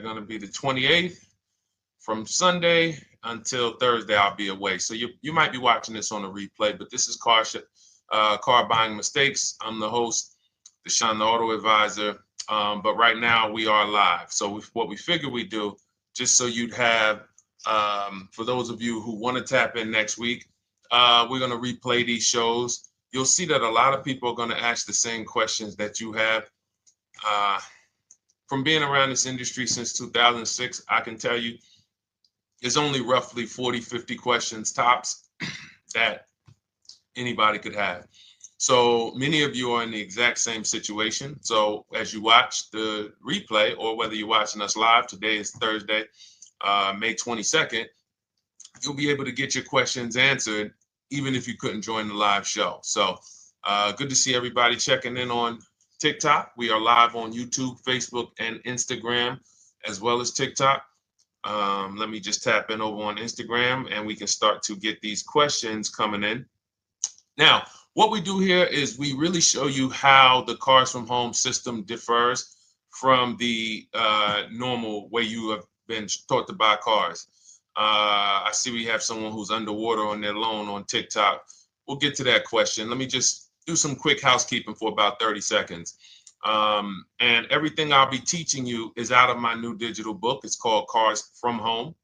going to be the 28th. From Sunday until Thursday, I'll be away. So you might be watching this on a replay, but this is Car Buying Mistakes. I'm the host, Deshone the Auto Advisor. But right now we are live. So what we figure we do, just so you'd have, for those of you who want to tap in next week, we're going to replay these shows. You'll see that a lot of people are going to ask the same questions that you have. From being around this industry since 2006, I can tell you there's only roughly 40, 50 questions tops that anybody could have. So many of you are in the exact same situation. So as you watch the replay, or whether you're watching us live, today is Thursday, May 22nd, you'll be able to get your questions answered, even if you couldn't join the live show. So good to see everybody checking in on TikTok. We are live on YouTube, Facebook, and Instagram, as well as TikTok. Let me just tap in over on Instagram and we can start to get these questions coming in. Now, what we do here is we really show you how the Cars from Home system differs from the normal way you have been taught to buy cars. I see we have someone who's underwater on their loan on TikTok. We'll get to that question. Let me just do some quick housekeeping for about 30 seconds. And everything I'll be teaching you is out of my new digital book. It's called Cars from Home.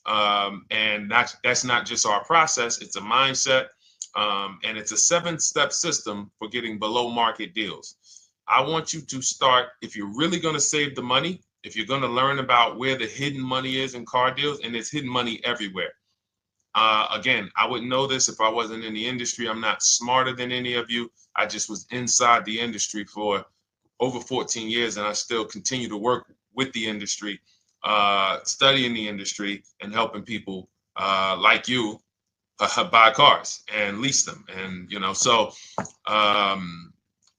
And that's not just our process, it's a mindset. And it's a 7-step system for getting below market deals. I want you to start, if you're really going to save the money, if you're going to learn about where the hidden money is in car deals, and there's hidden money everywhere. Again, I wouldn't know this if I wasn't in the industry. I'm not smarter than any of you. I just was inside the industry for over 14 years, and I still continue to work with the industry, studying the industry and helping people like you buy cars and lease them. And, so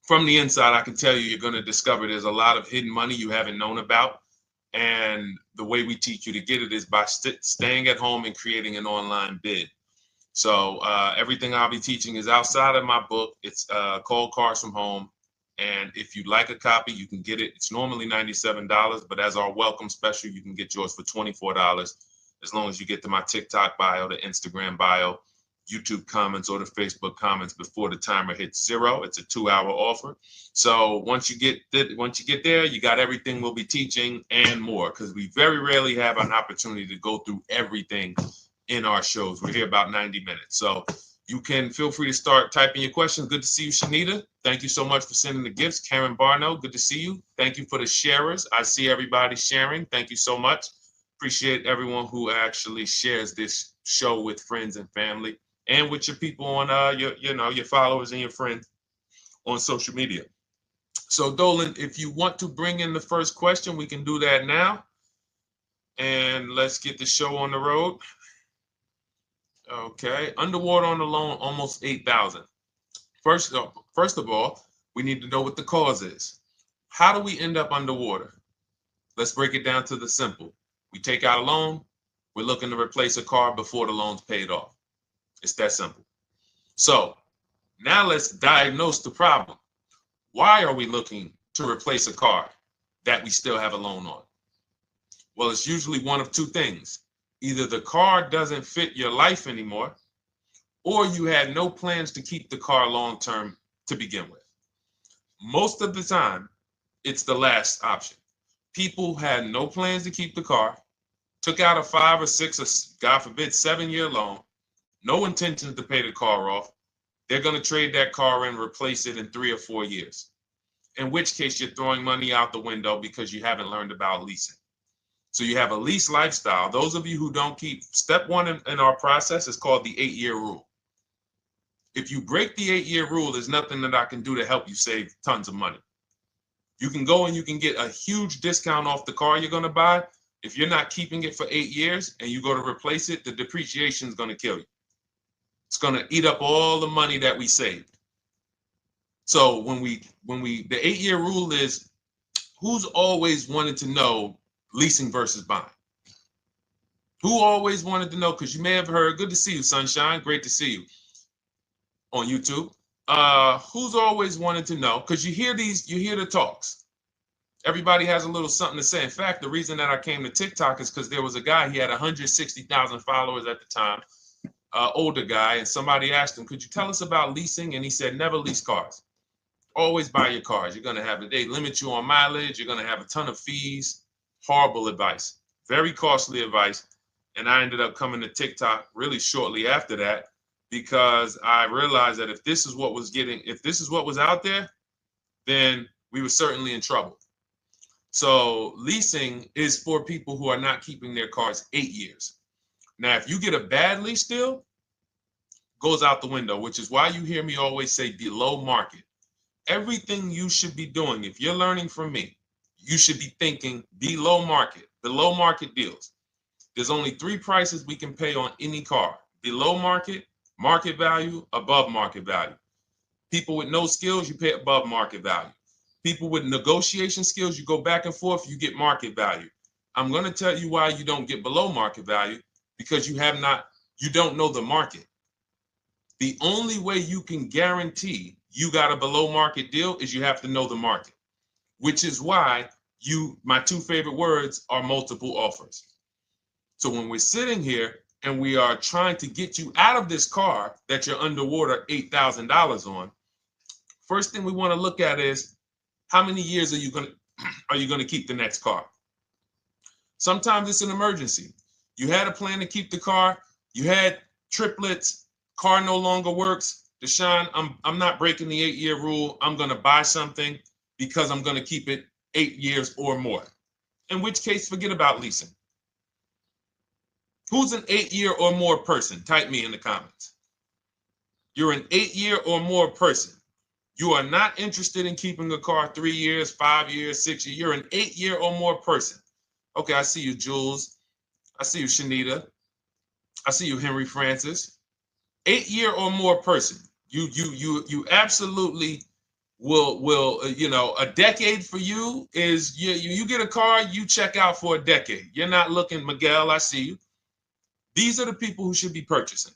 from the inside, I can tell you, you're going to discover there's a lot of hidden money you haven't known about. And the way we teach you to get it is by staying at home and creating an online bid. So everything I'll be teaching is outside of my book. It's called Cars from Home. And if you'd like a copy, you can get it. It's normally $97, but as our welcome special, you can get yours for $24, as long as you get to my TikTok bio, the Instagram bio, YouTube comments, or the Facebook comments before the timer hits 0. It's a 2-hour offer. So once you get there, you got everything we'll be teaching and more, because we very rarely have an opportunity to go through everything in our shows. We're here about 90 minutes. So you can feel free to start typing your questions. Good to see you, Shanita. Thank you so much for sending the gifts. Karen Barno, good to see you. Thank you for the sharers. I see everybody sharing. Thank you so much. Appreciate everyone who actually shares this show with friends and family, and with your people on your followers and your friends on social media. So Dolan, if you want to bring in the first question, we can do that now. And let's get the show on the road. Okay, underwater on the loan, almost 8,000. First of all, we need to know what the cause is. How do we end up underwater? Let's break it down to the simple. We take out a loan, we're looking to replace a car before the loan's paid off. It's that simple. So now let's diagnose the problem. Why are we looking to replace a car that we still have a loan on? Well, it's usually one of two things. Either the car doesn't fit your life anymore, or you had no plans to keep the car long-term to begin with. Most of the time, it's the last option. People had no plans to keep the car, took out a 5 or 6 or, God forbid, 7-year loan, no intention to pay the car off. They're going to trade that car and replace it in 3 or 4 years, in which case you're throwing money out the window because you haven't learned about leasing. So you have a lease lifestyle. Those of you who don't keep, step 1 in our process is called the 8-year rule. If you break the 8-year rule, there's nothing that I can do to help you save tons of money. You can go and you can get a huge discount off the car you're going to buy. If you're not keeping it for 8 years and you go to replace it, the depreciation is going to kill you. It's going to eat up all the money that we saved. So the 8-year rule is, who's always wanted to know leasing versus buying? Who always wanted to know? Because you may have heard, good to see you, Sunshine. Great to see you on YouTube. Who's always wanted to know? Because you hear the talks. Everybody has a little something to say. In fact, the reason that I came to TikTok is because there was a guy, he had 160,000 followers at the time, older guy, and somebody asked him, could you tell us about leasing? And he said, never lease cars. Always buy your cars. You're going to have they limit you on mileage. You're going to have a ton of fees. Horrible advice. Very costly advice. And I ended up coming to TikTok really shortly after that because I realized that if this is what was out there, then we were certainly in trouble. So leasing is for people who are not keeping their cars 8 years. Now, if you get a bad lease deal, goes out the window, which is why you hear me always say below market. Everything you should be doing, if you're learning from me, you should be thinking below market deals. There's only 3 prices we can pay on any car: below market, market value, above market value. People with no skills, you pay above market value. People with negotiation skills, you go back and forth, you get market value. I'm going to tell you why you don't get below market value, because you don't know the market. The only way you can guarantee you got a below market deal is you have to know the market, which is why my 2 favorite words are multiple offers. So when we're sitting here and we are trying to get you out of this car that you're underwater $8,000 on, first thing we want to look at is how many years are you going to keep the next car? Sometimes it's an emergency. You had a plan to keep the car. You had triplets. Car no longer works. Deshone, I'm not breaking the 8-year rule. I'm going to buy something because I'm going to keep it 8 years or more. In which case, forget about leasing. Who's an 8-year or more person? Type me in the comments. You're an 8-year or more person. You are not interested in keeping a car 3 years, 5 years, 6 years. You're an 8-year or more person. Okay, I see you, Jules. I see you, Shanita. I see you, Henry Francis. 8-year or more person. You absolutely will a decade for you is you get a car, you check out for a decade. You're not looking, Miguel, I see you. These are the people who should be purchasing.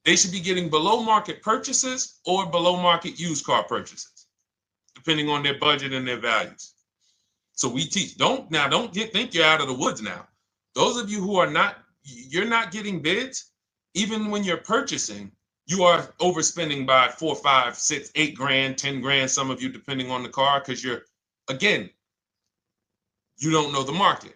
They should be getting below market purchases or below market used car purchases, depending on their budget and their values. So we teach. Think you're out of the woods now. Those of you who you're not getting bids, even when you're purchasing, you are overspending by 4, 5, 6, 8 grand, 10 grand, some of you, depending on the car, because you don't know the market.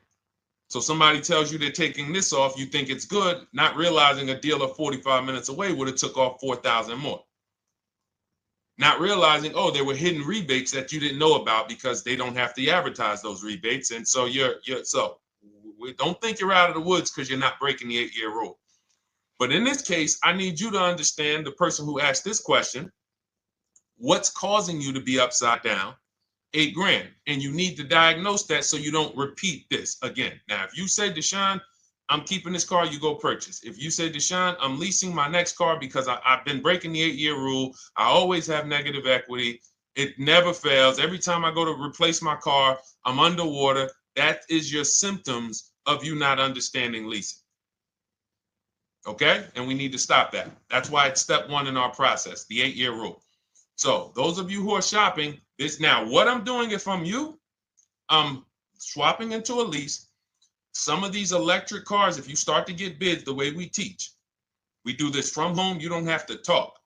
So somebody tells you they're taking this off, you think it's good, not realizing a dealer 45 minutes away would have took off 4,000 more. Not realizing, there were hidden rebates that you didn't know about because they don't have to advertise those rebates. And so don't think you're out of the woods because you're not breaking the 8-year rule. But in this case, I need you to understand, the person who asked this question, what's causing you to be upside down 8 grand? And you need to diagnose that so you don't repeat this again. Now, if you say, Deshone, I'm keeping this car, you go purchase. If you say, Deshone, I'm leasing my next car because I've been breaking the 8-year rule. I always have negative equity. It never fails. Every time I go to replace my car, I'm underwater. That is your symptoms of you not understanding leasing. Okay? And we need to stop that. That's why it's step 1 in our process, the 8-year rule. So those of you who are shopping this now, what I'm doing if I'm you, I'm swapping into a lease. Some of these electric cars, if you start to get bids the way we teach, we do this from home. You don't have to talk.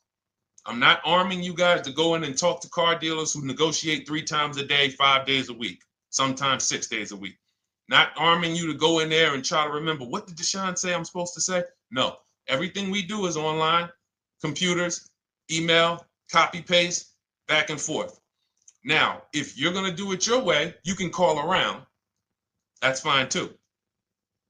I'm not arming you guys to go in and talk to car dealers who negotiate 3 times a day, 5 days a week, sometimes 6 days a week. Not arming you to go in there and try to remember, what did Deshone say I'm supposed to say? No, everything we do is online, computers, email, copy, paste, back and forth. Now, if you're going to do it your way, you can call around. That's fine too.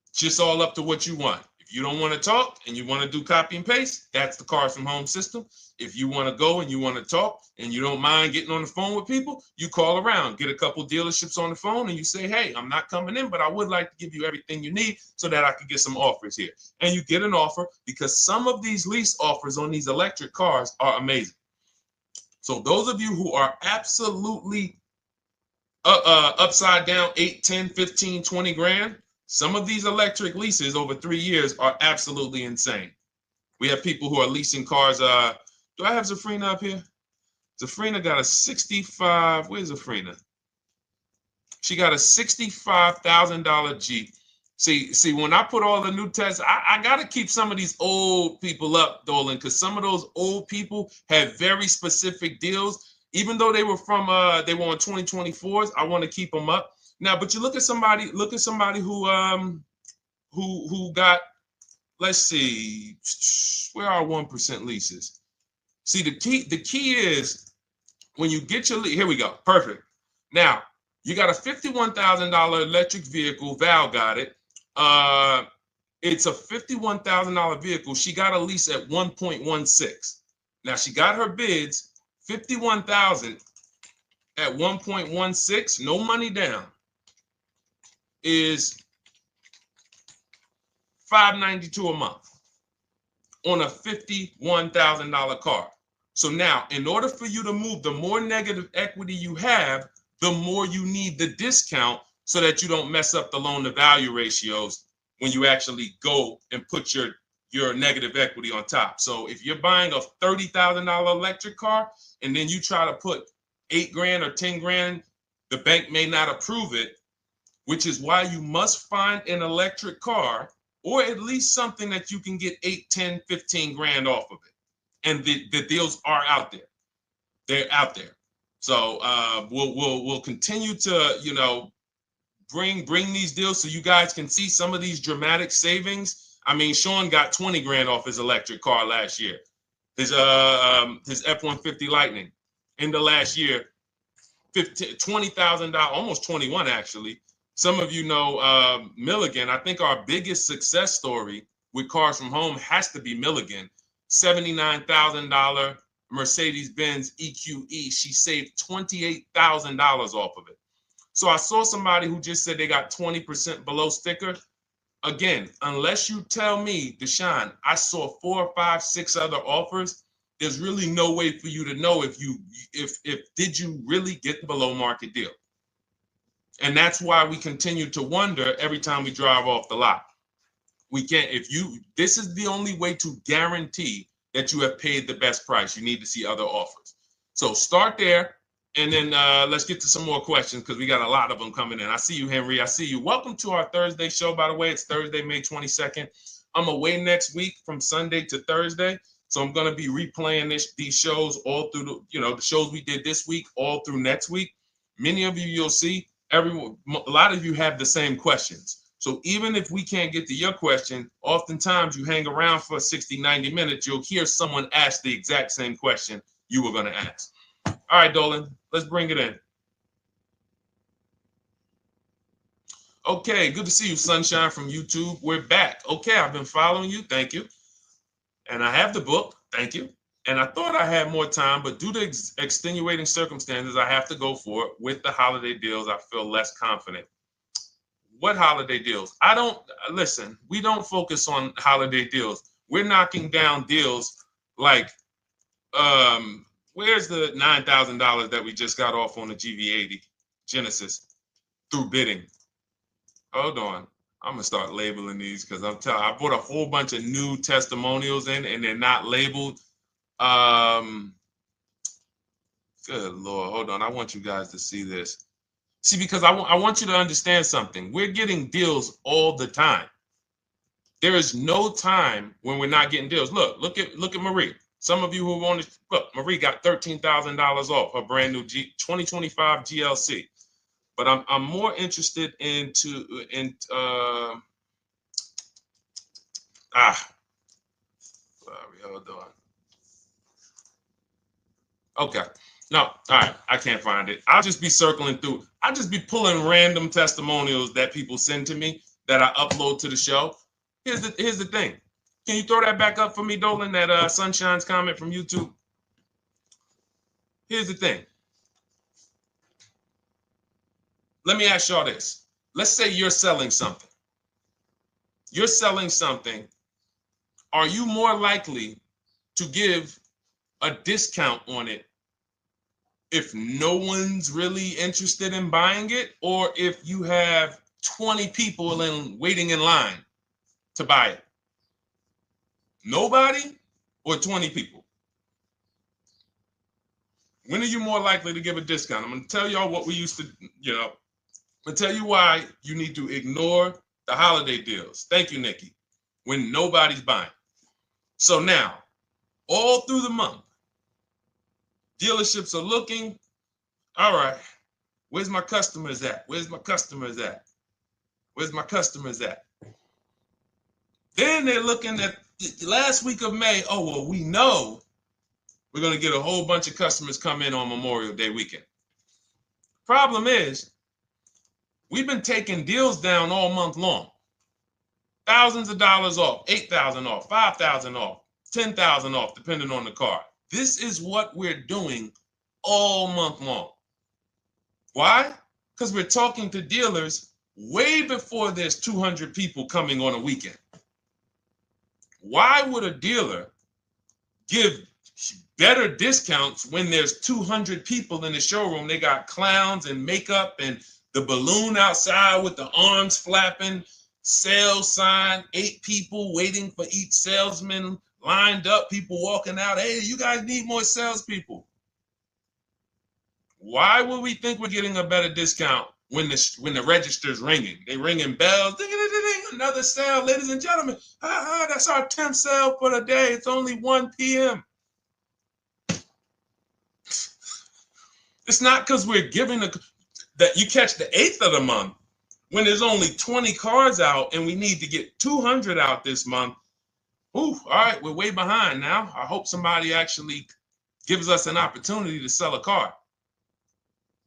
It's just all up to what you want. If you don't want to talk and you want to do copy and paste, that's the Cars from Home system. If you want to go and you want to talk and you don't mind getting on the phone with people, you call around, get a couple dealerships on the phone and you say, hey, I'm not coming in, but I would like to give you everything you need so that I could get some offers here. And you get an offer because some of these lease offers on these electric cars are amazing. So those of you who are absolutely upside down 8, 10, 15, 20 grand, some of these electric leases over 3 years are absolutely insane. We have people who are leasing cars. Do I have Zafrina up here? Zafrina got a 65. Where's Zafrina? She got a $65,000 Jeep. See, when I put all the new tests, I got to keep some of these old people up, Dolan, because some of those old people have very specific deals. Even though they were on 2024s, I want to keep them up. Now, but you look at somebody who got, let's see, where are 1% leases? See, the key is when you get your lease, here we go. Perfect. Now, you got a $51,000 electric vehicle. Val got it. It's a $51,000 vehicle. She got a lease at 1.16. Now she got her bids, 51,000 at 1.16, no money down, is $592 a month on a $51,000 car. So now, in order for you to move, the more negative equity you have, the more you need the discount so that you don't mess up the loan to value ratios when you actually go and put your negative equity on top. So if you're buying a $30,000 electric car and then you try to put $8,000 or $10,000, the bank may not approve it, which is why you must find an electric car or at least something that you can get 8, 10, 15 grand off of it. And the deals are out there. They're out there. So we'll continue to bring these deals so you guys can see some of these dramatic savings. I mean, Sean got 20 grand off his electric car last year. His F-150 Lightning in the last year, $20,000, almost 21 actually. Some of you know Milligan. I think our biggest success story with Cars from Home has to be Milligan. $79,000 Mercedes-Benz EQE. She saved $28,000 off of it. So I saw somebody who just said they got 20% below sticker. Again, unless you tell me, Deshone, I saw 4, 5, 6 other offers, there's really no way for you to know if did you really get the below market deal. And that's why we continue to wonder every time we drive off the lot. We can't, this is the only way to guarantee that you have paid the best price. You need to see other offers. So start there, and then let's get to some more questions because we got a lot of them coming in. I see you, Henry. I see you. Welcome to our Thursday show, by the way. It's Thursday, May 22nd. I'm away next week from Sunday to Thursday. So I'm going to be replaying these shows all through, the shows we did this week, all through next week. Many of you, you'll see, a lot of you have the same questions. So even if we can't get to your question, oftentimes you hang around for 60, 90 minutes, you'll hear someone ask the exact same question you were going to ask. All right, Dolan, let's bring it in. Okay, good to see you, Sunshine from YouTube. We're back. Okay, I've been following you. Thank you. And I have the book. Thank you. And I thought I had more time, but due to extenuating circumstances, I have to go for it. With the holiday deals, I feel less confident. What holiday deals? Listen, we don't focus on holiday deals. We're knocking down deals like, where's the $9,000 that we just got off on the GV80 Genesis through bidding? Hold on. I'm gonna start labeling these because I put a whole bunch of new testimonials in and they're not labeled. Good Lord, hold on. I want you guys to see this. See, because I want you to understand something. We're getting deals all the time. There is no time when we're not getting deals. Look at Marie. Some of you who want to look, Marie got $13,000 off her brand new 2025 GLC. But I'm more interested sorry, hold on. Okay. No, all right. I can't find it. I'll just be circling through. I'll just be pulling random testimonials that people send to me that I upload to the show. Here's the thing. Can you throw that back up for me, Dolan? That Sunshine's comment from YouTube. Here's the thing. Let me ask y'all this. Let's say you're selling something. You're selling something. Are you more likely to give a discount on it if no one's really interested in buying it, or if you have 20 people waiting in line to buy it? Nobody or 20 people? When are you more likely to give a discount? I'm going to tell y'all what we used to, I'm going to tell you why you need to ignore the holiday deals. Thank you, Nikki. When nobody's buying. So now, all through the month, dealerships are looking, all right, where's my customers at? Where's my customers at? Where's my customers at? Then they're looking at the last week of May. Oh, well, we know we're going to get a whole bunch of customers come in on Memorial Day weekend. Problem is, we've been taking deals down all month long. Thousands of dollars off, 8,000 off, 5,000 off, 10,000 off, depending on the car. This is what we're doing all month long. Why? Because we're talking to dealers way before there's 200 people coming on a weekend. Why would a dealer give better discounts when there's 200 people in the showroom? They got clowns and makeup and the balloon outside with the arms flapping, sales sign, 8 people waiting for each salesman lined up, people walking out. Hey, you guys need more salespeople. Why would we think we're getting a better discount when the register's ringing? They ringing bells, ding, ding, ding, ding, another sale, ladies and gentlemen. That's our 10th sale for the day. It's only 1 p.m. It's not because we're giving that you catch the 8th of the month when there's only 20 cars out and we need to get 200 out this month. Ooh, all right, we're way behind now. I hope somebody actually gives us an opportunity to sell a car.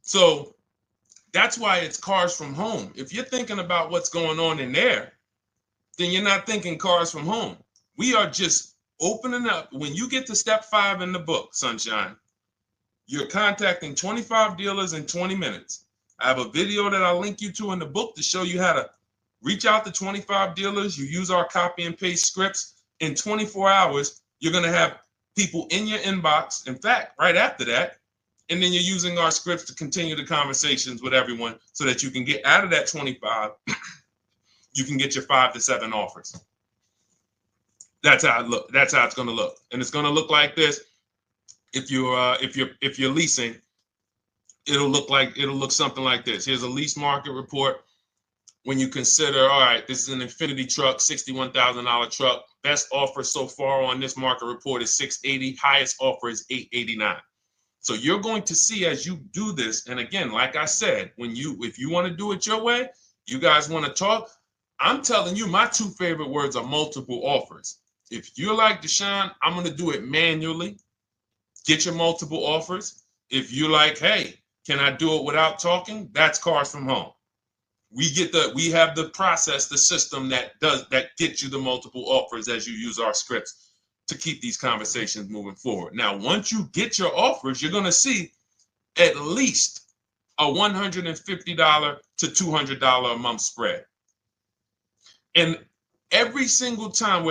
So that's why it's cars from home. If you're thinking about what's going on in there, then you're not thinking cars from home. We are just opening up. When you get to step 5 in the book, Sunshine, you're contacting 25 dealers in 20 minutes. I have a video that I'll link you to in the book to show you how to reach out to 25 dealers. You use our copy and paste scripts. In 24 hours, you're going to have people in your inbox. In fact, right after that, and then you're using our scripts to continue the conversations with everyone so that you can get out of that 25, you can get your 5 to 7 offers. That's how it look. That's how it's going to look. And it's going to look like this. If you're leasing, it'll look something like this. Here's a lease market report. When you consider, all right, this is an Infinity truck, $61,000 truck. Best offer so far on this market report is $680. Highest offer is $889. So you're going to see as you do this, and again, like I said, if you want to do it your way, you guys want to talk, I'm telling you, my 2 favorite words are multiple offers. If you're like Deshone, I'm going to do it manually. Get your multiple offers. If you're like, hey, can I do it without talking? That's cars from home. We have the process, the system that gets you the multiple offers as you use our scripts to keep these conversations moving forward. Now, once you get your offers, you're going to see at least a $150 to $200 a month spread. And every single time,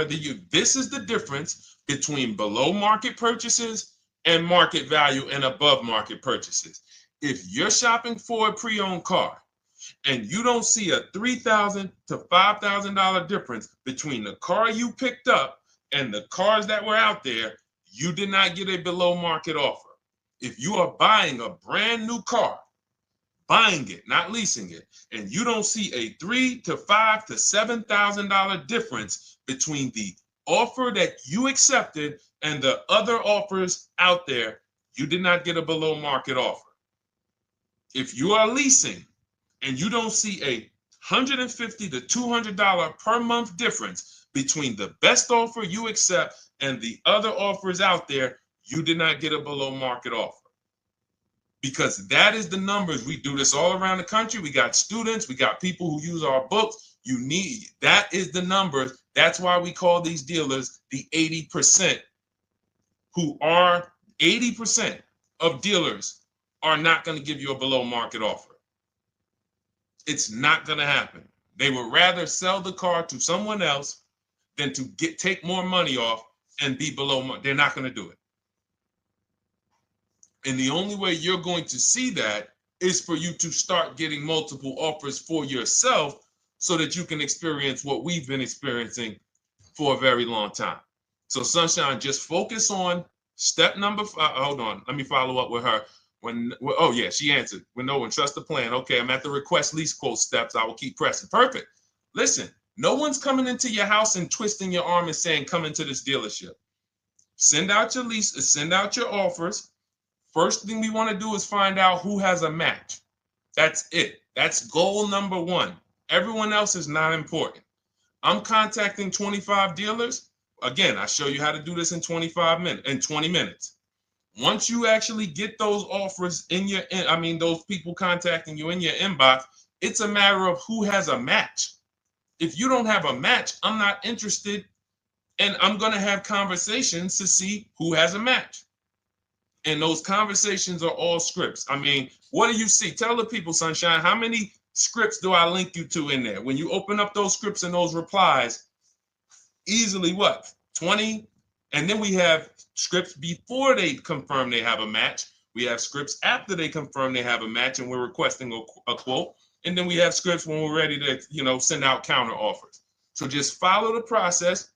this is the difference between below market purchases and market value and above market purchases. If you're shopping for a pre-owned car and you don't see a $3,000 to $5,000 difference between the car you picked up and the cars that were out there, you did not get a below market offer. If you are buying a brand new car, buying it, not leasing it, and you don't see a $3,000 to $5,000 to $7,000 difference between the offer that you accepted and the other offers out there, you did not get a below market offer. If you are leasing and you don't see a $150 to $200 per month difference between the best offer you accept and the other offers out there, you did not get a below market offer. Because that is the numbers. We do this all around the country. We got students, we got people who use our books. That is the numbers. That's why we call these dealers the 80%, who are 80% of dealers are not going to give you a below market offer. It's not going to happen. They would rather sell the car to someone else than to take more money off and be below market. They're not going to do it. And the only way you're going to see that is for you to start getting multiple offers for yourself so that you can experience what we've been experiencing for a very long time. So Sunshine, just focus on Step number five, hold on, let me follow up with her. Oh yeah, she answered. When no one trusts the plan. Okay, I'm at the request lease quote steps. I will keep pressing. Perfect. Listen, no one's coming into your house and twisting your arm and saying, come into this dealership. Send out your leases, send out your offers. First thing we want to do is find out who has a match. That's it. That's goal number one. Everyone else is not important. I'm contacting 25 dealers. Again, I show you how to do this in 20 minutes. Once you actually get those offers those people contacting you in your inbox, it's a matter of who has a match. If you don't have a match, I'm not interested, and I'm going to have conversations to see who has a match. And those conversations are all scripts. I mean, what do you see? Tell the people, Sunshine, how many scripts do I link you to in there? When you open up those scripts and those replies, easily what? 20? And then we have scripts before they confirm they have a match. We have scripts after they confirm they have a match and we're requesting a quote. And then we have scripts when we're ready to, send out counter offers. So just follow the process.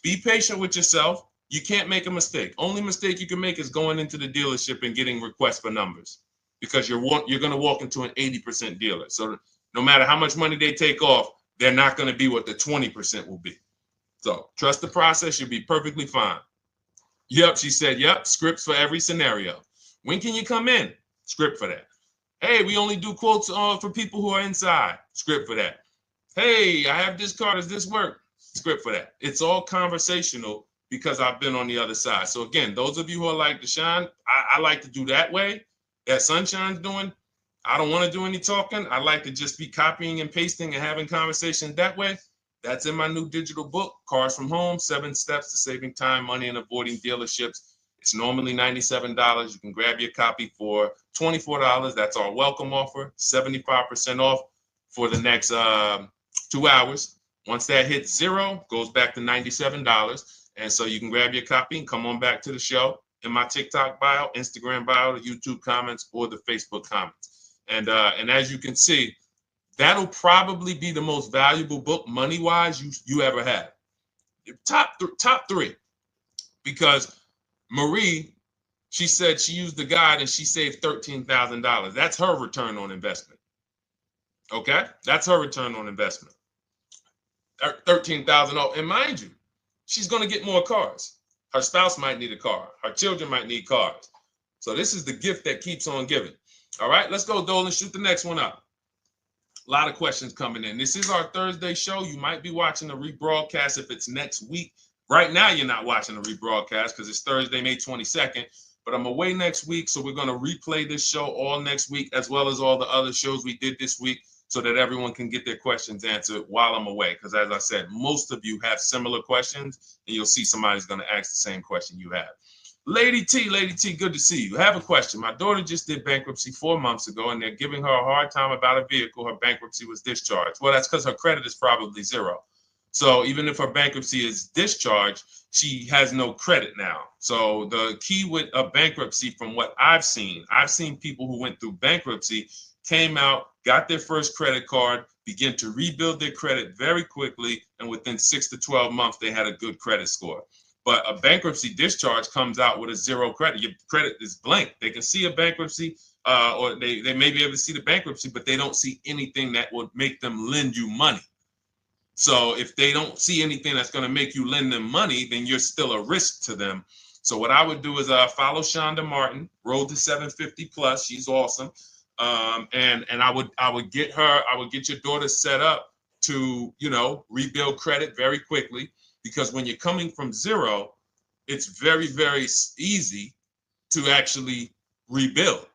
Be patient with yourself. You can't make a mistake. Only mistake you can make is going into the dealership and getting requests for numbers, because you're going to walk into an 80% dealer. So no matter how much money they take off, they're not going to be what the 20% will be. So trust the process. You'll be perfectly fine. Yep, she said, yep, scripts for every scenario. When can you come in? Script for that. Hey, we only do quotes for people who are inside. Script for that. Hey, I have this car. Does this work? Script for that. It's all conversational because I've been on the other side. So again, those of you who are like Deshone, I like to do that way, that Sunshine's doing. I don't want to do any talking. I like to just be copying and pasting and having conversations that way. That's in my new digital book, Cars from Home, 7 Steps to Saving Time, Money, and Avoiding Dealerships. It's normally $97. You can grab your copy for $24. That's our welcome offer, 75% off for the next 2 hours. Once that hits zero, goes back to $97. And so you can grab your copy and come on back to the show in my TikTok bio, Instagram bio, the YouTube comments, or the Facebook comments. And as you can see, that'll probably be the most valuable book money-wise you ever have. Top three. Because Marie, she said she used the guide and she saved $13,000. That's her return on investment. Okay? That's her return on investment. $13,000. And mind you, she's going to get more cars. Her spouse might need a car. Her children might need cars. So this is the gift that keeps on giving. All right, let's go, Dolan. Shoot the next one up. A lot of questions coming in. This is our Thursday show. You might be watching the rebroadcast if it's next week. Right now, you're not watching the rebroadcast because it's Thursday, May 22nd. But I'm away next week, so we're going to replay this show all next week, as well as all the other shows we did this week, so that everyone can get their questions answered while I'm away. Because as I said, most of you have similar questions, and you'll see somebody's going to ask the same question you have. Lady T, good to see you. I have a question. My daughter just did bankruptcy 4 months ago, and they're giving her a hard time about a vehicle. Her bankruptcy was discharged. Well, that's because her credit is probably zero. So even if her bankruptcy is discharged, she has no credit now. So the key with a bankruptcy, from what I've seen people who went through bankruptcy, came out, got their first credit card, began to rebuild their credit very quickly, and within 6 to 12 months, they had a good credit score. But a bankruptcy discharge comes out with a zero credit. Your credit is blank. They can see a bankruptcy, or they may be able to see the bankruptcy, but they don't see anything that would make them lend you money. So if they don't see anything that's going to make you lend them money, then you're still a risk to them. So what I would do is follow Shonda Martin, Road to 750 Plus. She's awesome. And I would get your daughter set up to, rebuild credit very quickly, because when you're coming from zero, it's very, very easy to actually rebuild.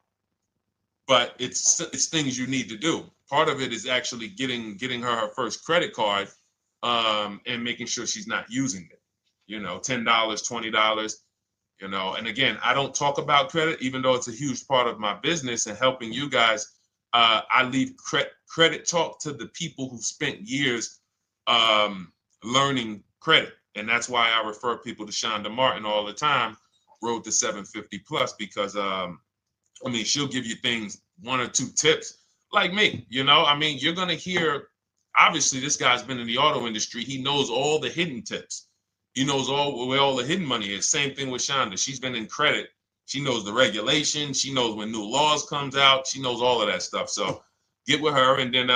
But it's things you need to do. Part of it is actually getting her first credit card, and making sure she's not using it. $10, $20. And again, I don't talk about credit, even though it's a huge part of my business and helping you guys. I leave credit talk to the people who spent years learning credit. And that's why I refer people to Shonda Martin all the time, Road to 750 Plus, because she'll give you things, 1 or 2 tips, like me. You're going to hear, obviously this guy's been in the auto industry. He knows all the hidden tips. He knows where all the hidden money is. Same thing with Shonda. She's been in credit. She knows the regulations. She knows when new laws comes out. She knows all of that stuff. So get with her and then,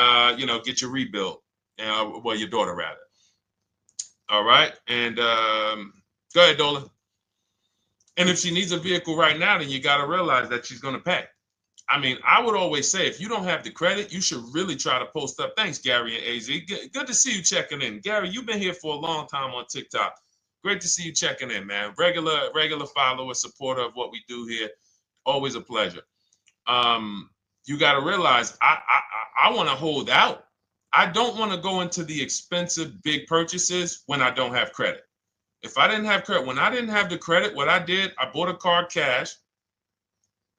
get your rebuild. Well, your daughter rather. All right. And go ahead, Dola. And if she needs a vehicle right now, then you got to realize that she's going to pay. I mean, I would always say if you don't have the credit, you should really try to post up. Thanks, Gary and AZ. Good to see you checking in. Gary, you've been here for a long time on TikTok. Great to see you checking in, man. Regular follower, supporter of what we do here. Always a pleasure. You got to realize I want to hold out. I don't want to go into the expensive big purchases when I don't have credit. If I didn't have credit, when I didn't have the credit, what I did, I bought a car cash.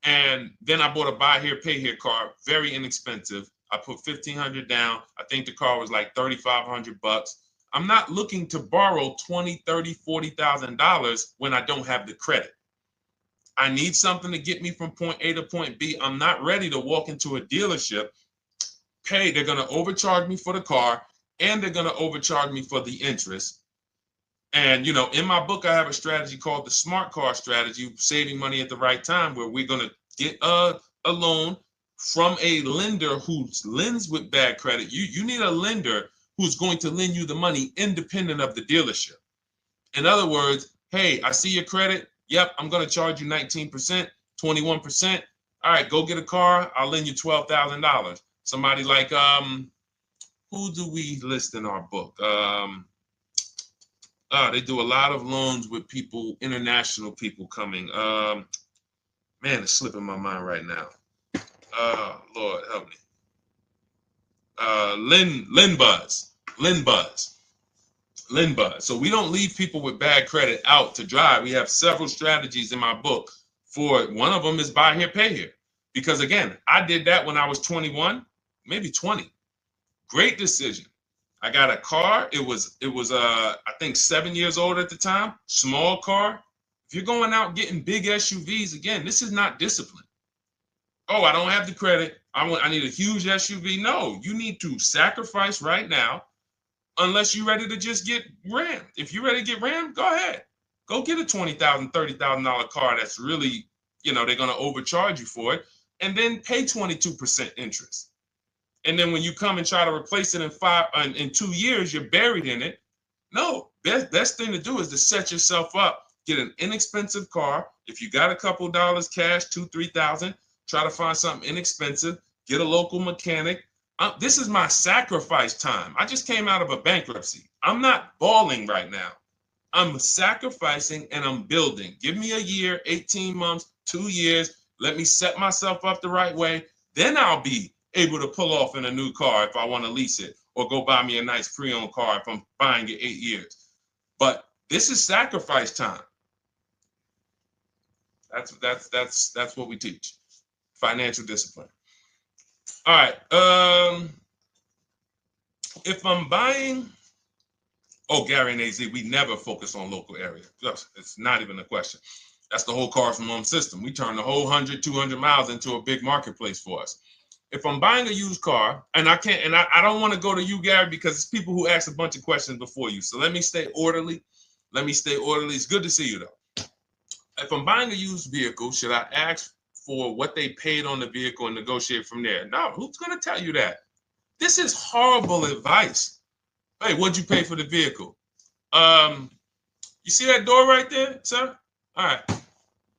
And then I bought a buy here, pay here car, very inexpensive. I put $1,500 down. I think the car was like $3,500. I'm not looking to borrow $20,000, $30,000, $40,000 when I don't have the credit. I need something to get me from point A to point B. I'm not ready to walk into a dealership, pay. They're going to overcharge me for the car, and they're going to overcharge me for the interest. And, in my book, I have a strategy called the smart car strategy, saving money at the right time, where we're going to get a loan from a lender who lends with bad credit. You need a lender who's going to lend you the money independent of the dealership. In other words, hey, I see your credit. Yep, I'm going to charge you 19%, 21%. All right, go get a car. I'll lend you $12,000. Somebody like, who do we list in our book? They do a lot of loans with people, international people coming. Man, it's slipping my mind right now. Lord help me. Linbuzz. So we don't leave people with bad credit out to dry. We have several strategies in my book. For one of them is buy here, pay here. Because again, I did that when I was 21, maybe 20. Great decision. I got a car. It was I think 7 years old at the time. Small car. If you're going out getting big SUVs, again, this is not discipline. Oh, I don't have the credit. I need a huge SUV. No, you need to sacrifice right now, unless you're ready to just get rammed. If you're ready to get rammed, go ahead. Go get a $20,000, $30,000 car that's really, they're going to overcharge you for it, and then pay 22% interest. And then when you come and try to replace it in 2 years, you're buried in it. No, best thing to do is to set yourself up. Get an inexpensive car. If you got a couple dollars cash, $2,000, $3,000, try to find something inexpensive. Get a local mechanic. This is my sacrifice time. I just came out of a bankruptcy. I'm not balling right now. I'm sacrificing and I'm building. Give me a year, 18 months, 2 years. Let me set myself up the right way. Then I'll be able to pull off in a new car if I want to lease it, or go buy me a nice pre-owned car if I'm buying it 8 years. But this is sacrifice time. That's what we teach. Financial discipline. All right. If I'm buying, Gary and AZ, we never focus on local area. It's not even a question. That's the whole car from home system. We turn the whole 100, 200 miles into a big marketplace for us. If I'm buying a used car, and I don't want to go to you, Gary, because it's people who ask a bunch of questions before you. So let me stay orderly. It's good to see you, though. If I'm buying a used vehicle, should I ask for what they paid on the vehicle and negotiate from there? No, who's going to tell you that? This is horrible advice. Hey, what'd you pay for the vehicle? You see that door right there, sir? All right.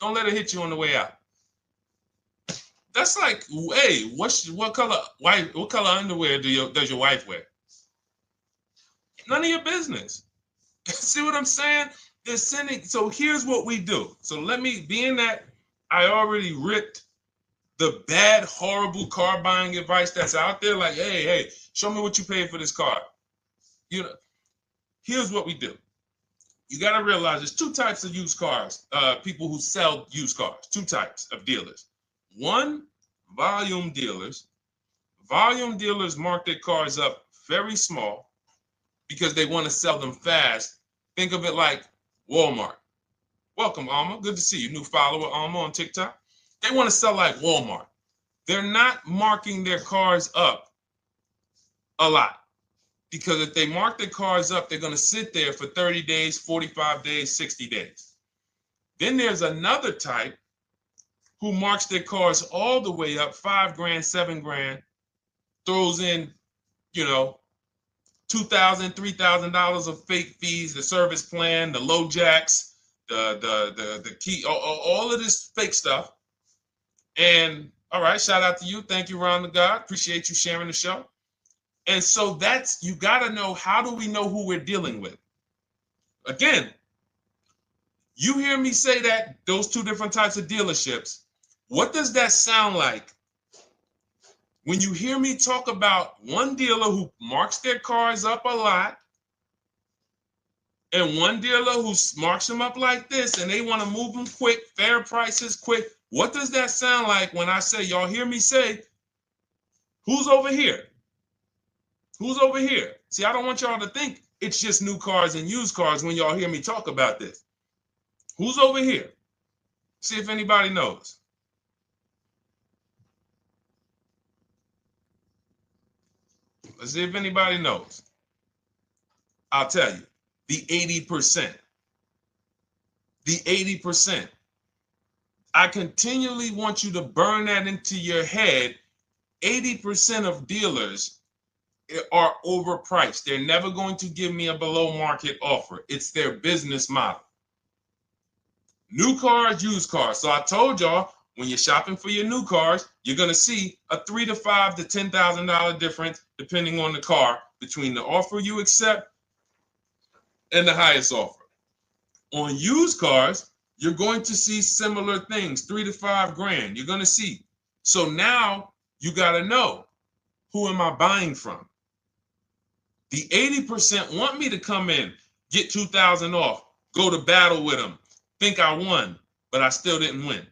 Don't let it hit you on the way out. That's like, hey, what color underwear does your wife wear? None of your business. See what I'm saying? They're sending. So here's what we do. So being that I already ripped the bad, horrible car buying advice that's out there, like, hey, show me what you paid for this car. Here's what we do. You got to realize there's two types of used cars, people who sell used cars, two types of dealers. One, volume dealers. Volume dealers mark their cars up very small because they want to sell them fast. Think of it like Walmart. Welcome, Alma. Good to see you. New follower, Alma, on TikTok. They want to sell like Walmart. They're not marking their cars up a lot. Because if they mark their cars up, they're going to sit there for 30 days, 45 days, 60 days. Then there's another type who marks their cars all the way up, 5 grand, 7 grand, throws in, you know, $2,000, $3,000 of fake fees, the service plan, the low jacks, the key, all of this fake stuff. And all right, shout out to you. Thank you, Ron the God. Appreciate you sharing the show. And so that's, you got to know, how do we know who we're dealing with? Again, you hear me say that, those two different types of dealerships. What does that sound like when you hear me talk about one dealer who marks their cars up a lot and one dealer who marks them up like this and they want to move them quick, fair prices, quick? What does that sound like when I say, y'all hear me say, who's over here? Who's over here? See, I don't want y'all to think it's just new cars and used cars when y'all hear me talk about this. Who's over here? See if anybody knows. Let's see if anybody knows. I'll tell you, the 80%. The 80%. I continually want you to burn that into your head. 80% of dealers are overpriced. They're never going to give me a below market offer. It's their business model. New cars, used cars. So I told y'all, when you're shopping for your new cars, you're going to see a $3,000 to $5,000 to $10,000 difference, depending on the car, between the offer you accept and the highest offer. On used cars, you're going to see similar things, 3 to 5 grand. You're going to see. So now you got to know, who am I buying from? The 80% want me to come in, get 2,000 off, go to battle with them, think I won, but I still didn't win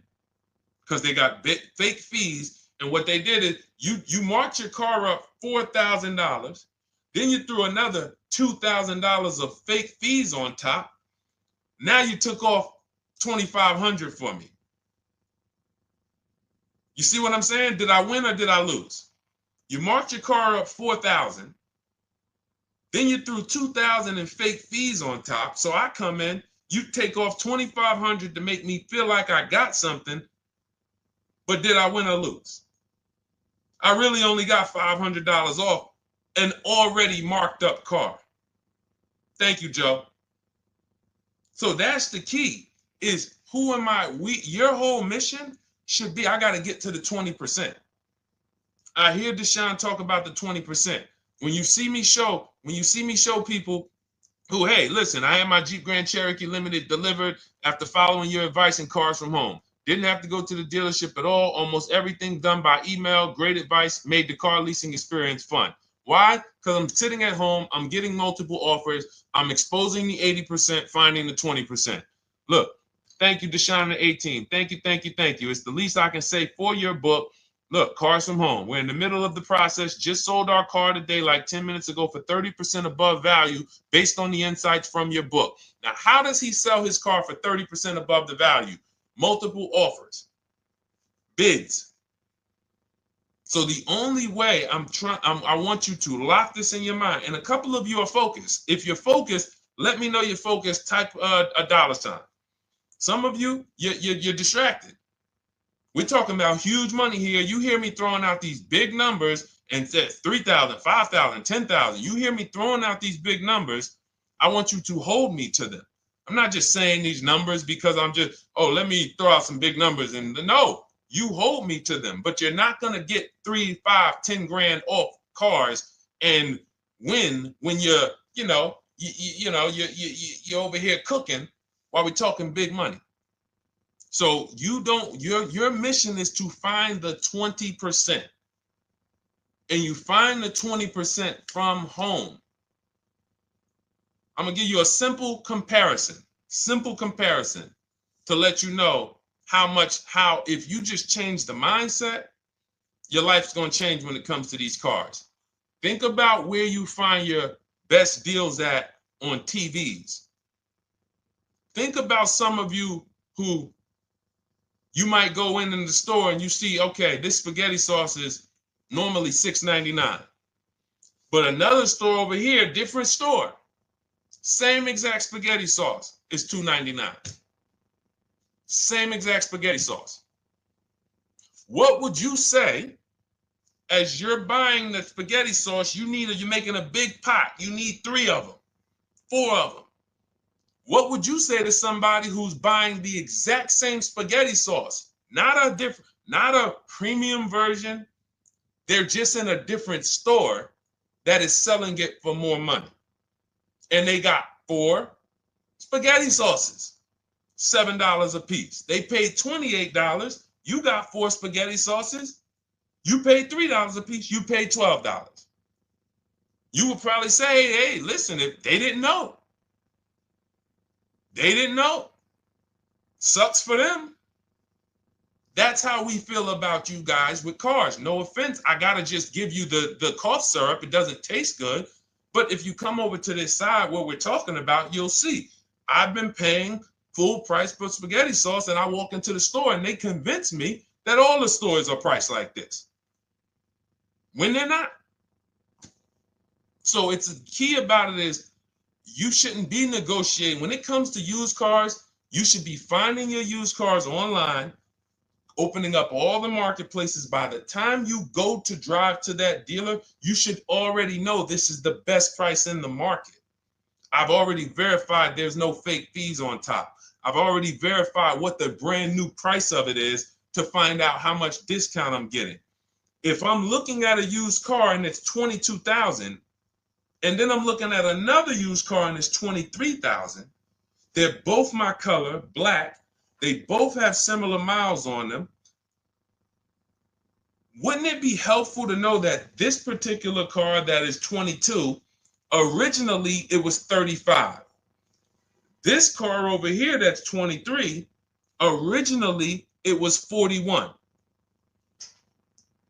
because they got fake fees. And what they did is you marked your car up $4,000, then you threw another $2,000 of fake fees on top. Now you took off $2,500 for me. You see what I'm saying? Did I win or did I lose? You marked your car up $4,000. Then you threw $2,000 in fake fees on top. So I come in, you take off $2,500 to make me feel like I got something. But did I win or lose? I really only got $500 off an already marked up car. Thank you, Joe. So that's the key, is who am I? Your whole mission should be, I got to get to the 20%. I hear Deshone talk about the 20%. When you see me show people who, hey, listen, I had my Jeep Grand Cherokee Limited delivered after following your advice and cars from home. Didn't have to go to the dealership at all. Almost everything done by email. Great advice. Made the car leasing experience fun. Why? Because I'm sitting at home. I'm getting multiple offers. I'm exposing the 80%, finding the 20%. Look, thank you, Deshone the 18. Thank you, thank you, thank you. It's the least I can say for your book. Look, cars from home. We're in the middle of the process. Just sold our car today, like 10 minutes ago, for 30% above value based on the insights from your book. Now, how does he sell his car for 30% above the value? Multiple offers, bids. So the only way I want you to lock this in your mind. And a couple of you are focused. If you're focused, let me know you're focused. Type a $. Some of you, you're distracted. We're talking about huge money here. You hear me throwing out these big numbers and said 3,000, 5,000, 10,000. You hear me throwing out these big numbers. I want you to hold me to them. I'm not just saying these numbers because I'm just, oh, let me throw out some big numbers. And no, you hold me to them. But you're not going to get 3, 5, 10 grand off cars and win when you're over here cooking while we're talking big money. So your mission is to find the 20%. And you find the 20% from home. I'm going to give you a simple comparison to let you know how if you just change the mindset, your life's going to change when it comes to these cars. Think about where you find your best deals at on TVs. Think about some of you who you might go in the store and you see, okay, this spaghetti sauce is normally $6.99. But another store over here, different store, same exact spaghetti sauce is $2.99. Same exact spaghetti sauce. What would you say as you're buying the spaghetti sauce? You're making a big pot. You need 3 of them, 4 of them. What would you say to somebody who's buying the exact same spaghetti sauce? Not a premium version. They're just in a different store that is selling it for more money. And they got 4 spaghetti sauces, $7 a piece. They paid $28. You got 4 spaghetti sauces. You paid $3 a piece. You paid $12. You would probably say, hey, listen, if they didn't know. They didn't know. Sucks for them. That's how we feel about you guys with cars. No offense. I got to just give you the cough syrup. It doesn't taste good. But if you come over to this side where we're talking about, you'll see. I've been paying full price for spaghetti sauce, and I walk into the store and they convince me that all the stores are priced like this, when they're not. So it's the key about it is you shouldn't be negotiating. When it comes to used cars, you should be finding your used cars online, opening up all the marketplaces. By the time you go to drive to that dealer, you should already know this is the best price in the market. I've already verified there's no fake fees on top. I've already verified what the brand new price of it is to find out how much discount I'm getting. If I'm looking at a used car and it's $22,000, and then I'm looking at another used car and it's $23,000, they're both my color, black. They both have similar miles on them. Wouldn't it be helpful to know that this particular car that is 22, originally it was 35? This car over here that's 23, originally it was 41.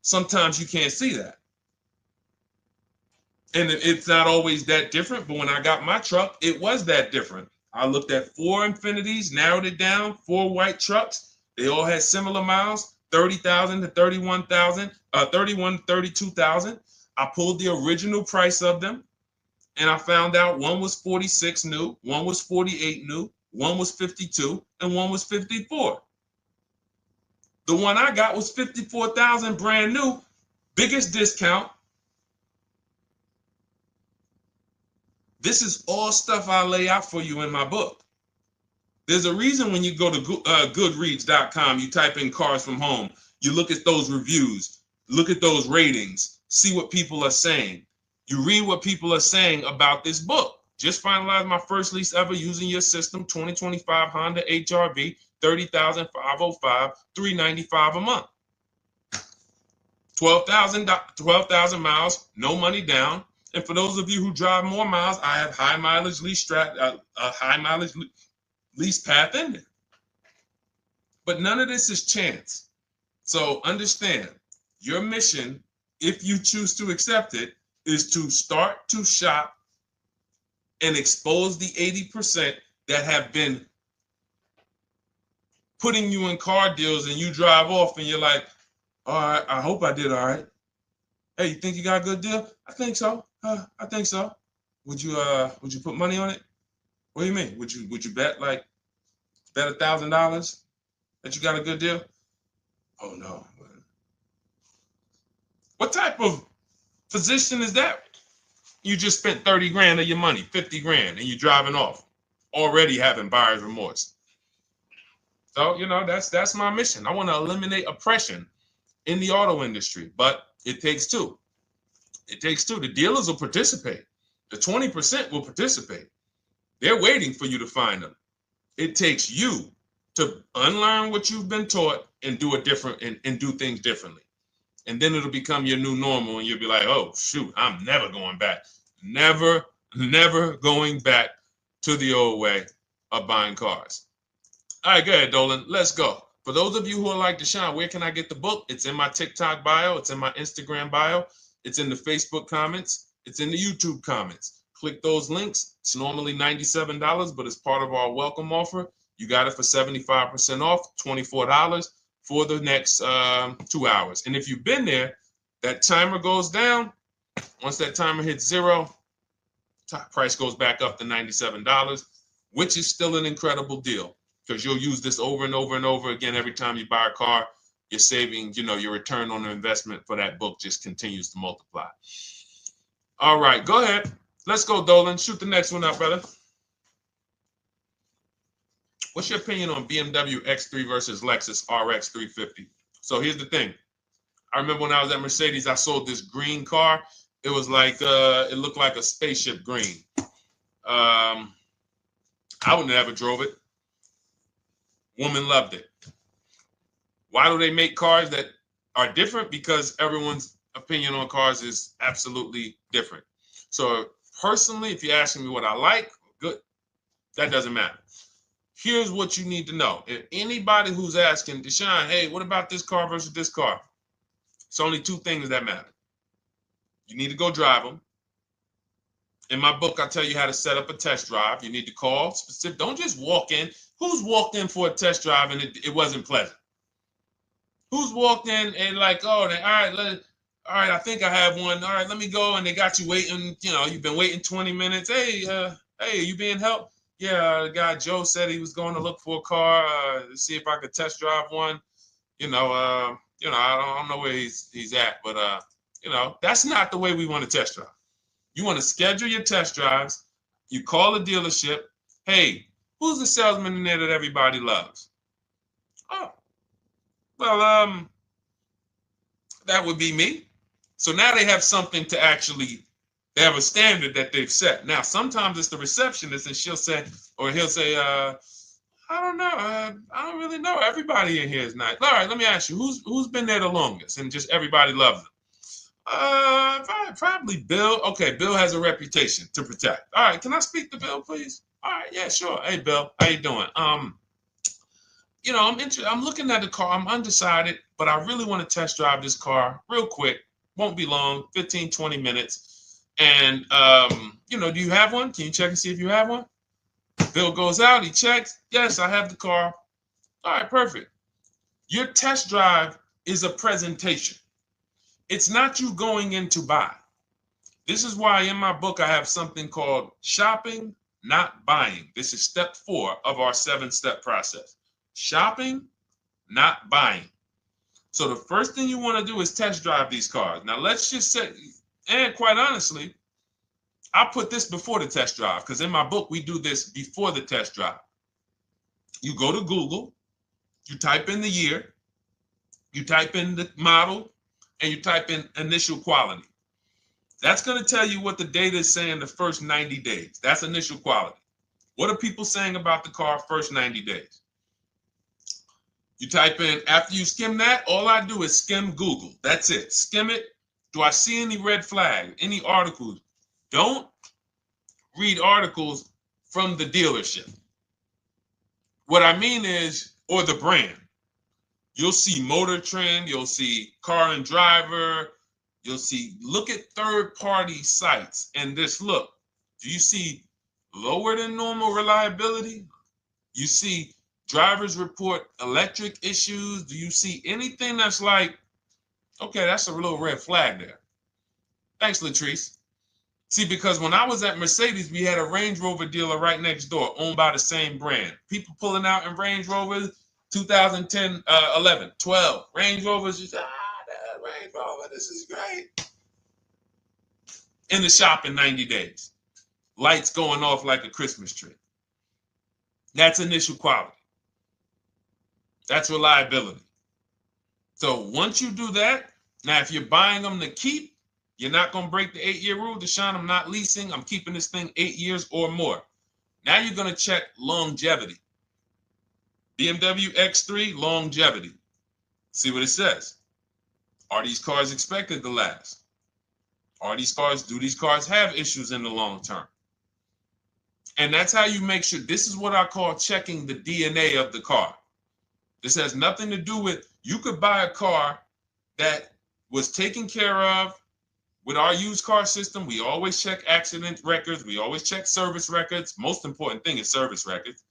Sometimes you can't see that. And it's not always that different, but when I got my truck, it was that different. I looked at 4 Infinities, narrowed it down, 4 white trucks. They all had similar miles, 30,000 to 31,000, 31 to 32,000. I pulled the original price of them, and I found out one was 46 new, one was 48 new, one was 52, and one was 54. The one I got was 54,000 brand new, biggest discount. This is all stuff I lay out for you in my book. There's a reason when you go to Goodreads.com, you type in cars from home, you look at those reviews, look at those ratings, see what people are saying. You read what people are saying about this book. Just finalized my first lease ever using your system, 2025 Honda HRV, 30,505, $395 a month. 12,000 miles, no money down. And for those of you who drive more miles, I have high mileage lease lease path in there. But none of this is chance. So understand, your mission, if you choose to accept it, is to start to shop and expose the 80% that have been putting you in car deals, and you drive off and you're like, all right, I hope I did all right. Hey, you think you got a good deal? I think so. I think so. Would you put money on it? What do you mean? Would you bet $1,000 that you got a good deal? Oh no. What type of position is that? You just spent 30 grand of your money, 50 grand, and you're driving off, already having buyer's remorse. So, that's my mission. I want to eliminate oppression in the auto industry, but it takes two. It takes two. The dealers will participate. The 20% will participate. They're waiting for you to find them. It takes you to unlearn what you've been taught and do it different and do things differently. And then it'll become your new normal, and you'll be like, oh, shoot, I'm never going back. Never going back to the old way of buying cars. All right, go ahead, Dolan. Let's go. For those of you who are like Deshone, where can I get the book? It's in my TikTok bio. It's in my Instagram bio. It's in the Facebook comments. It's in the YouTube comments. Click those links. It's normally $97, but it's part of our welcome offer. You got it for 75% off, $24 for the next 2 hours. And if you've been there, that timer goes down. Once that timer hits 0, price goes back up to $97, which is still an incredible deal because you'll use this over and over and over again every time you buy a car. You're saving, your return on the investment for that book just continues to multiply. All right, go ahead. Let's go, Dolan. Shoot the next one up, brother. What's your opinion on BMW X3 versus Lexus RX 350? So here's the thing. I remember when I was at Mercedes, I sold this green car. It was like, it looked like a spaceship green. I would never drove it. Woman loved it. Why do they make cars that are different? Because everyone's opinion on cars is absolutely different. So personally, if you're asking me what I like, good. That doesn't matter. Here's what you need to know. If anybody who's asking, Deshone, hey, what about this car versus this car? It's only 2 things that matter. You need to go drive them. In my book, I tell you how to set up a test drive. You need to call specific. Don't just walk in. Who's walked in for a test drive and it wasn't pleasant? Who's walked in and like, oh, all right, I think I have one. All right, let me go. And they got you waiting. You've been waiting 20 minutes. Hey, you being helped? Yeah, the guy Joe said he was going to look for a car to see if I could test drive one. I don't know where he's at, but that's not the way we want to test drive. You want to schedule your test drives. You call the dealership. Hey, who's the salesman in there that everybody loves? Oh, well, that would be me. So now they have something to actually, they have a standard that they've set. Now, sometimes it's the receptionist and he'll say, I don't know. I don't really know. Everybody in here is nice. All right, let me ask you, who's been there the longest? And just everybody loves them. Probably Bill. Okay, Bill has a reputation to protect. All right, can I speak to Bill, please? All right, yeah, sure. Hey, Bill, how you doing? I'm looking at the car. I'm undecided, but I really want to test drive this car real quick. Won't be long, 15, 20 minutes. And do you have one? Can you check and see if you have one? Bill goes out, he checks. Yes, I have the car. All right, perfect. Your test drive is a presentation. It's not you going in to buy. This is why in my book I have something called shopping, not buying. This is step 4 of our 7-step process. Shopping, not buying. So the first thing you want to do is test drive these cars. Now let's just say, and quite honestly, I put this before the test drive because in my book we do this before the test drive. You go to Google, you type in the year, you type in the model, and you type in initial quality. That's going to tell you what the data is saying the first 90 days. That's initial quality. What are people saying about the car first 90 days? You type in, after you skim that, all I do is skim Google. That's it. Skim it. Do I see any red flag, any articles? Don't read articles from the dealership. What I mean is, or the brand. You'll see Motor Trend, you'll see Car and Driver, look at third-party sites and just look. Do you see lower than normal reliability? You see drivers report electric issues? Do you see anything that's like, okay, that's a little red flag there? Thanks, Latrice. See, because when I was at Mercedes, we had a Range Rover dealer right next door owned by the same brand. People pulling out in Range Rovers, 2010, 11, 12. Range Rovers, just, Range Rover, this is great. In the shop in 90 days. Lights going off like a Christmas tree. That's initial quality. That's reliability. So once you do that, now if you're buying them to keep, you're not going to break the 8-year rule. Deshone, I'm not leasing. I'm keeping this thing 8 years or more. Now you're going to check longevity. BMW X3, longevity. See what it says. Are these cars expected to last? Do these cars have issues in the long term? And that's how you make sure. This is what I call checking the DNA of the car. This has nothing to do with, you could buy a car that was taken care of. With our used car system, we always check accident records. We always check service records. Most important thing is service records.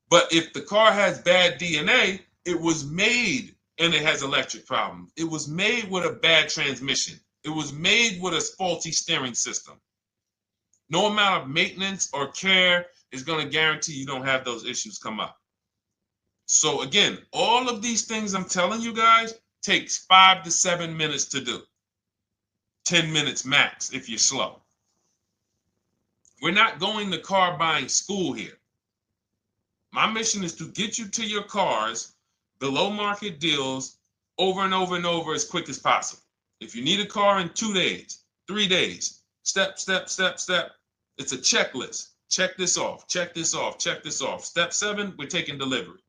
But if the car has bad DNA, it was made and it has electric problems. It was made with a bad transmission. It was made with a faulty steering system. No amount of maintenance or care is going to guarantee you don't have those issues come up. So again, all of these things I'm telling you guys takes 5 to 7 minutes to do. 10 minutes max if you're slow. We're not going to car buying school here. My mission is to get you to your cars below market deals over and over and over as quick as possible. If you need a car in 2 days, 3 days, step, step, step, step. It's a checklist. Check this off, check this off, check this off. Step 7, we're taking delivery.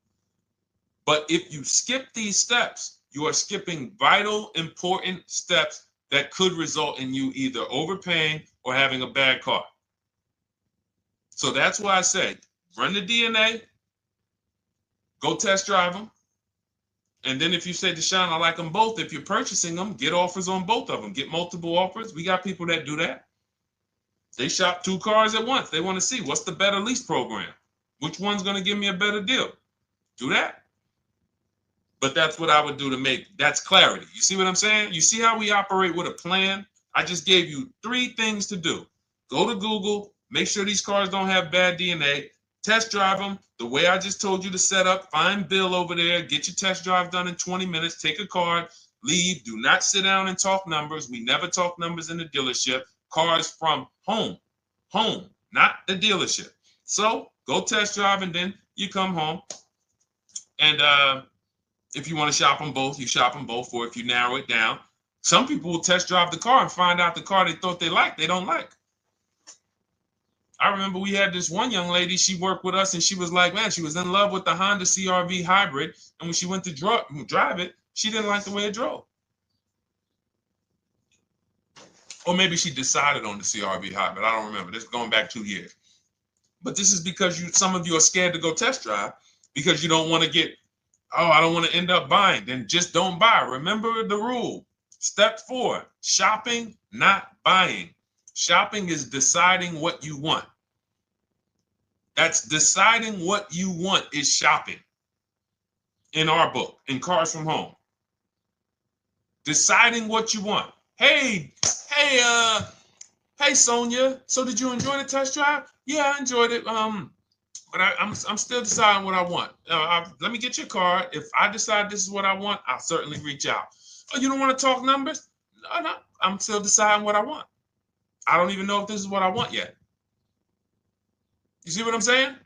But if you skip these steps, you are skipping vital, important steps that could result in you either overpaying or having a bad car. So that's why I say, run the DNA, go test drive them. And then if you say, Deshone, I like them both, if you're purchasing them, get offers on both of them. Get multiple offers. We got people that do that. They shop 2 cars at once. They want to see what's the better lease program. Which one's going to give me a better deal? Do that. But that's what I would do to make, that's clarity. You see what I'm saying? You see how we operate with a plan? I just gave you 3 things to do. Go to Google, make sure these cars don't have bad DNA, test drive them the way I just told you to set up, find Bill over there, get your test drive done in 20 minutes, take a card, leave, do not sit down and talk numbers. We never talk numbers in the dealership. Cars from home, not the dealership. So go test drive and then you come home. And if you want to shop them both, you shop them both. Or if you narrow it down, some people will test drive the car and find out the car they thought they liked, they don't like. I remember we had this one young lady, she worked with us and she was like, man, she was in love with the Honda CR-V hybrid. And when she went to drive it, she didn't like the way it drove. Or maybe she decided on the CR-V hybrid. I don't remember. This is going back 2 years. But this is because some of you are scared to go test drive because you don't want to get, oh, I don't want to end up buying. Then just don't buy. Remember the rule. Step 4, shopping, not buying. Shopping is deciding what you want. That's deciding what you want is shopping. In our book, in Cars from Home. Deciding what you want. Hey, Sonia. So did you enjoy the test drive? Yeah, I enjoyed it. But I'm still deciding what I want. Let me get your card. If I decide this is what I want, I'll certainly reach out. Oh, you don't want to talk numbers? No, I'm still deciding what I want. I don't even know if this is what I want yet. You see what I'm saying?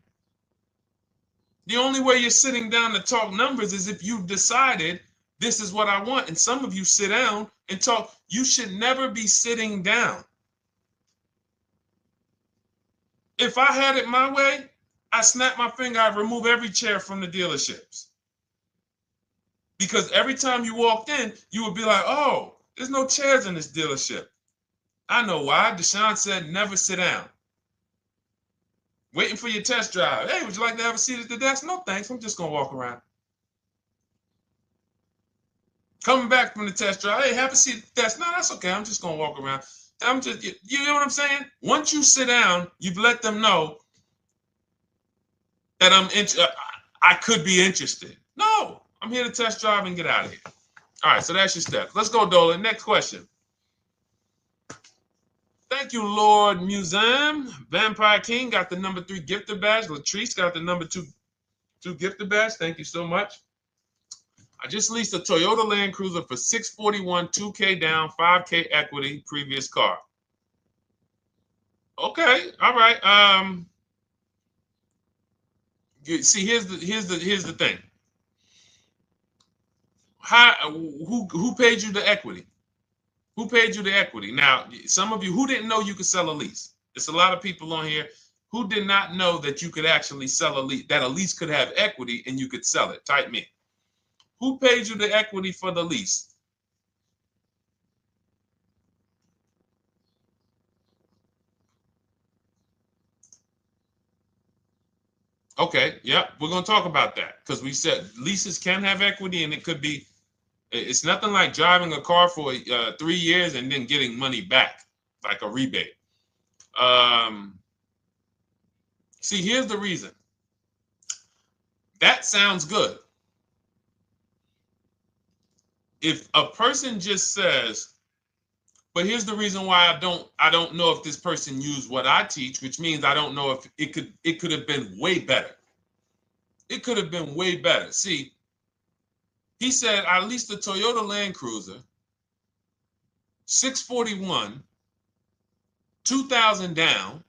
The only way you're sitting down to talk numbers is if you've decided this is what I want. And some of you sit down and talk. You should never be sitting down. If I had it my way, I snap my finger, I'd remove every chair from the dealerships. Because every time you walked in, you would be like, oh, there's no chairs in this dealership. I know why. Deshone said never sit down. Waiting for your test drive. Hey, would you like to have a seat at the desk? No, thanks. I'm just going to walk around. Coming back from the test drive. Hey, have a seat at the desk. No, that's okay. I'm just going to walk around. You know what I'm saying? Once you sit down, you've let them know that I could be interested. No, I'm here to test drive and get out of here. All right, so that's your step. Let's go, Dolan. Next question. Thank you, Lord Museum. Vampire King got the number 3 gifter badge. Latrice got the number 2 gifter badge. Thank you so much. I just leased a Toyota Land Cruiser for $641, $2K down, $5K equity, previous car. Okay, all right. See, here's the thing. Who paid you the equity? Who paid you the equity? Now, some of you who didn't know you could sell a lease. There's a lot of people on here who did not know that you could actually sell a lease, that a lease could have equity and you could sell it. Type me. Who paid you the equity for the lease? Okay, yeah, we're going to talk about that because we said leases can have equity and it could be, it's nothing like driving a car for 3 years and then getting money back, like a rebate. See, here's the reason. That sounds good. If a person just says, But here's the reason why I don't know if this person used what I teach, which means I don't know if it could have been way better. It could have been way better. See, he said I leased a Toyota Land Cruiser, 641, 2,000 down,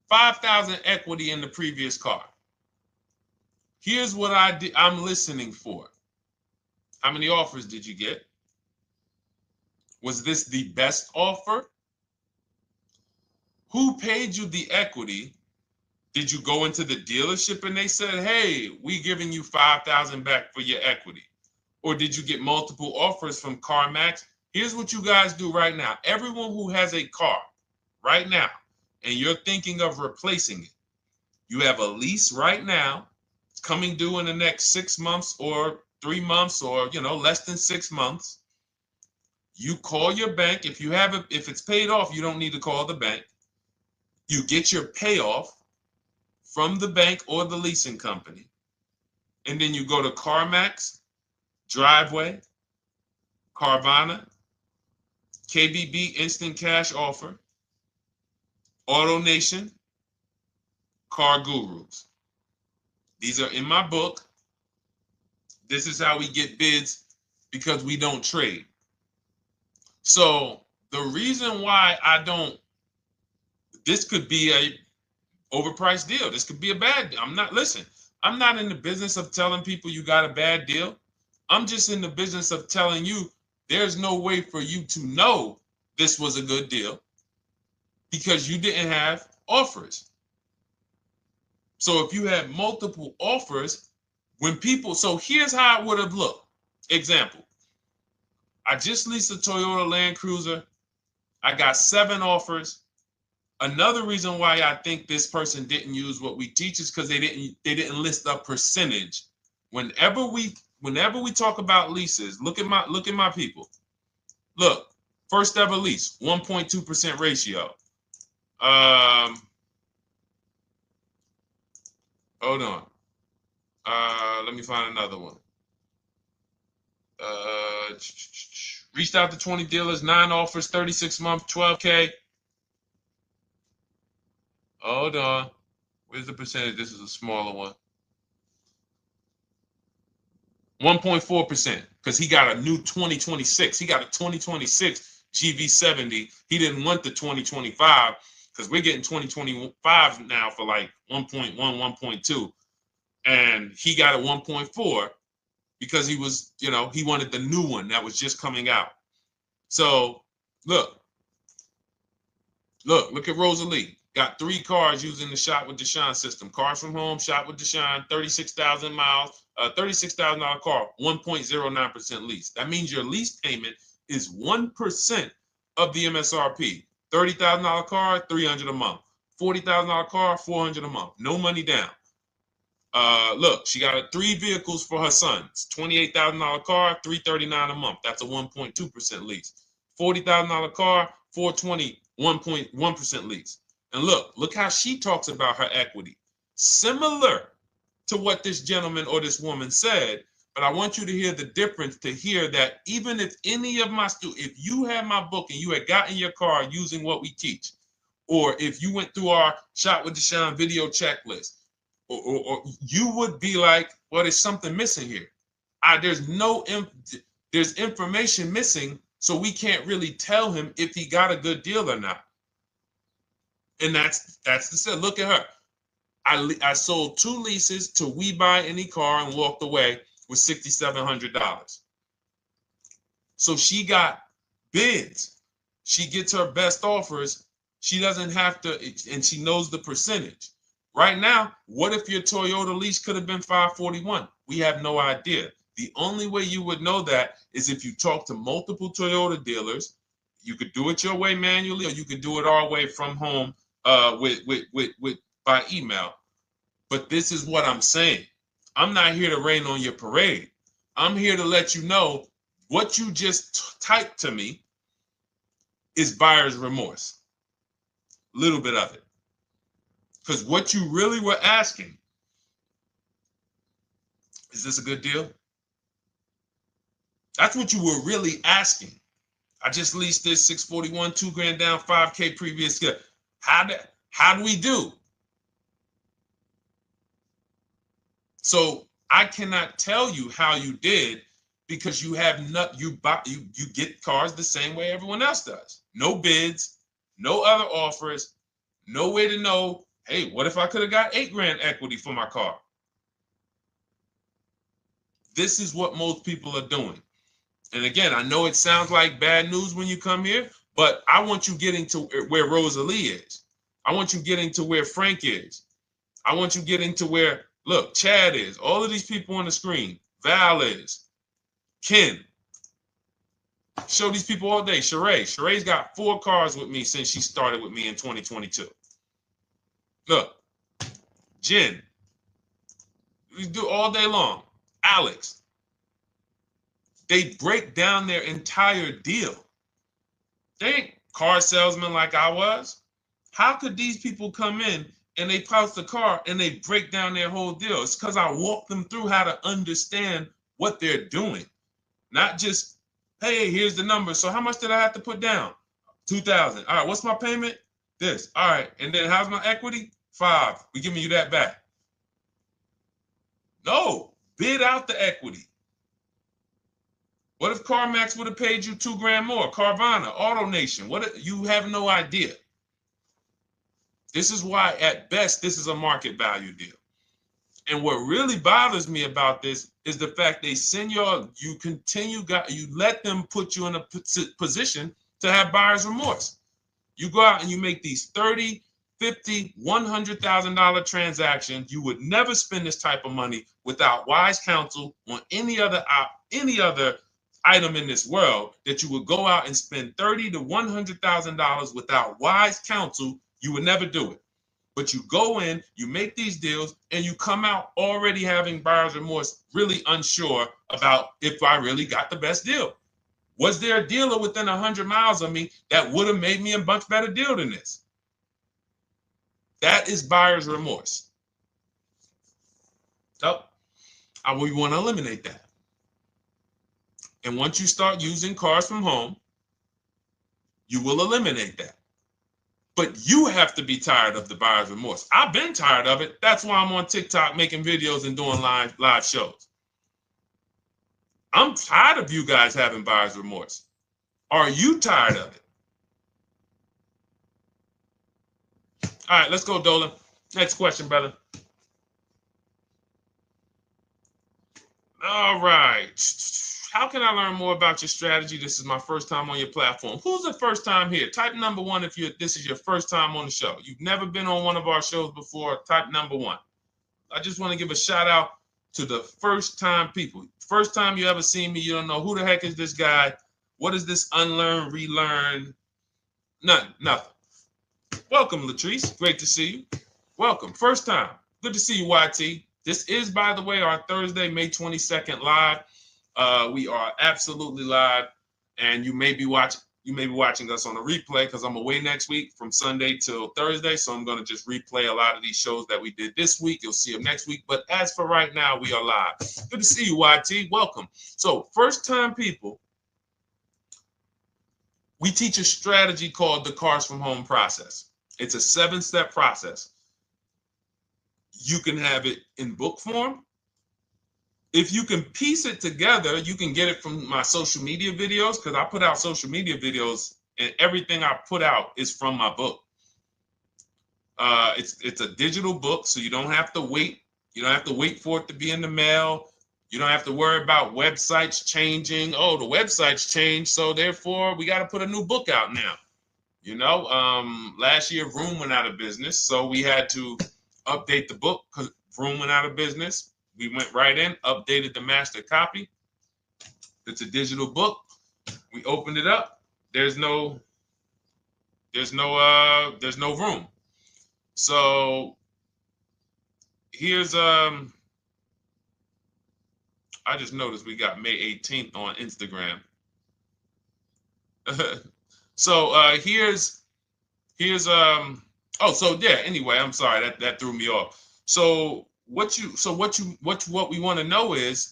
5,000 equity in the previous car. Here's what I'm listening for. How many offers did you get? Was this the best offer? Who paid you the equity? Did you go into the dealership and they said, hey, we giving you 5,000 back for your equity? Or did you get multiple offers from CarMax? Here's what you guys do right now. Everyone who has a car right now, and you're thinking of replacing it, you have a lease right now. It's coming due in the next 6 months or 3 months or, less than 6 months. You call your bank. If it's paid off, you don't need to call the bank. You get your payoff from the bank or the leasing company. And then you go to CarMax, Driveway, Carvana, KBB Instant Cash Offer, AutoNation, Car Gurus. These are in my book. This is how we get bids because we don't trade. So the reason why this could be a overpriced deal. This could be a bad deal. I'm not in the business of telling people you got a bad deal. I'm just in the business of telling you there's no way for you to know this was a good deal because you didn't have offers. So if you had multiple offers, so here's how it would have looked. Example, I just leased a Toyota Land Cruiser. I got 7 offers. Another reason why I think this person didn't use what we teach is because they didn't list a percentage. Whenever we talk about leases, look at my people. Look, first ever lease, 1.2% ratio. Hold on. Let me find another one. Reached out to 20 dealers, 9 offers, 36 months, 12K. Hold on. Where's the percentage? This is a smaller one. 1.4%, because he got a new 2026. He got a 2026 GV70. He didn't want the 2025 because we're getting 2025 now for like 1.1, 1.2. And he got a 1.4 because he was, he wanted the new one that was just coming out. So look at Rosalie. Got 3 cars using the Shop with Deshone system. Cars from home, Shop with Deshone, 36,000 miles, $36,000 car, 1.09% lease. That means your lease payment is 1% of the MSRP. $30,000 car, $300 a month. $40,000 car, $400 a month. No money down. Look, she got 3 vehicles for her sons. $28,000 car, $339 a month. That's a 1.2% lease. $40,000 car, $420, 1.1% lease. And look how she talks about her equity. Similar to what this gentleman or this woman said, but I want you to hear the difference, to hear that even if any of my students, if you had my book and you had gotten your car using what we teach, or if you went through our Shop with Deshone video checklist, or you would be like, well, there's something missing here. There's information missing, so we can't really tell him if he got a good deal or not. And that's the set. Look at her. I sold 2 leases to We Buy Any Car and walked away with $6,700. So she got bids. She gets her best offers. She doesn't have to, and she knows the percentage. Right now, what if your Toyota lease could have been $541? We have no idea. The only way you would know that is if you talk to multiple Toyota dealers. You could do it your way manually, or you could do it our way from home with by email. But this is what I'm saying. I'm not here to rain on your parade. I'm here to let you know what you just typed to me is buyer's remorse. A little bit of it. Because what you really were asking, is this a good deal? That's what you were really asking. I just leased this 641, 2 grand down, 5K previous. How do we do? So I cannot tell you how you did because you have not, you get cars the same way everyone else does. No bids, no other offers, no way to know, hey, what if I could have got 8 grand equity for my car? This is what most people are doing. And again, I know it sounds like bad news when you come here, but I want you getting to where Rosalie is. I want you getting to where Frank is. I want you getting to where, look, Chad is. All of these people on the screen. Val is. Ken. Show these people all day. Sheree. Sheree's got 4 cars with me since she started with me in 2022. Look. Jen. We do all day long. Alex. They break down their entire deal. They ain't car salesmen like I was. How could these people come in and they post the car and they break down their whole deal? It's because I walk them through how to understand what they're doing. Not just, hey, here's the number. So how much did I have to put down? 2,000. All right, what's my payment? This. All right, and then how's my equity? 5. We giving you that back. No, bid out the equity. What if CarMax would have paid you 2 grand more? Carvana, AutoNation, you have no idea. This is why, at best, this is a market value deal. And what really bothers me about this is the fact they send you let them put you in a position to have buyer's remorse. You go out and you make these $30,000, $50,000, $100,000 transactions. You would never spend this type of money without wise counsel on any other item in this world, that you would go out and spend $30,000 to $100,000 without wise counsel. You would never do it. But you go in, you make these deals, and you come out already having buyer's remorse, really unsure about if I really got the best deal. Was there a dealer within 100 miles of me that would have made me a much better deal than this? That is buyer's remorse. So we want to eliminate that. And once you start using cars from home, you will eliminate that. But you have to be tired of the buyer's remorse. I've been tired of it. That's why I'm on TikTok making videos and doing live shows. I'm tired of you guys having buyer's remorse. Are you tired of it? All right, let's go, Dolan. Next question, brother. All right. How can I learn more about your strategy? This is my first time on your platform. Who's the first time here? Type number 1 if this is your first time on the show. You've never been on one of our shows before. Type number 1. I just want to give a shout out to the first time people. First time you ever seen me, you don't know who the heck is this guy. What is this unlearn, relearn? Nothing. Welcome, Latrice. Great to see you. Welcome. First time. Good to see you, YT. This is, by the way, our Thursday, May 22nd live. We are absolutely live, and you may be watching us on a replay because I'm away next week from Sunday till Thursday, so I'm going to just replay a lot of these shows that we did this week. You'll see them next week, but as for right now, we are live. Good to see you, YT. Welcome. So, first-time people, we teach a strategy called the Cars from Home process. It's a 7-step process. You can have it in book form. If you can piece it together, you can get it from my social media videos, because I put out social media videos and everything I put out is from my book. It's a digital book, so you don't have to wait. You don't have to wait for it to be in the mail. You don't have to worry about websites changing. Oh, the websites changed, so therefore we got to put a new book out now. You know, last year Vroom went out of business, so we had to update the book because Vroom went out of business. We went right in, updated the master copy. It's a digital book. We opened it up. There's no room. So here's I just noticed we got May 18th on Instagram. So here's anyway, I'm sorry that threw me off. So what we want to know is,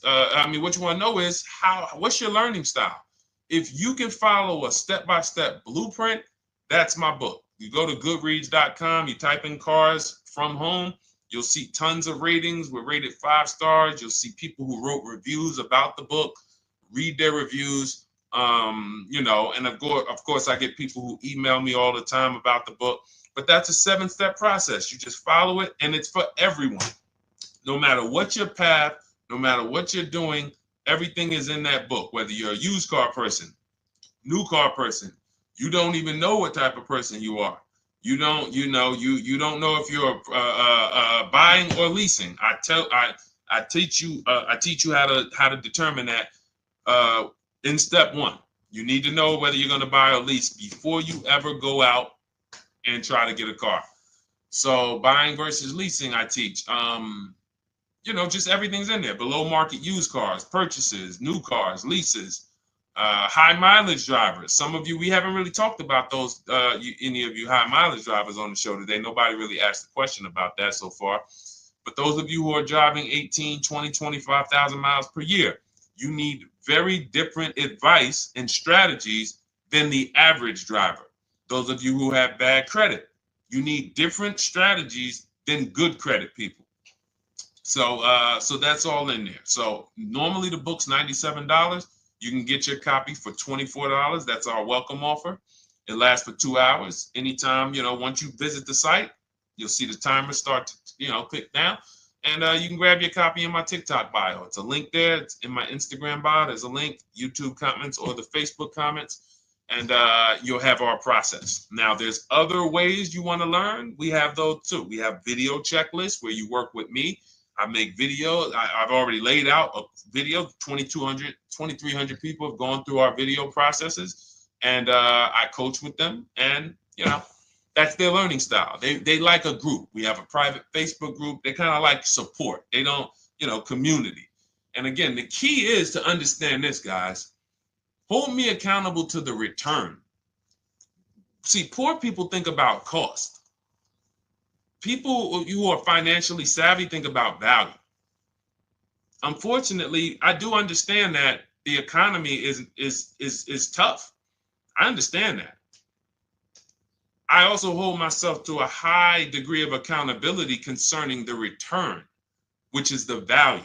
what's your learning style? If you can follow a step-by-step blueprint, that's my book. You go to goodreads.com, you type in cars from home, you'll see tons of ratings. We're rated 5 stars. You'll see people who wrote reviews about the book, read their reviews. And of course, I get people who email me all the time about the book. But that's a 7-step process. You just follow it, and it's for everyone. No matter what your path, no matter what you're doing, everything is in that book. Whether you're a used car person, new car person, you don't even know what type of person you are. You don't know if you're buying or leasing. I teach you how to determine that in step 1. You need to know whether you're going to buy or lease before you ever go out and try to get a car. So buying versus leasing, I teach. Just everything's in there. Below market used cars, purchases, new cars, leases, high mileage drivers. Some of you, we haven't really talked about those, any of you high mileage drivers on the show today. Nobody really asked a question about that so far. But those of you who are driving 18, 20, 25,000 miles per year, you need very different advice and strategies than the average driver. Those of you who have bad credit, you need different strategies than good credit people. So that's all in there. So normally the book's $97. You can get your copy for $24. That's our welcome offer. It lasts for 2 hours. Anytime, once you visit the site, you'll see the timer start to, click down. And you can grab your copy in my TikTok bio. It's a link there. It's in my Instagram bio. There's a link, YouTube comments or the Facebook comments. And you'll have our process. Now, there's other ways you want to learn. We have those too. We have video checklists where you work with me. I make videos. I've already laid out a video. 2,300 people have gone through our video processes. And I coach with them. And, that's their learning style. They like a group. We have a private Facebook group. They kind of like support. They don't, community. And again, the key is to understand this, guys. Hold me accountable to the return. See, poor people think about cost. People who are financially savvy think about value. Unfortunately, I do understand that the economy is tough. I understand that. I also hold myself to a high degree of accountability concerning the return, which is the value.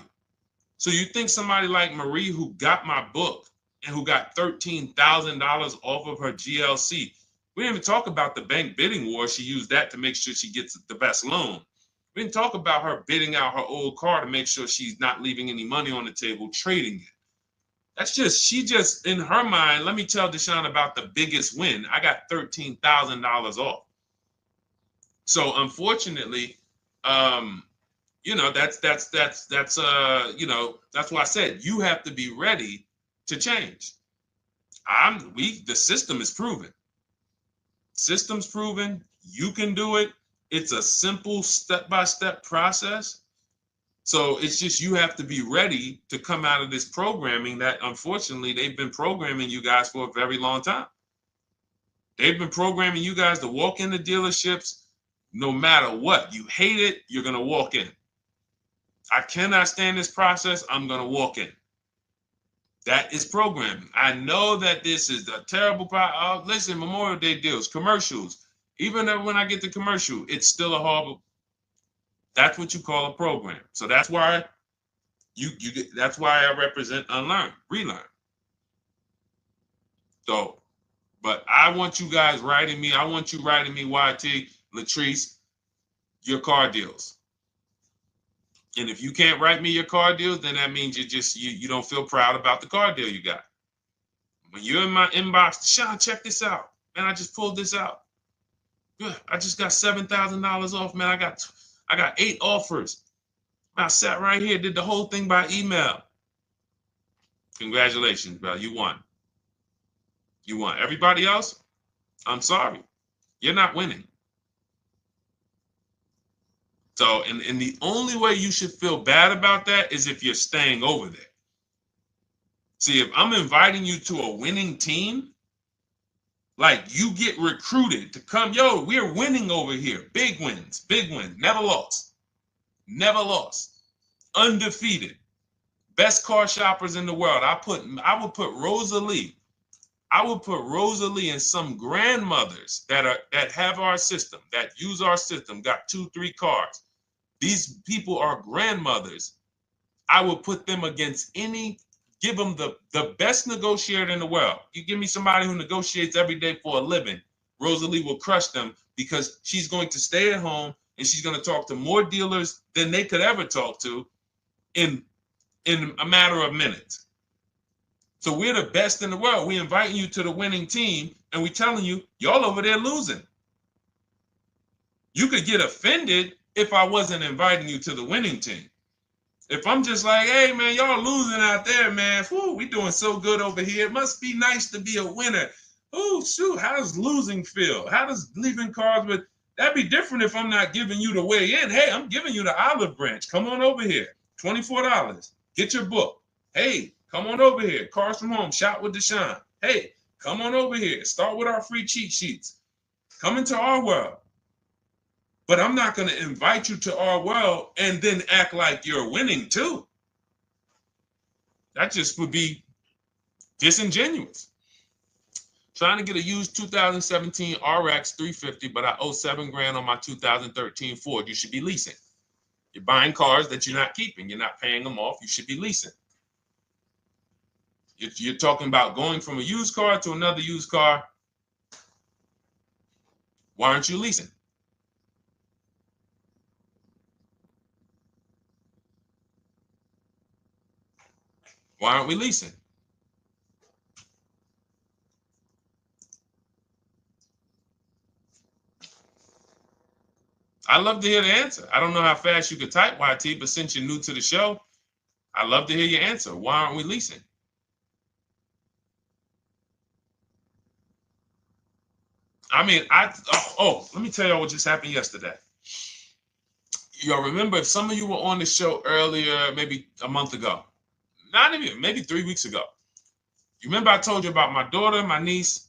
So you think somebody like Marie, who got my book and who got $13,000 off of her GLC, we didn't even talk about the bank bidding war. She used that to make sure she gets the best loan. We didn't talk about her bidding out her old car to make sure she's not leaving any money on the table, trading it. She just, in her mind, let me tell Deshone about the biggest win. I got $13,000 off. So unfortunately, that's why I said you have to be ready to change. The system is proven. System's proven. You can do it. It's a simple step-by-step process. So it's just you have to be ready to come out of this programming that, unfortunately, they've been programming you guys for a very long time. They've been programming you guys to walk into dealerships no matter what. You hate it, you're going to walk in. I cannot stand this process, I'm going to walk in. That is programming. I know that this is a terrible problem. Listen, Memorial Day deals, commercials. Even when I get the commercial, it's still a horrible. That's what you call a program. So that's why that's why I represent unlearn, relearn. So, but I want you guys writing me. I want you writing me, YT, Latrice, your car deals. And if you can't write me your car deals, then that means you don't feel proud about the car deal you got. When you're in my inbox, Deshone, check this out. Man, I just pulled this out. Good. I just got $7,000 off, man. I got 8 offers. I sat right here, did the whole thing by email. Congratulations, bro. You won. You won. Everybody else, I'm sorry. You're not winning. So, and the only way you should feel bad about that is if you're staying over there. See, if I'm inviting you to a winning team, like you get recruited to come, yo, we're winning over here. Big wins, never lost. Never lost. Undefeated. Best car shoppers in the world. I would put Rosalie I will put Rosalie and some grandmothers that have our system, that use our system, got 2-3 cars. These people are grandmothers. I will put them against give them the best negotiator in the world. You give me somebody who negotiates every day for a living, Rosalie will crush them because she's going to stay at home and she's going to talk to more dealers than they could ever talk to in a matter of minutes. So we're the best in the world. We're inviting you to the winning team and we're telling you, y'all over there losing. You could get offended if I wasn't inviting you to the winning team. If I'm just like, hey, man, y'all losing out there, man. Whew, we doing so good over here. It must be nice to be a winner. Oh, shoot, how does losing feel? How does leaving cars with... That'd be different if I'm not giving you the way in. Hey, I'm giving you the olive branch. Come on over here. $24. Get your book. Hey, come on over here. Cars from Home. Shop with Deshone. Hey, come on over here. Start with our free cheat sheets. Come into our world. But I'm not going to invite you to our world and then act like you're winning too. That just would be disingenuous. Trying to get a used 2017 RX 350, but I owe $7,000 on my 2013 Ford. You should be leasing. You're buying cars that you're not keeping. You're not paying them off. You should be leasing. If you're talking about going from a used car to another used car, why aren't you leasing? Why aren't we leasing? I'd love to hear the answer. I don't know how fast you could type, YT, but since you're new to the show, I'd love to hear your answer. Why aren't we leasing? I mean, let me tell y'all what just happened yesterday. Y'all remember, if some of you were on the show earlier, maybe a month ago, not even, maybe 3 weeks ago, you remember I told you about my daughter, my niece,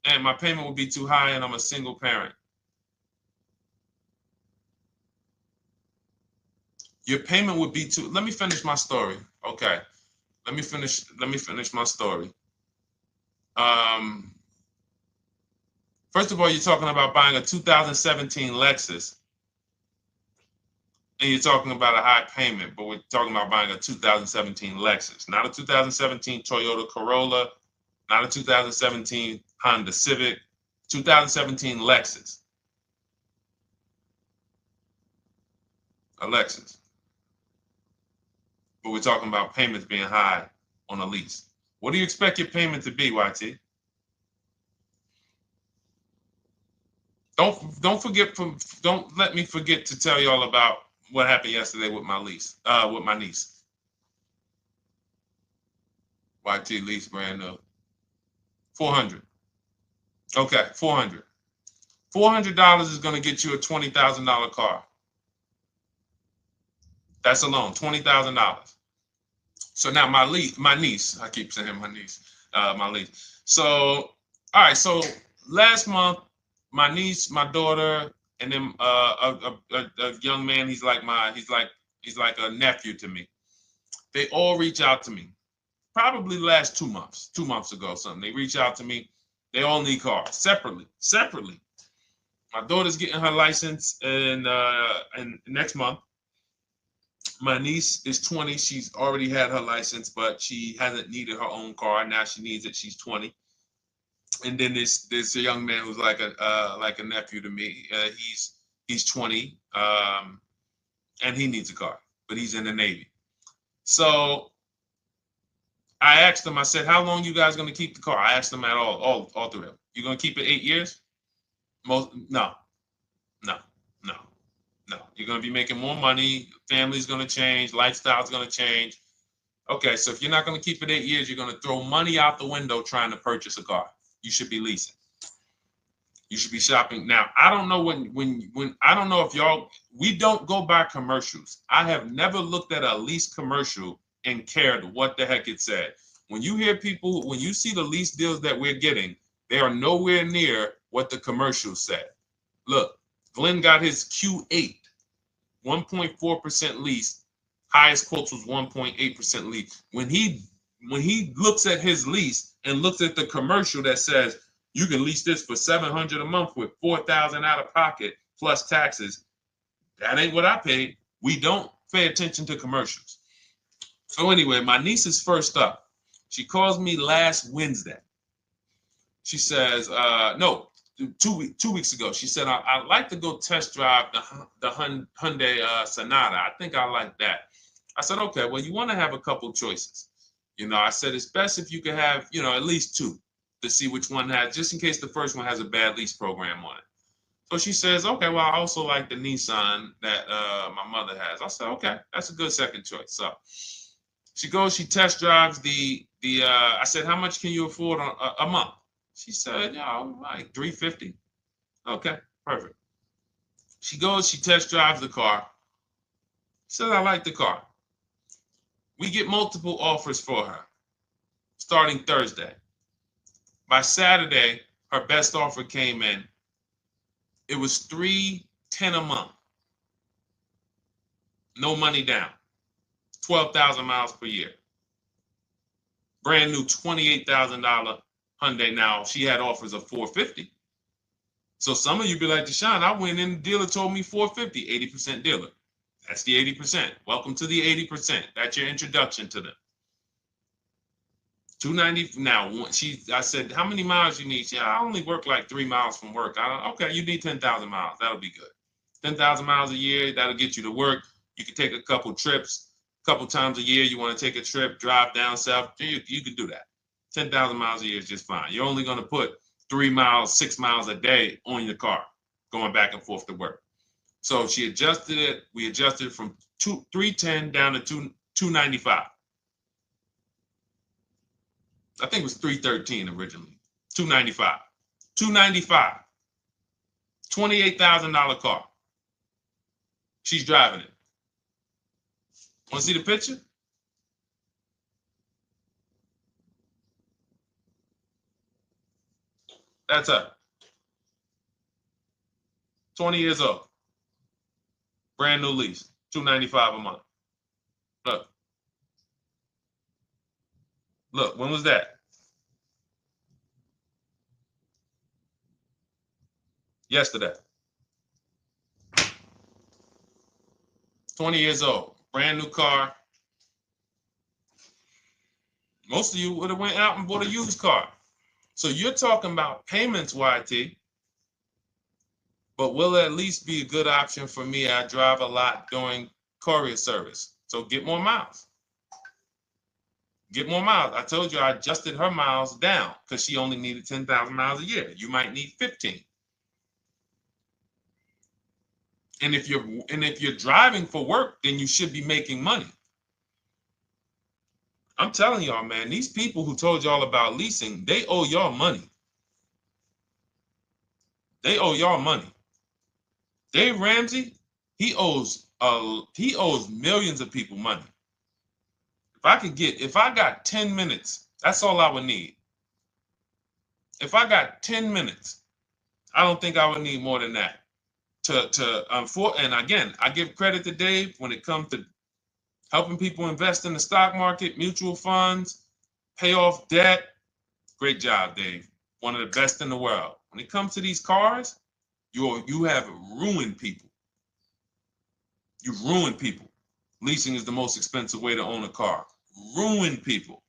and my payment would be too high and I'm a single parent. Your payment would be too... Let me finish my story. Okay. Let me finish my story. First of all, you're talking about buying a 2017 Lexus. And you're talking about a high payment, but we're talking about buying a 2017 Lexus, not a 2017 Toyota Corolla, not a 2017 Honda Civic, 2017 Lexus. A Lexus. But we're talking about payments being high on a lease. What do you expect your payment to be, YT? Don't let me forget to tell y'all about what happened yesterday with my niece. YT lease brand new. 400. Okay, 400. $400 is going to get you a $20,000 car. That's alone, $20,000. So now my niece, I keep saying my niece, my lease. So, all right, so last month, my niece, my daughter, and then a young man, he's like a nephew to me. They all reach out to me. Probably the last 2 months, 2 months ago, something. They reach out to me. They all need cars separately. My daughter's getting her license in next month. My niece is 20. She's already had her license, but she hasn't needed her own car. Now she needs it. She's 20. And then there's a young man who's like a nephew to me. He's 20, and he needs a car, but he's in the Navy. So I asked them. I said, "How long you guys going to keep the car?" I asked them at all three of them. You going to keep it 8 years? No. You're going to be making more money. Family's going to change. Lifestyle's going to change. Okay, so if you're not going to keep it 8 years, you're going to throw money out the window trying to purchase a car. You should be leasing. You should be shopping. Now, I don't know when I don't know if y'all, we don't go by commercials. I have never looked at a lease commercial and cared what the heck it said. When you hear people, when you see the lease deals that we're getting, they are nowhere near what the commercial said. Look, Glenn got his Q8, 1.4% lease. Highest quotes was 1.8% lease. When when he looks at his lease and looks at the commercial that says you can lease this for $700 a month with $4,000 out of pocket plus taxes, that ain't what I paid. We don't pay attention to commercials. So anyway, my niece is first up. She calls me last Wednesday. She says, no, 2 weeks ago. She said, I'd like to go test drive the Hyundai Sonata. I think I like that. I said, okay, well, you want to have a couple choices. I said, it's best if you could have, at least two to see which one has, just in case the first one has a bad lease program on it. So she says, okay, well, I also like the Nissan that my mother has. I said, okay, that's a good second choice. So she goes, she test drives I said, how much can you afford a month? She said, like $350. Okay, perfect. She goes, she test drives the car. She said, I like the car. We get multiple offers for her starting Thursday. By Saturday, her best offer came in. It was $310 a month. No money down. 12,000 miles per year. Brand new $28,000 Hyundai. Now, she had offers of $450. So some of you be like, Deshone, I went in, the dealer told me $450, 80% dealer. That's the 80%. Welcome to the 80%. That's your introduction to them. $290. Now, I said, how many miles you need? Yeah, I only work like 3 miles from work. Okay, you need 10,000 miles. That'll be good. 10,000 miles a year, that'll get you to work. You can take a couple trips, a couple times a year. You want to take a trip, drive down south, you can do that. 10,000 miles a year is just fine. You're only going to put 3 miles, 6 miles a day on your car, going back and forth to work. So she adjusted it. We adjusted from 310 down to 295. I think it was 313 originally. 295. 295. $28,000 car. She's driving it. Want to see the picture? That's her. 20 years old. Brand new lease. $295 a month. Look. Look, when was that? Yesterday. 20 years old. Brand new car. Most of you would have went out and bought a used car. So you're talking about payments, YT. But will it at least be a good option for me? I drive a lot doing courier service. So get more miles. Get more miles. I told you I adjusted her miles down because she only needed 10,000 miles a year. You might need 15. And if you're driving for work, then you should be making money. I'm telling y'all, man, these people who told y'all about leasing, they owe y'all money. They owe y'all money. Dave Ramsey, he owes millions of people money. If I got 10 minutes, that's all I would need. If I got 10 minutes, I don't think I would need more than that. And again, I give credit to Dave when it comes to helping people invest in the stock market, mutual funds, pay off debt. Great job, Dave. One of the best in the world. When it comes to these cars, you have ruined people. You've ruined people. Leasing is the most expensive way to own a car. Ruined people.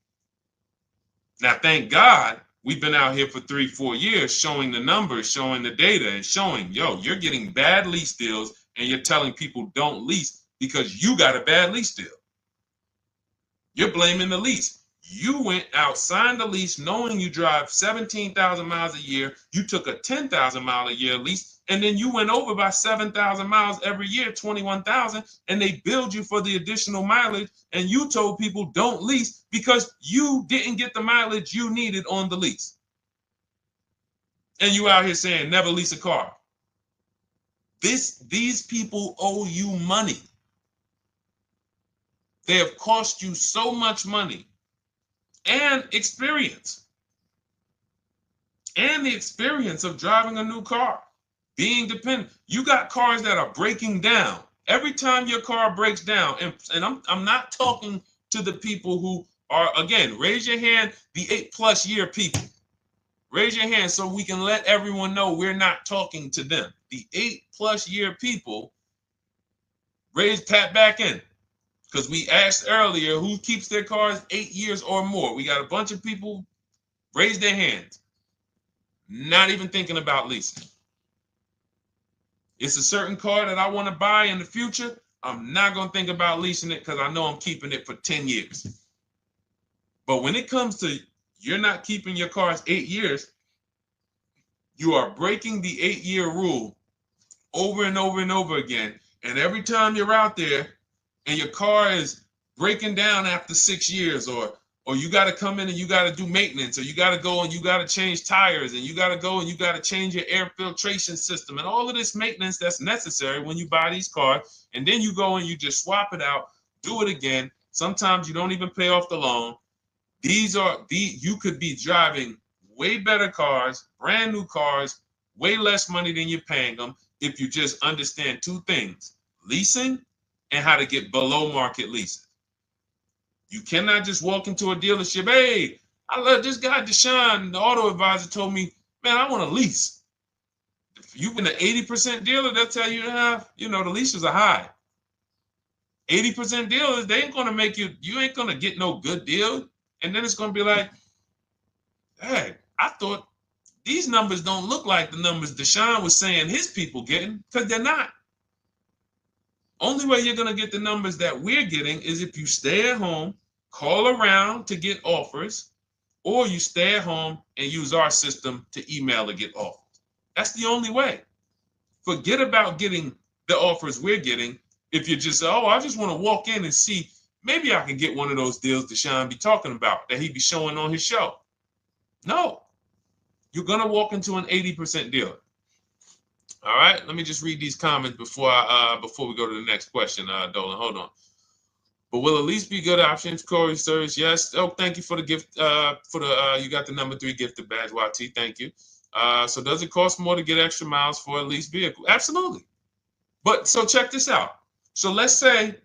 Now, thank God, we've been out here for 3-4 years showing the numbers, showing the data, and showing, you're getting bad lease deals, and you're telling people don't lease because you got a bad lease deal. You're blaming the lease. You went out, signed the lease, knowing you drive 17,000 miles a year. You took a 10,000 mile a year lease, and then you went over by 7,000 miles every year, 21,000, and they billed you for the additional mileage, and you told people don't lease because you didn't get the mileage you needed on the lease. And you out here saying never lease a car. These people owe you money. They have cost you so much money. And experience. And the experience of driving a new car. Being dependent. You got cars that are breaking down. Every time your car breaks down, and I'm not talking to the people who Or again, raise your hand, the 8+ year people. Raise your hand so we can let everyone know we're not talking to them. The 8+ year people, tap back in. Because we asked earlier who keeps their cars 8 years or more. We got a bunch of people raise their hands, not even thinking about leasing. It's a certain car that I want to buy in the future. I'm not going to think about leasing it because I know I'm keeping it for 10 years. But when it comes to you're not keeping your cars 8 years, you are breaking the 8-year rule over and over and over again. And every time you're out there and your car is breaking down after 6 years, or you got to come in and you got to do maintenance, or you got to go and you got to change tires, and you got to go and you got to change your air filtration system, and all of this maintenance that's necessary when you buy these cars, and then you go and you just swap it out, do it again. Sometimes you don't even pay off the loan. You could be driving way better cars, brand new cars, way less money than you're paying them if you just understand 2 things: leasing and how to get below market leasing. You cannot just walk into a dealership. Hey, I love this guy, Deshone, the auto advisor, told me, man, I want to lease. If you've been an 80% dealer, they'll tell you, the leases are high. 80% dealers, they ain't going to make you ain't going to get no good deal. And then it's going to be like, hey, I thought these numbers don't look like the numbers Deshone was saying his people getting, because they're not. Only way you're going to get the numbers that we're getting is if you stay at home, call around to get offers, or you stay at home and use our system to email to get offers. That's the only way. Forget about getting the offers we're getting. If you just say, oh, I just want to walk in and see, maybe I can get one of those deals Deshone be talking about that he be showing on his show. No, you're going to walk into an 80% dealer. All right, let me just read these comments before we go to the next question, Dolan. Hold on. But will a lease be good options? Corey Service, yes. Oh, thank you for the gift. You got the number 3 gifted badge, YT. Thank you. So does it cost more to get extra miles for a leased vehicle? Absolutely. But so check this out. So let's say,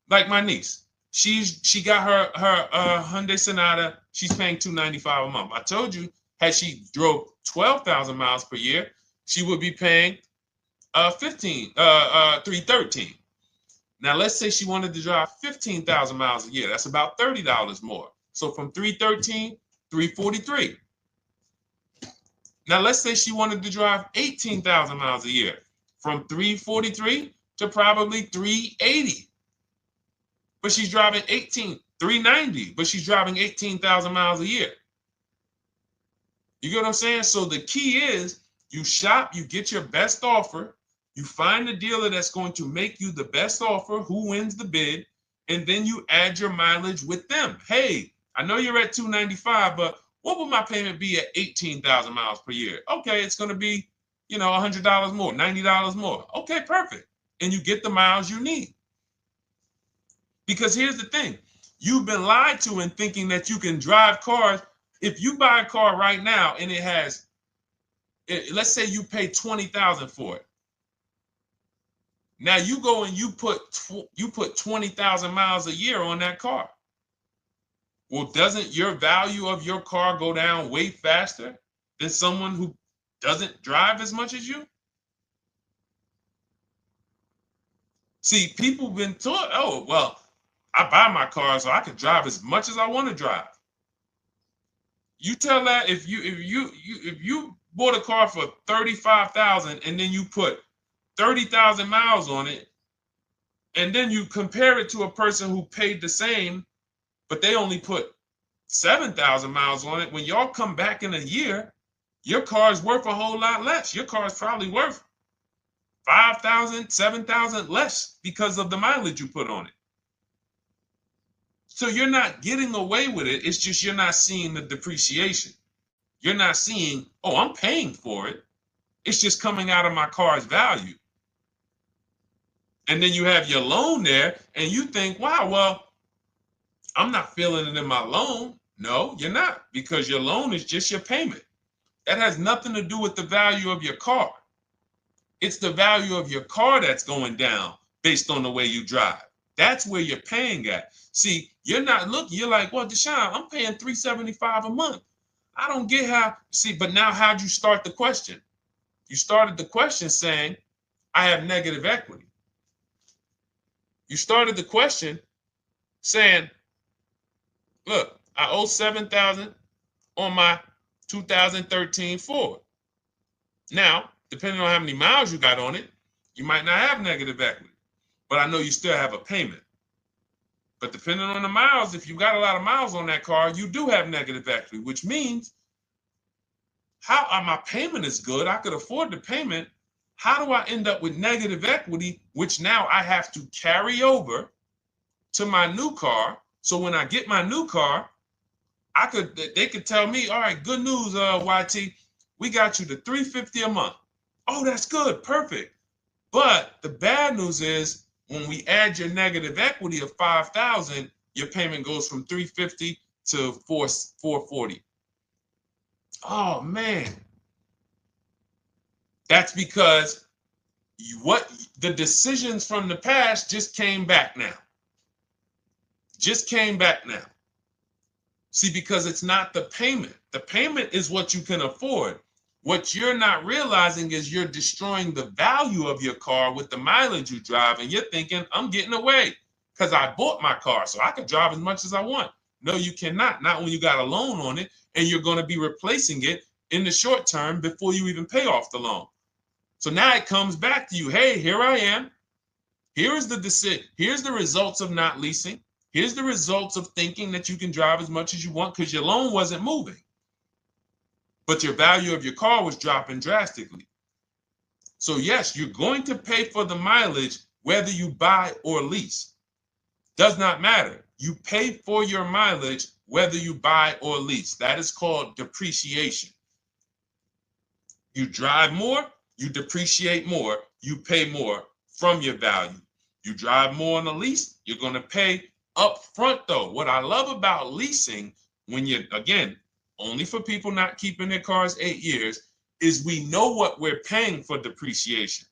like my niece, she got her Hyundai Sonata. She's paying $295 a month. I told you, had she drove 12,000 miles per year, she would be paying $313. Now let's say she wanted to drive 15,000 miles a year. That's about $30 more. So from $313, $343. Now let's say she wanted to drive 18,000 miles a year, from $343 to probably $380. But she's driving $390, but she's driving 18,000 miles a year. You get what I'm saying? So the key is you shop, you get your best offer, you find the dealer that's going to make you the best offer, who wins the bid, and then you add your mileage with them. Hey, I know you're at $295, but what would my payment be at 18,000 miles per year? Okay, it's going to be, $100 more, $90 more. Okay, perfect. And you get the miles you need. Because here's the thing. You've been lied to in thinking that you can drive cars. If you buy a car right now and it has, let's say you pay $20,000 for it. Now you go and you put 20,000 miles a year on that car. Well, doesn't your value of your car go down way faster than someone who doesn't drive as much as you? See, people been taught, oh, well, I buy my car so I can drive as much as I want to drive. You tell that if you bought a car for $35,000 and then you put 30,000 miles on it, and then you compare it to a person who paid the same, but they only put 7,000 miles on it. When y'all come back in a year, your car is worth a whole lot less. Your car is probably worth 5,000, 7,000 less because of the mileage you put on it. So you're not getting away with it. It's just you're not seeing the depreciation. You're not seeing, oh, I'm paying for it. It's just coming out of my car's value. And then you have your loan there and you think, wow, well, I'm not feeling it in my loan. No, you're not, because your loan is just your payment. That has nothing to do with the value of your car. It's the value of your car that's going down based on the way you drive. That's where you're paying at. See, you're not looking, you're like, well, Deshone, I'm paying $375 a month. I don't get how, see, but now how'd you start the question? You started the question saying, I have negative equity. You started the question saying, look, I owe $7,000 on my 2013 Ford. Now, depending on how many miles you got on it, you might not have negative equity, but I know you still have a payment. But depending on the miles, if you got a lot of miles on that car, you do have negative equity, which means my payment is good. I could afford the payment. How do I end up with negative equity, which now I have to carry over to my new car? So when I get my new car, they could tell me, all right, good news, YT, we got you to $350 a month. Oh, that's good, perfect. But the bad news is when we add your negative equity of $5,000, your payment goes from $350 to $440. Oh man, that's because the decisions from the past just came back now. Just came back now. See, because it's not the payment. The payment is what you can afford. What you're not realizing is you're destroying the value of your car with the mileage you drive, and you're thinking, I'm getting away because I bought my car, so I can drive as much as I want. No, you cannot. Not when you got a loan on it, and you're going to be replacing it in the short term before you even pay off the loan. So now it comes back to you. Hey, here I am. Here's the decision. Here's the results of not leasing. Here's the results of thinking that you can drive as much as you want because your loan wasn't moving. But your value of your car was dropping drastically. So yes, you're going to pay for the mileage whether you buy or lease. Does not matter. You pay for your mileage whether you buy or lease. That is called depreciation. You drive more, you depreciate more, you pay more from your value. You drive more on a lease, you're going to pay up front though. What I love about leasing, when you're, again, only for people not keeping their cars 8 years, is we know what we're paying for depreciation.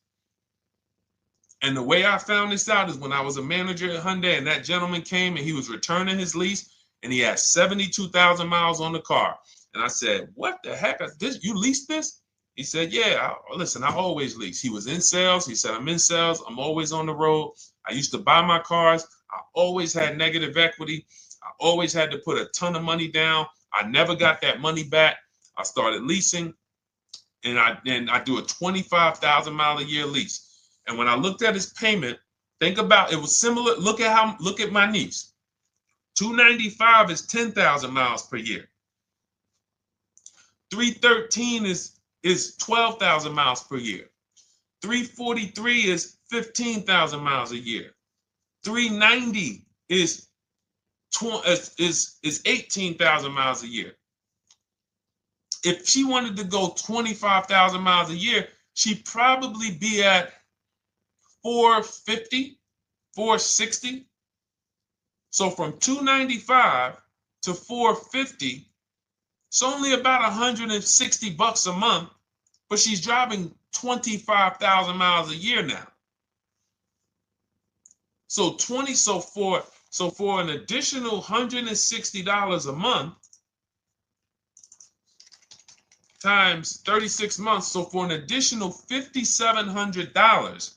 And the way I found this out is when I was a manager at Hyundai and that gentleman came and he was returning his lease and he had 72,000 miles on the car. And I said, what the heck? You leased this? He said, yeah, listen, I always lease. He was in sales. He said, I'm in sales. I'm always on the road. I used to buy my cars. I always had negative equity. I always had to put a ton of money down. I never got that money back. I started leasing, and I do a 25,000 mile a year lease. And when I looked at his payment, think about it was similar. Look at my niece. 295 is 10,000 miles per year. 313 is 12,000 miles per year. 343 is 15,000 miles a year. 390 is 18,000 miles a year. If she wanted to go 25,000 miles a year, she'd probably be at 450, 460. So from 295 to 450, it's only about 160 bucks a month, but she's driving 25,000 miles a year now. So for an additional $160 a month times 36 months, so for an additional $5,700,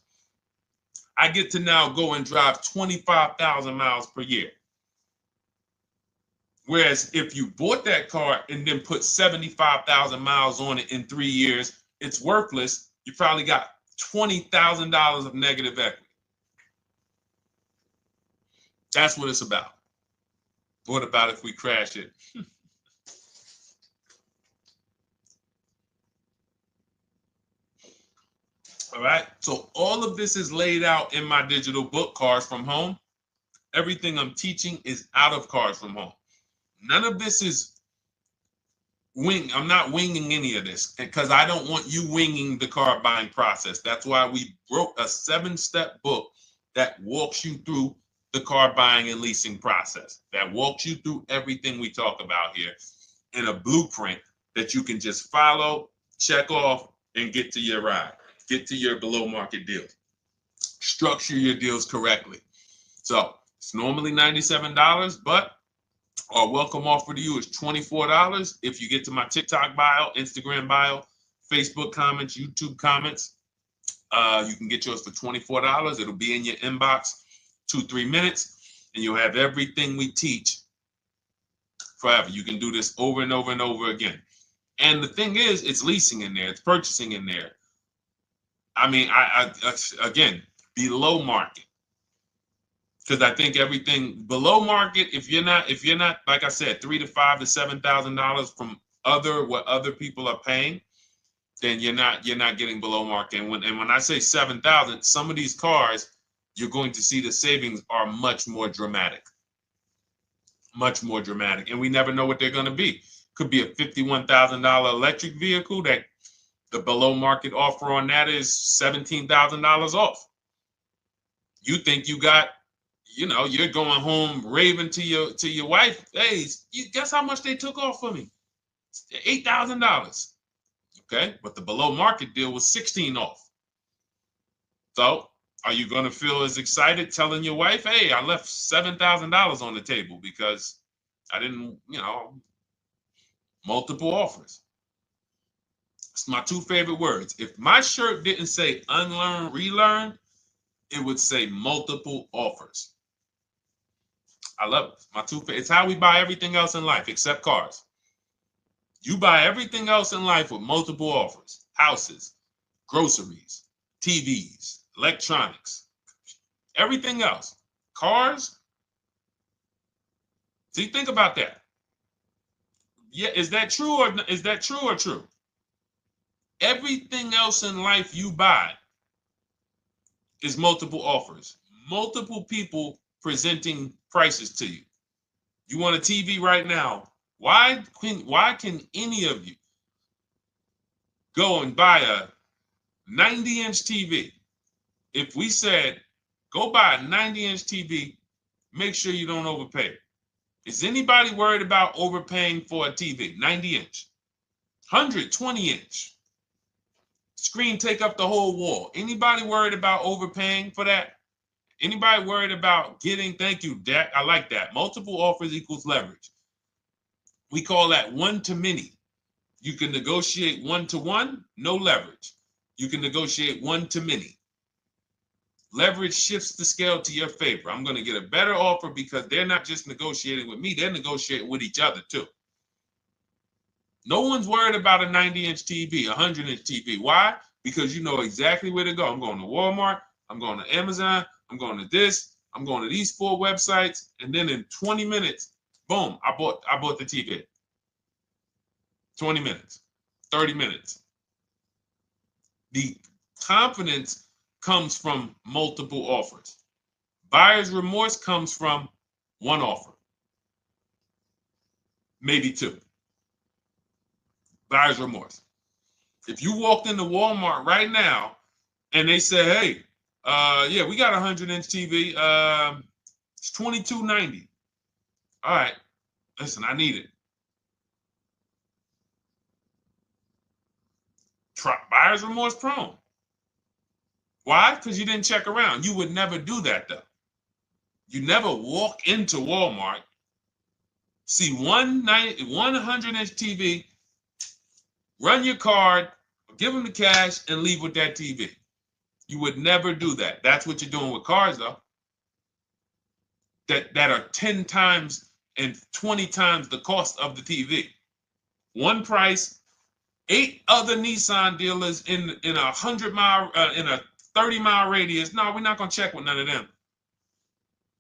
I get to now go and drive 25,000 miles per year. Whereas if you bought that car and then put 75,000 miles on it in 3 years, it's worthless. You probably got $20,000 of negative equity. That's what it's about. What about if we crash it? All right. So all of this is laid out in my digital book, Cars from Home. Everything I'm teaching is out of Cars from Home. None of this is I'm not winging any of this because I don't want you winging the car buying process. That's why we wrote a 7-step book that walks you through the car buying and leasing process, that walks you through everything we talk about here in a blueprint that you can just follow, check off, and get to your ride, get to your below market deals, structure your deals correctly. So it's normally $97, but our welcome offer to you is $24 if you get to my TikTok bio, Instagram bio, Facebook comments, YouTube comments. You can get yours for $24. It'll be in your inbox 2-3 minutes, and you'll have everything we teach forever. You can do this over and over and over again. And the thing is, it's leasing in there, it's purchasing in there. I mean, I again, below market. Because I think everything below market, if you're not, like I said, $3,000 to $5,000 to $7,000 from what other people are paying, then you're not getting below market. And when I say 7,000, some of these cars, you're going to see the savings are much more dramatic. Much more dramatic. And we never know what they're going to be. Could be a $51,000 electric vehicle that the below market offer on that is $17,000 off. You think you got, you're going home raving to your wife. Hey, guess how much they took off for me? $8,000. Okay, but the below market deal was $16,000 off. So are you going to feel as excited telling your wife, hey, I left $7,000 on the table because I didn't, multiple offers. It's my two favorite words. If my shirt didn't say unlearn, relearn, it would say multiple offers. I love it. My two favorite. It's how we buy everything else in life except cars. You buy everything else in life with multiple offers. Houses, groceries, TVs, electronics, everything else. Cars. See, think about that. Yeah, is that true or true? Everything else in life you buy is multiple offers. Multiple people presenting prices to you. You want a TV right now. Why can any of you go and buy a 90-inch TV? If we said, go buy a 90-inch TV, make sure you don't overpay. Is anybody worried about overpaying for a TV? 90-inch, 120-inch. Screen take up the whole wall. Anybody worried about overpaying for that? Anybody worried about getting, thank you, Dak, I like that. Multiple offers equals leverage. We call that one to many. You can negotiate 1-to-1, no leverage. You can negotiate 1 to many. Leverage shifts the scale to your favor. I'm going to get a better offer because they're not just negotiating with me, they're negotiating with each other too. No one's worried about a 90-inch TV, a 100-inch TV. Why? Because you know exactly where to go. I'm going to Walmart, I'm going to Amazon, I'm going to this, I'm going to these 4 websites, and then in 20 minutes, boom, I bought the TV. 20 minutes, 30 minutes. The confidence comes from multiple offers. Buyer's remorse comes from one offer, maybe 2. Buyer's remorse. If you walked into Walmart right now and they say, hey, yeah, we got a 100-inch TV. It's $22.90. All right, listen, I need it. Buyer's remorse prone. Why? Because you didn't check around. You would never do that, though. You never walk into Walmart, see one 100-inch TV, run your card, give them the cash, and leave with that TV. You would never do that. That's what you're doing with cars, though. That are 10 times and 20 times the cost of the TV. One price, 8 other Nissan dealers in a 100-mile, in a 30-mile radius. No, we're not going to check with none of them.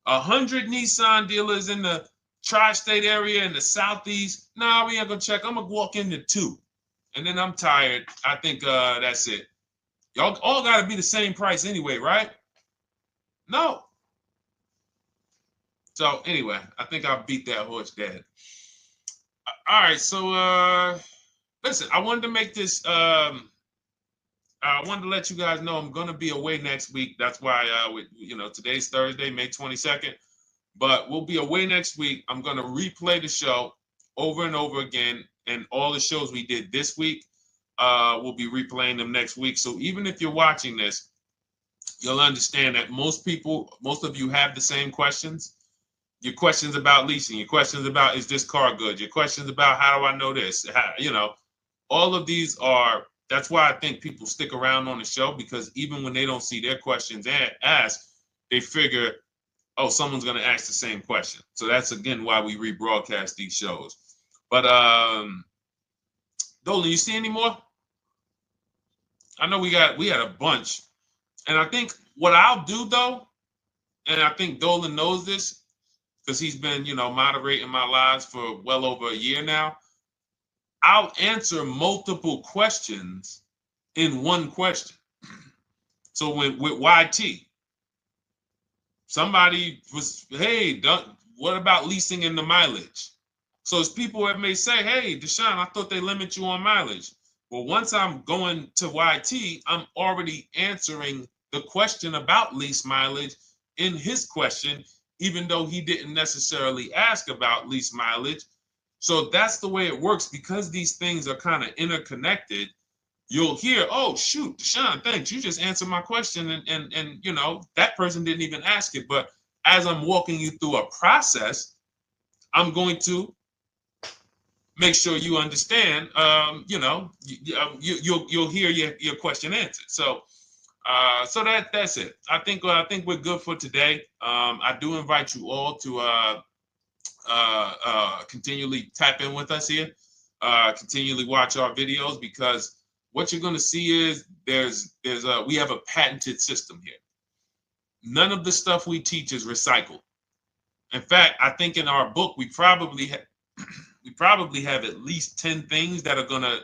100 Nissan dealers in the tri-state area in the southeast. No, we ain't going to check. I'm going to walk into 2. And then I'm tired. I think that's it. Y'all all got to be the same price anyway, right? No. So anyway, I think I beat that horse dead. All right, so listen, I wanted to make this. I wanted to let you guys know I'm gonna be away next week. That's why today's Thursday, May 22nd, but we'll be away next week. I'm gonna replay the show over and over again, and all the shows we did this week, we'll be replaying them next week. So even if you're watching this you'll understand that most of you have the same questions. Your questions about leasing, your questions about, is this car good? Your questions about, how do I know this? All of these are, that's why I think people stick around on the show, because even when they don't see their questions asked, they figure, oh, someone's going to ask the same question. So that's, again, why we rebroadcast these shows. But Dolan, you see any more? I know we had a bunch. And I think what I'll do, though, and I think Dolan knows this, because he's been, moderating my lives for well over a year now, I'll answer multiple questions in one question. So with YT, somebody was, hey, what about leasing in the mileage? So as people that may say, hey, Deshone, I thought they limit you on mileage. Well, once I'm going to YT, I'm already answering the question about lease mileage in his question, even though he didn't necessarily ask about lease mileage. So that's the way it works, because these things are kind of interconnected. You'll hear, oh, shoot, Deshone, thanks. You just answered my question. And that person didn't even ask it. But as I'm walking you through a process, I'm going to make sure you understand, you'll hear your question answered. So that's it. I think we're good for today. I do invite you all to continually tap in with us here, continually watch our videos, because what you're going to see is we have a patented system here. None of the stuff we teach is recycled. In fact, I think in our book we probably have at least 10 things that are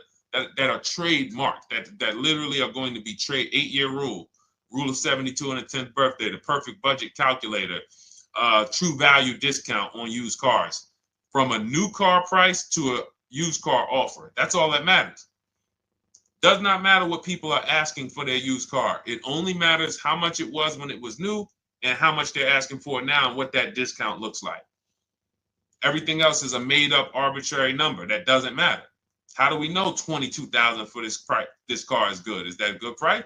that are trademarked, that literally are going to be 8-year rule of 72 on the 10th birthday, the perfect budget calculator, true value discount on used cars, from a new car price to a used car offer. That's all that matters. Does not matter what people are asking for their used car. It only matters how much it was when it was new and how much they're asking for it now and what that discount looks like. Everything else is a made up arbitrary number that doesn't matter. How do we know $22,000 for this price? This car is good. Is that a good price?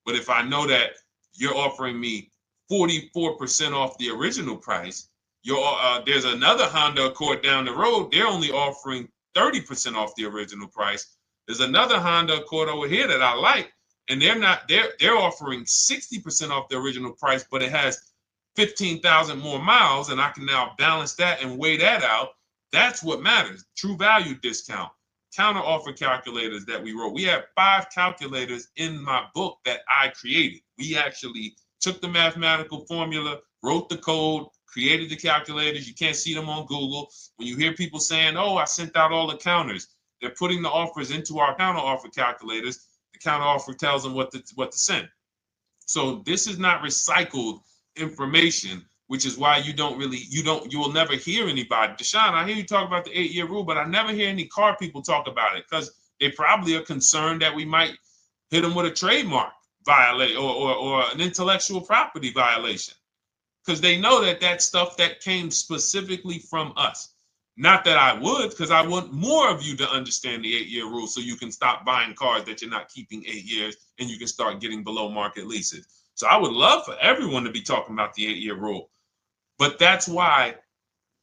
But if I know that you're offering me 44% off the original price, there's another Honda Accord down the road. They're only offering 30% off the original price. There's another Honda Accord over here that I like, and they're offering 60% off the original price, but it has 15,000 more miles, and I can now balance that and weigh that out. That's what matters. True value discount, counter offer calculators that we wrote. We have 5 calculators in my book that I created. We actually took the mathematical formula, wrote the code, created the calculators. You can't see them on Google. When you hear people saying, oh, I sent out all the counters, they're putting the offers into our counter offer calculators. The counter offer tells them what to send. So this is not recycled information, which is why you will never hear anybody. Deshone, I hear you talk about the 8-year rule, but I never hear any car people talk about it, because they probably are concerned that we might hit them with a trademark violation or an intellectual property violation, because they know that that's stuff that came specifically from us. Not that I would, because I want more of you to understand the 8-year rule, so you can stop buying cars that you're not keeping 8 years, and you can start getting below market leases. So I would love for everyone to be talking about the 8-year rule. But that's why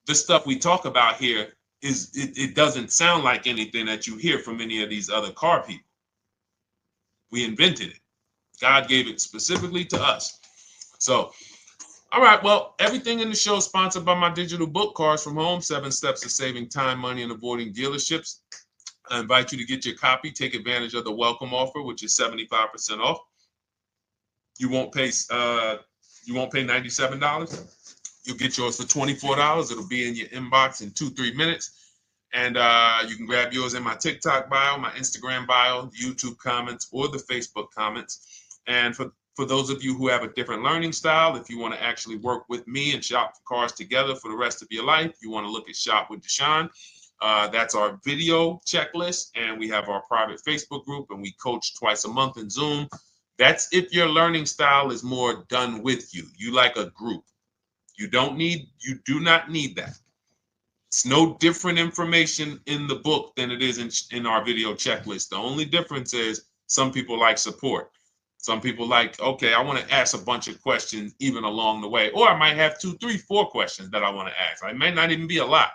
the stuff we talk about here it doesn't sound like anything that you hear from any of these other car people. We invented it. God gave it specifically to us. So, all right, well, everything in the show is sponsored by my digital book, Cars from Home, 7 Steps to Saving Time, Money, and Avoiding Dealerships. I invite you to get your copy. Take advantage of the welcome offer, which is 75% off. You won't pay $97. You'll get yours for $24. It'll be in your inbox in 2-3 minutes. And you can grab yours in my TikTok bio, my Instagram bio, YouTube comments, or the Facebook comments. And for those of you who have a different learning style, if you want to actually work with me and shop for cars together for the rest of your life, you want to look at Shop with Deshone. That's our video checklist. And we have our private Facebook group, and we coach twice a month in Zoom. That's if your learning style is more done with you. You like a group. You do not need that. It's no different information in the book than it is in our video checklist. The only difference is some people like support. Some people like, okay, I want to ask a bunch of questions even along the way, or I might have 2, 3, 4 questions that I want to ask. It may not even be a lot.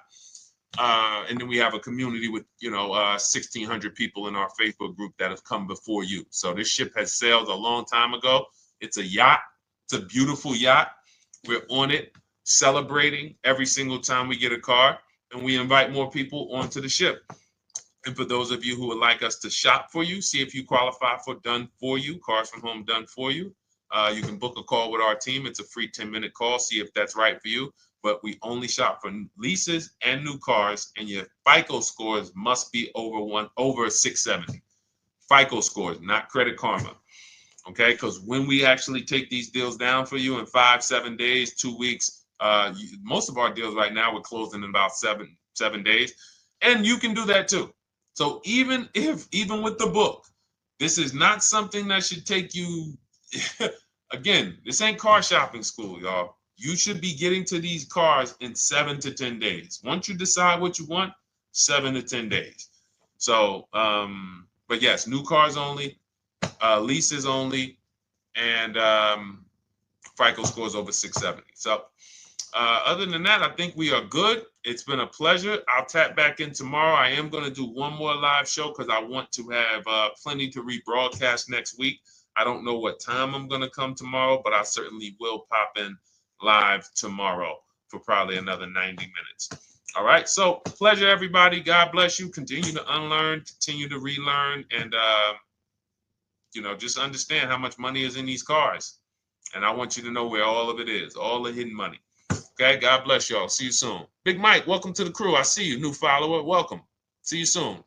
And then we have a community with, 1,600 people in our Facebook group that have come before you. So this ship has sailed a long time ago. It's a yacht. It's a beautiful yacht. We're on it, celebrating every single time we get a car, and we invite more people onto the ship. And for those of you who would like us to shop for you, see if you qualify for Done For You, Cars from Home Done For You. You can book a call with our team. It's a free 10-minute call. See if that's right for you. But we only shop for leases and new cars, and your FICO scores must be over 670. FICO scores, not Credit Karma. Okay, because when we actually take these deals down for you in 5, 7 days, 2 weeks, most of our deals right now we're closing in about seven days, and you can do that too. So even with the book, this is not something that should take you. Again, this ain't car shopping school, y'all. You should be getting to these cars in 7 to 10 days. Once you decide what you want, 7 to 10 days. So, but yes, new cars only, leases only, and FICO scores over 670. So other than that, I think we are good. It's been a pleasure. I'll tap back in tomorrow. I am going to do one more live show because I want to have plenty to rebroadcast next week. I don't know what time I'm going to come tomorrow, but I certainly will pop in live tomorrow for probably another 90 minutes. All right. So pleasure, everybody. God bless you. Continue to unlearn, continue to relearn, and, just understand how much money is in these cars. And I want you to know where all of it is, all the hidden money. Okay, God bless y'all. See you soon. Big Mike, welcome to the crew. I see you, new follower. Welcome. See you soon.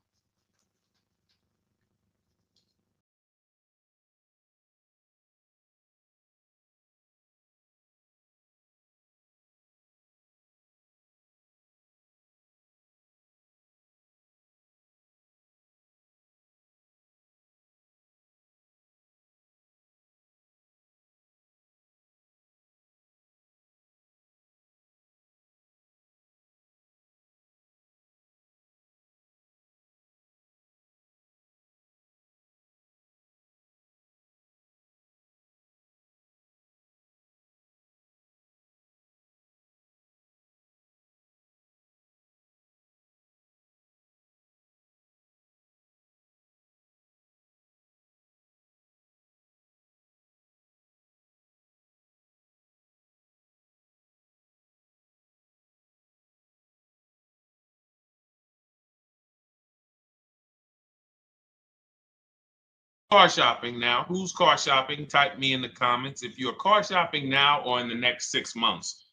Car shopping now. Who's car shopping? Type me in the comments if you're car shopping now or in the next 6 months.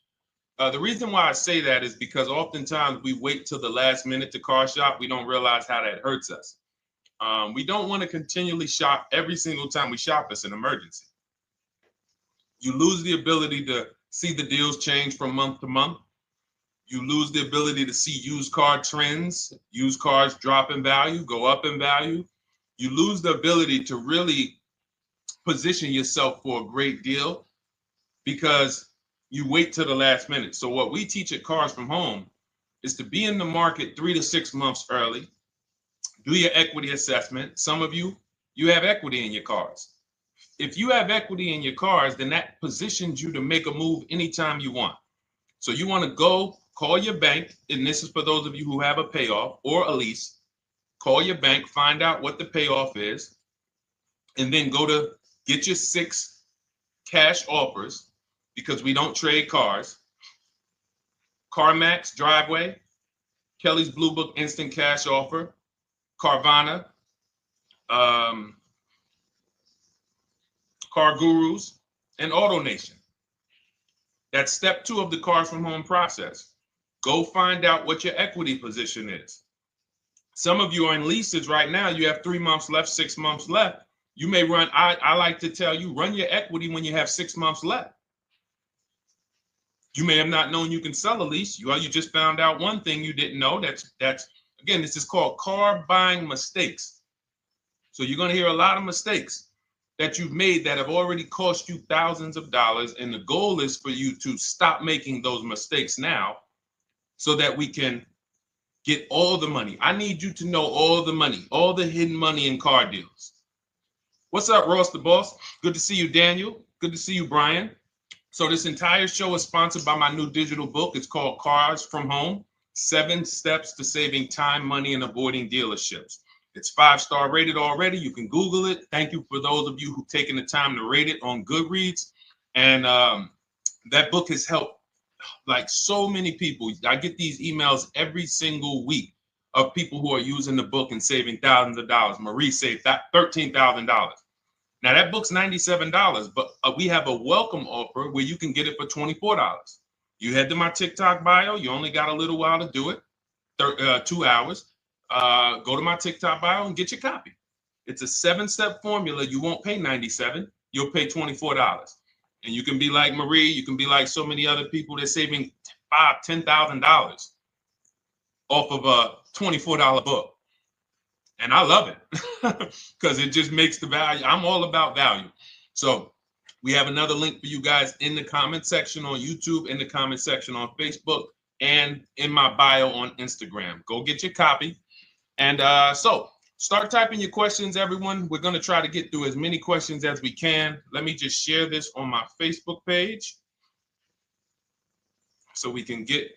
The reason why I say that is because oftentimes we wait till the last minute to car shop. We don't realize how that hurts us. We don't want to continually shop every single time we shop. It's an emergency. You lose the ability to see the deals change from month to month. You lose the ability to see used car trends, used cars drop in value, go up in value. You lose the ability to really position yourself for a great deal because you wait till the last minute. So what we teach at Cars from Home is to be in the market 3 to 6 months early. Do your equity assessment. Some of you have equity in your cars. If you have equity in your cars, then that positions you to make a move anytime you want. So you want to go call your bank, and this is for those of you who have a payoff or a lease. Call your bank, find out what the payoff is, and then go to get your 6 cash offers because we don't trade cars. CarMax, Driveway, Kelly's Blue Book Instant Cash Offer, Carvana, Car Gurus, and AutoNation. That's step 2 of the Cars from Home process. Go find out what your equity position is. Some of you are in leases right now. You have 3 months left, 6 months left. You may run, I like to tell you, run your equity when you have 6 months left. You may have not known you can sell a lease. You just found out one thing you didn't know. That's again, this is called car buying mistakes. So you're going to hear a lot of mistakes that you've made that have already cost you thousands of dollars. And the goal is for you to stop making those mistakes now so that we can get all the money. I need you to know all the money, all the hidden money in car deals. What's up, Ross the Boss? Good to see you, Daniel. Good to see you, Brian. So this entire show is sponsored by my new digital book. It's called Cars from Home, 7 Steps to Saving Time, Money, and Avoiding Dealerships. It's 5-star rated already. You can Google it. Thank you for those of you who've taken the time to rate it on Goodreads. And that book has helped like so many people. I get these emails every single week of people who are using the book and saving thousands of dollars. Marie saved $13,000. Now that book's $97, but we have a welcome offer where you can get it for $24. You head to my TikTok bio. You only got a little while to do it, 2 hours. Go to my TikTok bio and get your copy. It's a 7-step formula. You won't pay $97. You'll pay $24. And you can be like Marie. You can be like so many other people. They're saving $5,000, $10,000 off of a $24 book. And I love it because it just makes the value. I'm all about value. So we have another link for you guys in the comment section on YouTube, in the comment section on Facebook, and in my bio on Instagram. Go get your copy. And so start typing your questions, everyone. We're going to try to get through as many questions as we can. Let me just share this on my Facebook page so we can get.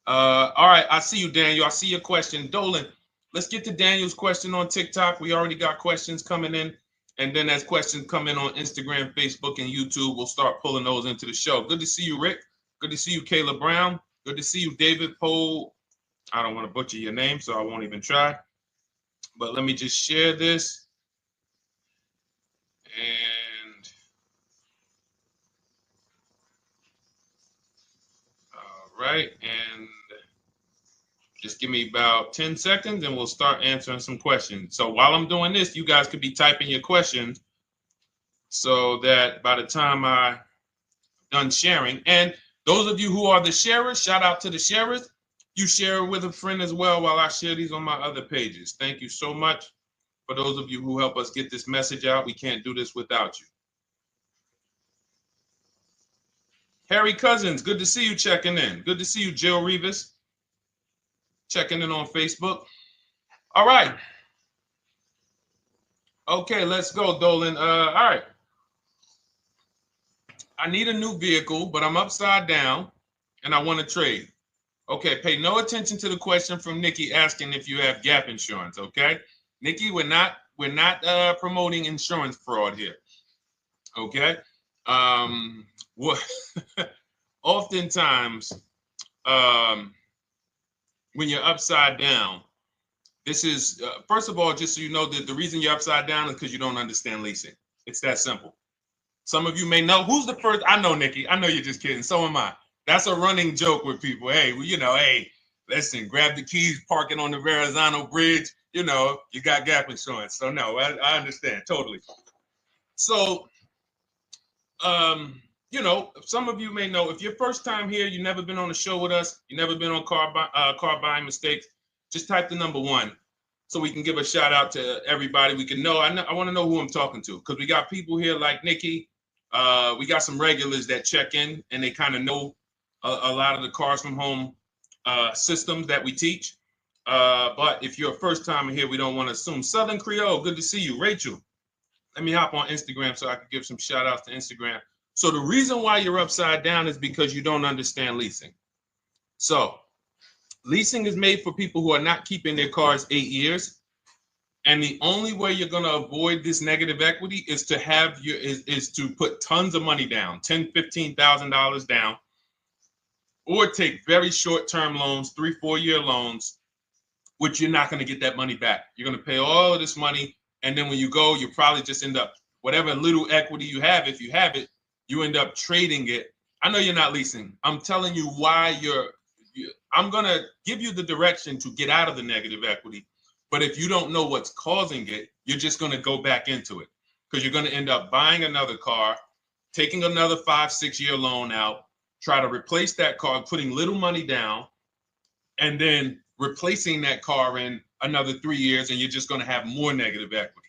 All right. I see you, Daniel. I see your question. Dolan, let's get to Daniel's question on TikTok. We already got questions coming in. And then as questions come in on Instagram, Facebook, and YouTube, we'll start pulling those into the show. Good to see you, Rick. Good to see you, Kayla Brown. Good to see you, David Poe. I don't want to butcher your name, so I won't even try. But let me just share this. And all right. And just give me about 10 seconds and we'll start answering some questions. So while I'm doing this, you guys could be typing your questions so that by the time I'm done sharing, and those of you who are the sharers, shout out to the sharers. You share it with a friend as well while I share these on my other pages. Thank you so much for those of you who help us get this message out. We can't do this without you. Harry Cousins, good to see you checking in. Good to see you, Jill Rivas. Checking in on Facebook. All right. Okay, let's go, Dolan. All right. I need a new vehicle, but I'm upside down and I want to trade. Okay, pay no attention to the question from Nikki asking if you have gap insurance, okay? Nikki, we're not promoting insurance fraud here. Okay? What oftentimes when you're upside down, this is, first of all, just so you know that the reason you're upside down is because you don't understand leasing. It's that simple. Some of you may know, who's the first? I know, Nikki. I know you're just kidding. So am I. That's a running joke with people. Hey, well, you know, hey, listen, grab the keys, parking on the Verrazano Bridge. You know, you got gap insurance. So no, I understand totally. So, you know, some of you may know, if you're first time here, you've never been on a show with us, you've never been on car buying mistakes, just type the number 1 so we can give a shout out to everybody. We can know. I want to know who I'm talking to because we got people here like Nikki. We got some regulars that check in and they kind of know a lot of the Cars from Home systems that we teach. But if you're a first timer here, we don't want to assume. Southern Creole, good to see you. Rachel, let me hop on Instagram so I can give some shout outs to Instagram. So the reason why you're upside down is because you don't understand leasing. So leasing is made for people who are not keeping their cars 8 years. And the only way you're going to avoid this negative equity is to have is to put tons of money down, $10,000, $15,000 down, or take very short-term loans, 3-4 year loans, which you're not going to get that money back. You're going to pay all of this money. And then when you go, you probably just end up, whatever little equity you have, if you have it, you end up trading it. I know you're not leasing. I'm telling you why I'm going to give you the direction to get out of the negative equity. But if you don't know what's causing it, you're just going to go back into it because you're going to end up buying another car, taking another 5-6 year loan out, try to replace that car, putting little money down, and then replacing that car in another 3 years, and you're just going to have more negative equity.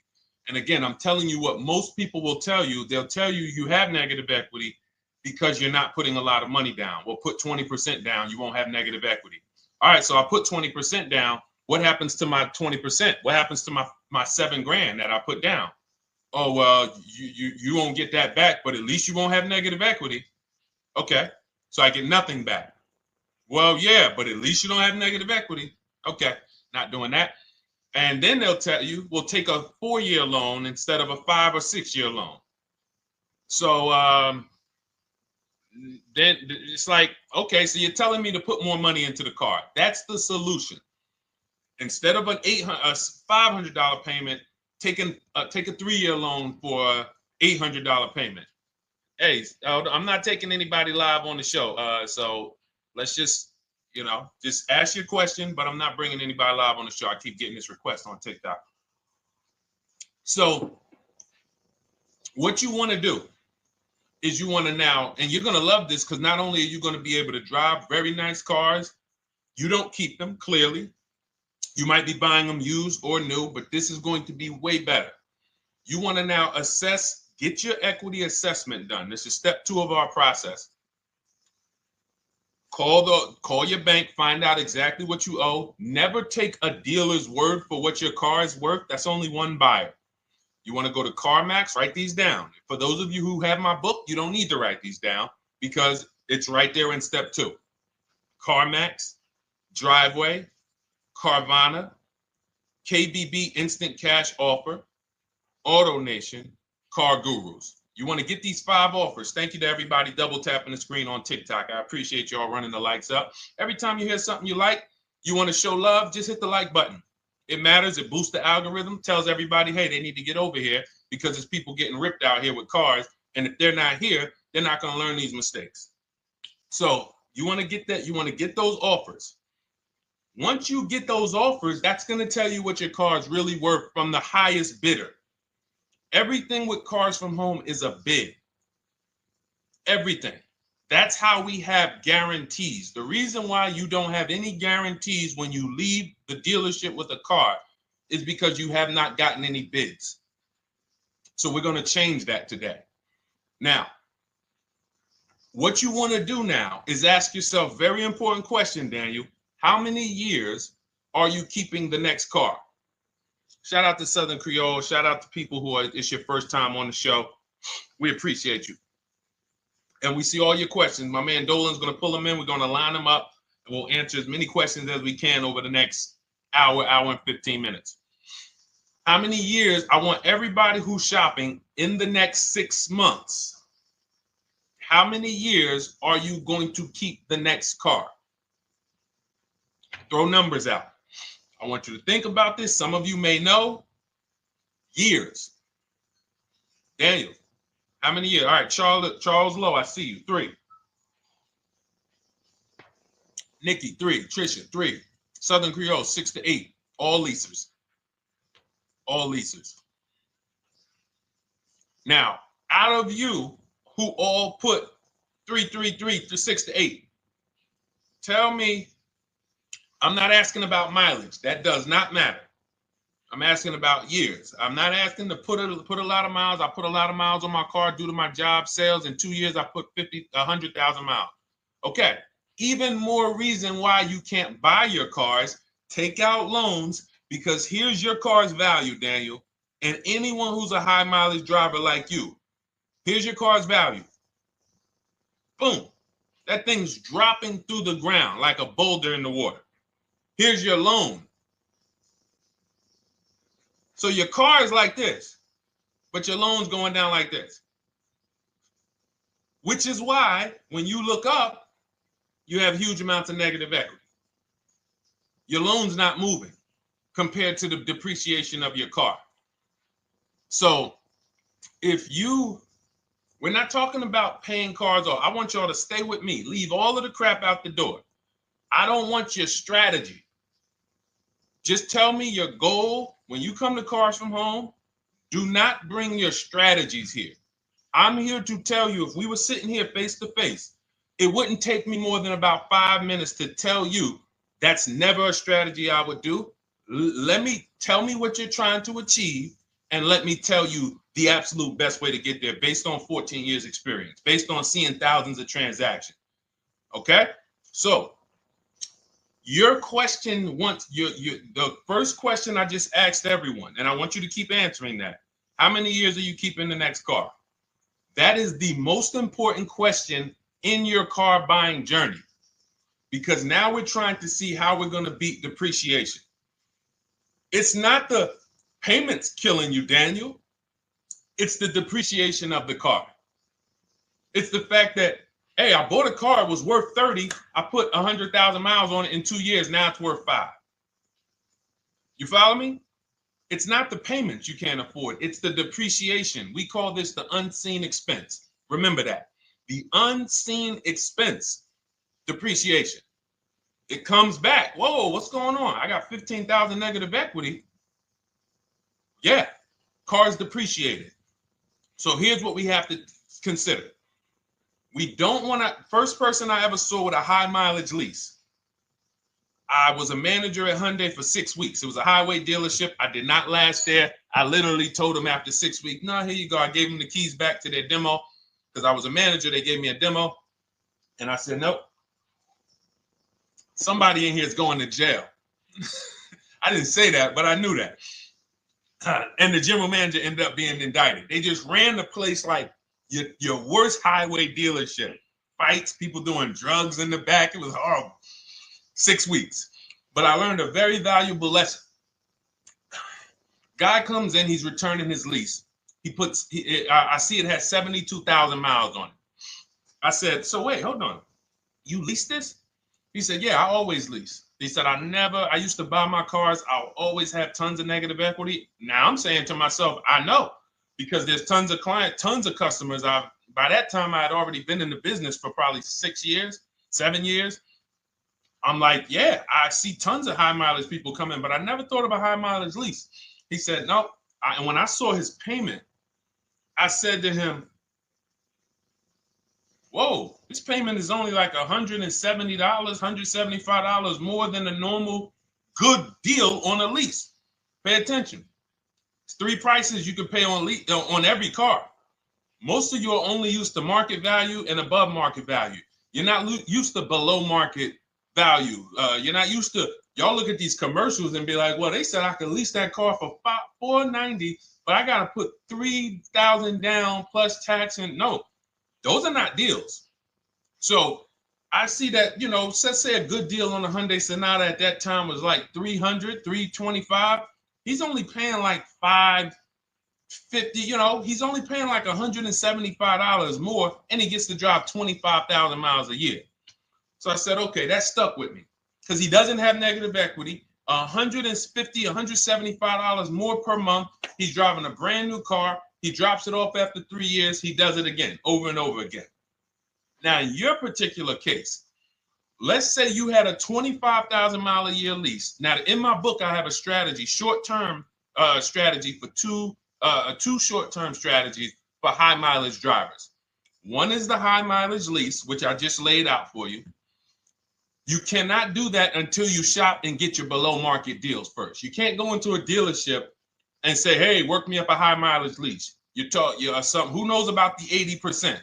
And again, I'm telling you what most people will tell you. They'll tell you you have negative equity because you're not putting a lot of money down. Well, put 20% down, you won't have negative equity. All right, so I put 20% down. What happens to my 20%? What happens to my $7,000 that I put down? Oh, well, you won't get that back, but at least you won't have negative equity. Okay, so I get nothing back. Well, yeah, but at least you don't have negative equity. Okay, not doing that. And then they'll tell you, we'll take a 4-year loan instead of a 5 or 6-year loan. So then it's like, okay, so you're telling me to put more money into the car. That's the solution. Instead of a $500 payment, take a 3-year loan for a $800 payment. Hey, I'm not taking anybody live on the show. So let's just ask your question, but I'm not bringing anybody live on the show. I keep getting this request on TikTok. So what you want to do is you want to now, and you're going to love this because not only are you going to be able to drive very nice cars, you don't keep them, clearly. You might be buying them used or new, but this is going to be way better. You want to now assess, get your equity assessment done. This is step 2 of our process. Call your bank, find out exactly what you owe. Never take a dealer's word for what your car is worth. That's only one buyer. You want to go to CarMax, write these down. For those of you who have my book, you don't need to write these down because it's right there in step 2. CarMax, Driveway, Carvana, KBB Instant Cash Offer, AutoNation, Car Gurus. You want to get these 5 offers. Thank you to everybody double tapping the screen on TikTok. I appreciate y'all running the likes up. Every time you hear something you like, you want to show love, just hit the like button. It matters. It boosts the algorithm, tells everybody, hey, they need to get over here because there's people getting ripped out here with cars. And if they're not here, they're not going to learn these mistakes. So you want to get that. You want to get those offers. Once you get those offers, that's going to tell you what your car is really worth from the highest bidder. Everything with Cars from Home is a bid. Everything. That's how we have guarantees. The reason why you don't have any guarantees when you leave the dealership with a car is because you have not gotten any bids. So we're going to change that today. Now, what you want to do now is ask yourself, very important question, Daniel. How many years are you keeping the next car? Shout out to Southern Creole. Shout out to people who it's your first time on the show. We appreciate you. And we see all your questions. My man Dolan's going to pull them in. We're going to line them up. And we'll answer as many questions as we can over the next hour and 15 minutes. How many years? I want everybody who's shopping in the next 6 months. How many years are you going to keep the next car? Throw numbers out. I want you to think about this. Some of you may know. Years. Daniel, how many years? All right, Charles Lowe, I see you. 3. Nikki, 3. Trisha, 3. Southern Creole, 6 to 8. All leasers. All leasers. Now, out of you who all put 3 to 6 to 8, tell me. I'm not asking about mileage. That does not matter. I'm asking about years. I'm not asking to put a lot of miles. I put a lot of miles on my car due to my job sales. In 2 years, I put 100,000 miles. Okay. Even more reason why you can't buy your cars. Take out loans because here's your car's value, Daniel. And anyone who's a high mileage driver like you, here's your car's value. Boom. That thing's dropping through the ground like a boulder in the water. Here's your loan. So your car is like this, but your loan's going down like this. Which is why when you look up, you have huge amounts of negative equity. Your loan's not moving compared to the depreciation of your car. So we're not talking about paying cars off. I want y'all to stay with me. Leave all of the crap out the door. I don't want your strategy. Just tell me your goal. When you come to Cars from Home, do not bring your strategies here. I'm here to tell you, if we were sitting here face to face, it wouldn't take me more than about 5 minutes to tell you that's never a strategy I would do. Tell me what you're trying to achieve, and let me tell you the absolute best way to get there based on 14 years experience, based on seeing thousands of transactions. Okay? So Your question once the first question I just asked everyone, and I want you to keep answering that. How many years are you keeping the next car? That is the most important question in your car buying journey, because now we're trying to see how we're going to beat depreciation. It's not the payments killing you, Daniel. It's the depreciation of the car. It's the fact that, hey, I bought a car, it was worth 30. I put 100,000 miles on it in 2 years. Now it's worth 5. You follow me? It's not the payments you can't afford. It's the depreciation. We call this the unseen expense. Remember that. The unseen expense, depreciation. It comes back. Whoa, what's going on? I got 15,000 negative equity. Yeah, car's depreciated. So here's what we have to consider. We don't want to, first person I ever saw with a high mileage lease. I was a manager at Hyundai for 6 weeks. It was a highway dealership. I did not last there. I literally told them after 6 weeks, no, here you go. I gave them the keys back to their demo because I was a manager. They gave me a demo. And I said, nope. Somebody in here is going to jail. I didn't say that, but I knew that. And the general manager ended up being indicted. They just ran the place like your worst highway dealership. Fights, people doing drugs in the back. It was horrible. 6 weeks. But I learned a very valuable lesson. Guy comes in, he's returning his lease. I see it has 72,000 miles on it. I said, so wait, hold on. You leased this? He said, yeah, I always lease. He said, I used to buy my cars. I'll always have tons of negative equity. Now I'm saying to myself, I know, because there's tons of clients, tons of customers. By that time, I had already been in the business for probably 6 years, 7 years. I'm like, yeah, I see tons of high mileage people come in, but I never thought of a high mileage lease. He said, no. And when I saw his payment, I said to him, whoa, this payment is only like $170, $175 more than a normal good deal on a lease. Pay attention. It's 3 prices you can pay on every car. Most of you are only used to market value and above market value. You're not used to below market value. You're not used to, y'all look at these commercials and be like, well, they said I could lease that car for $490, but I got to put $3,000 down plus tax. And no, those are not deals. So I see that, let's say a good deal on a Hyundai Sonata at that time was like $300, $325. He's only paying like $550, he's only paying like $175 more, and he gets to drive 25,000 miles a year. So I said, okay, that stuck with me because he doesn't have negative equity. $150, $175 more per month. He's driving a brand new car. He drops it off after 3 years. He does it again, over and over again. Now, in your particular case, let's say you had a 25,000 mile a year lease. Now, in my book, I have a strategy, short-term strategy for two short-term strategies for high mileage drivers. One is the high mileage lease, which I just laid out for you. You cannot do that until you shop and get your below market deals first. You can't go into a dealership and say, hey, work me up a high mileage lease. Who knows about the 80%?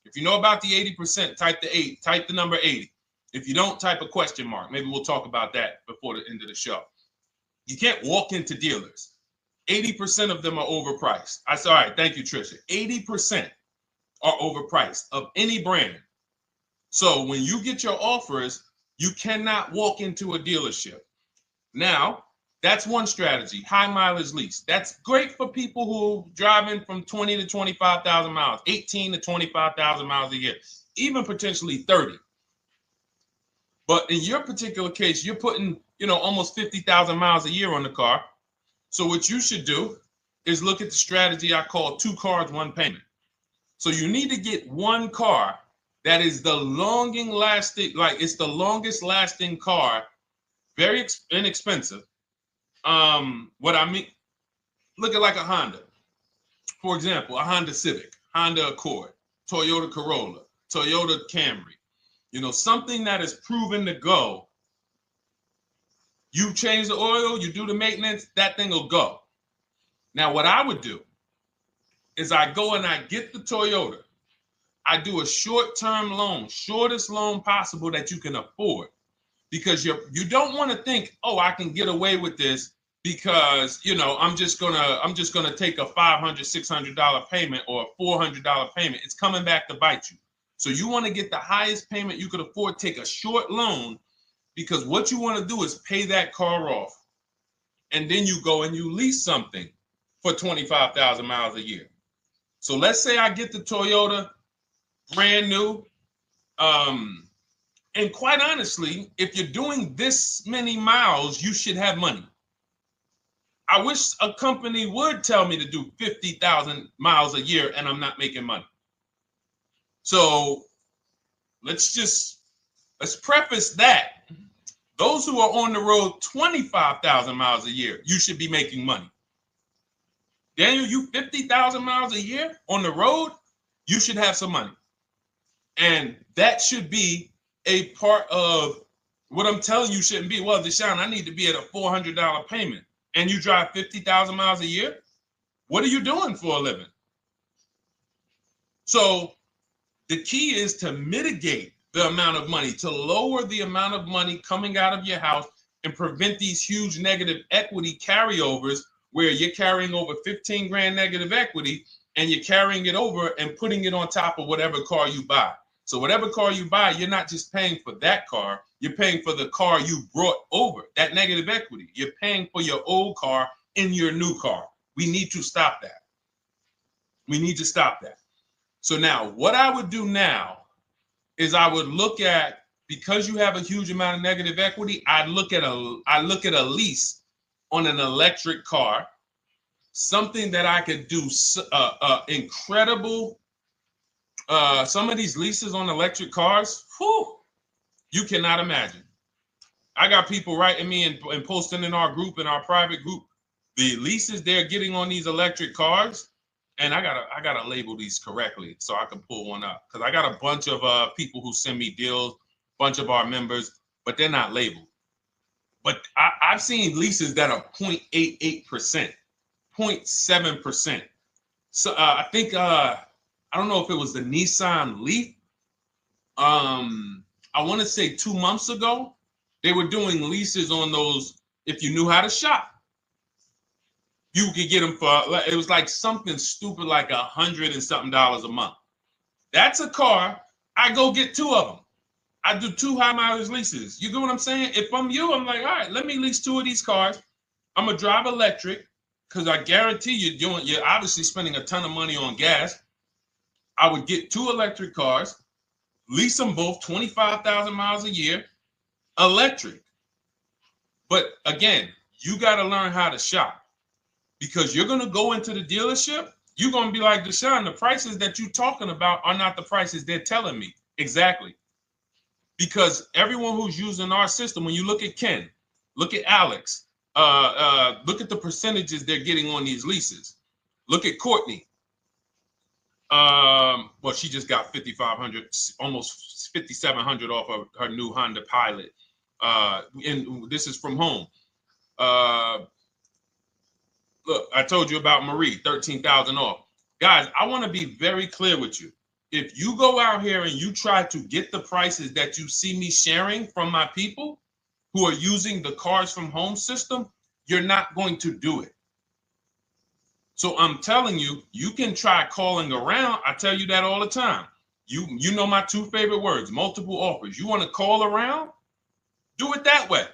If you know about the 80%, type the number 80. If you don't, type a question mark. Maybe we'll talk about that before the end of the show. You can't walk into dealers. 80% of them are overpriced. I said, all right, thank you, Trisha. 80% are overpriced of any brand. So when you get your offers, you cannot walk into a dealership. Now, that's one strategy, high mileage lease. That's great for people who are driving from 20 to 25,000 miles, 18 to 25,000 miles a year, even potentially 30. But in your particular case, you're putting, almost 50,000 miles a year on the car. So what you should do is look at the strategy I call 2 cars, 1 payment. So you need to get one car that is the longest lasting car, very inexpensive. What I mean, look at like a Honda. For example, a Honda Civic, Honda Accord, Toyota Corolla, Toyota Camry. Something that is proven to go. You change the oil, you do the maintenance, that thing will go. Now, what I would do is I go and I get the Toyota. I do a short-term loan, shortest loan possible that you can afford. because you don't want to think, oh, I can get away with this because, you know, I'm just gonna take a $500, $600 payment or a $400 payment. It's coming back to bite you. So you want to get the highest payment you could afford, take a short loan, because what you want to do is pay that car off. And then you go and you lease something for 25,000 miles a year. So let's say I get the Toyota brand new. And quite honestly, if you're doing this many miles, you should have money. I wish a company would tell me to do 50,000 miles a year and I'm not making money. So let's preface that. Those who are on the road 25,000 miles a year, you should be making money. Daniel, you 50,000 miles a year on the road, you should have some money. And that should be a part of what I'm telling you shouldn't be. Well, Deshone, I need to be at a $400 payment. And you drive 50,000 miles a year? What are you doing for a living? So the key is to mitigate the amount of money, to lower the amount of money coming out of your house and prevent these huge negative equity carryovers where you're carrying over 15 grand negative equity and you're carrying it over and putting it on top of whatever car you buy. So whatever car you buy, you're not just paying for that car, you're paying for the car you brought over, that negative equity. You're paying for your old car in your new car. We need to stop that. We need to stop that. So now what I would do now is I would look at, because you have a huge amount of negative equity, I look at a lease on an electric car, something that I could do incredible. Some of these leases on electric cars, whew, you cannot imagine. I got people writing me and posting in our group, in our private group, the leases they're getting on these electric cars. And I gotta label these correctly so I can pull one up, because I got a bunch of people who send me deals, bunch of our members, but they're not labeled. But I've seen leases that are 0.88%, 0.7%. So I think I don't know if it was the Nissan Leaf. I want to say 2 months ago, they were doing leases on those. If you knew how to shop, you could get them for, it was like something stupid like $100 and something a month. That's a car. I go get 2 of them. I do 2 high mileage leases. You get what I'm saying? If I'm you, I'm like, all right, let me lease 2 of these cars. I'm gonna drive electric, because I guarantee you're obviously spending a ton of money on gas. I would get 2 electric cars, lease them both 25,000 miles a year, electric. But again, you got to learn how to shop, because you're going to go into the dealership. You're going to be like, Deshone, the prices that you're talking about are not the prices they're telling me. Exactly. Because everyone who's using our system, when you look at Ken, look at Alex, look at the percentages they're getting on these leases. Look at Courtney. Well, she just got 5,500, almost 5,700 off of her new Honda Pilot. And this is from home. Look, I told you about Marie, 13,000 off. Guys, I want to be very clear with you. If you go out here and you try to get the prices that you see me sharing from my people who are using the Cars from Home system, you're not going to do it. So I'm telling you, you can try calling around. I tell you that all the time. You know my 2 favorite words, multiple offers. You want to call around? Do it that way.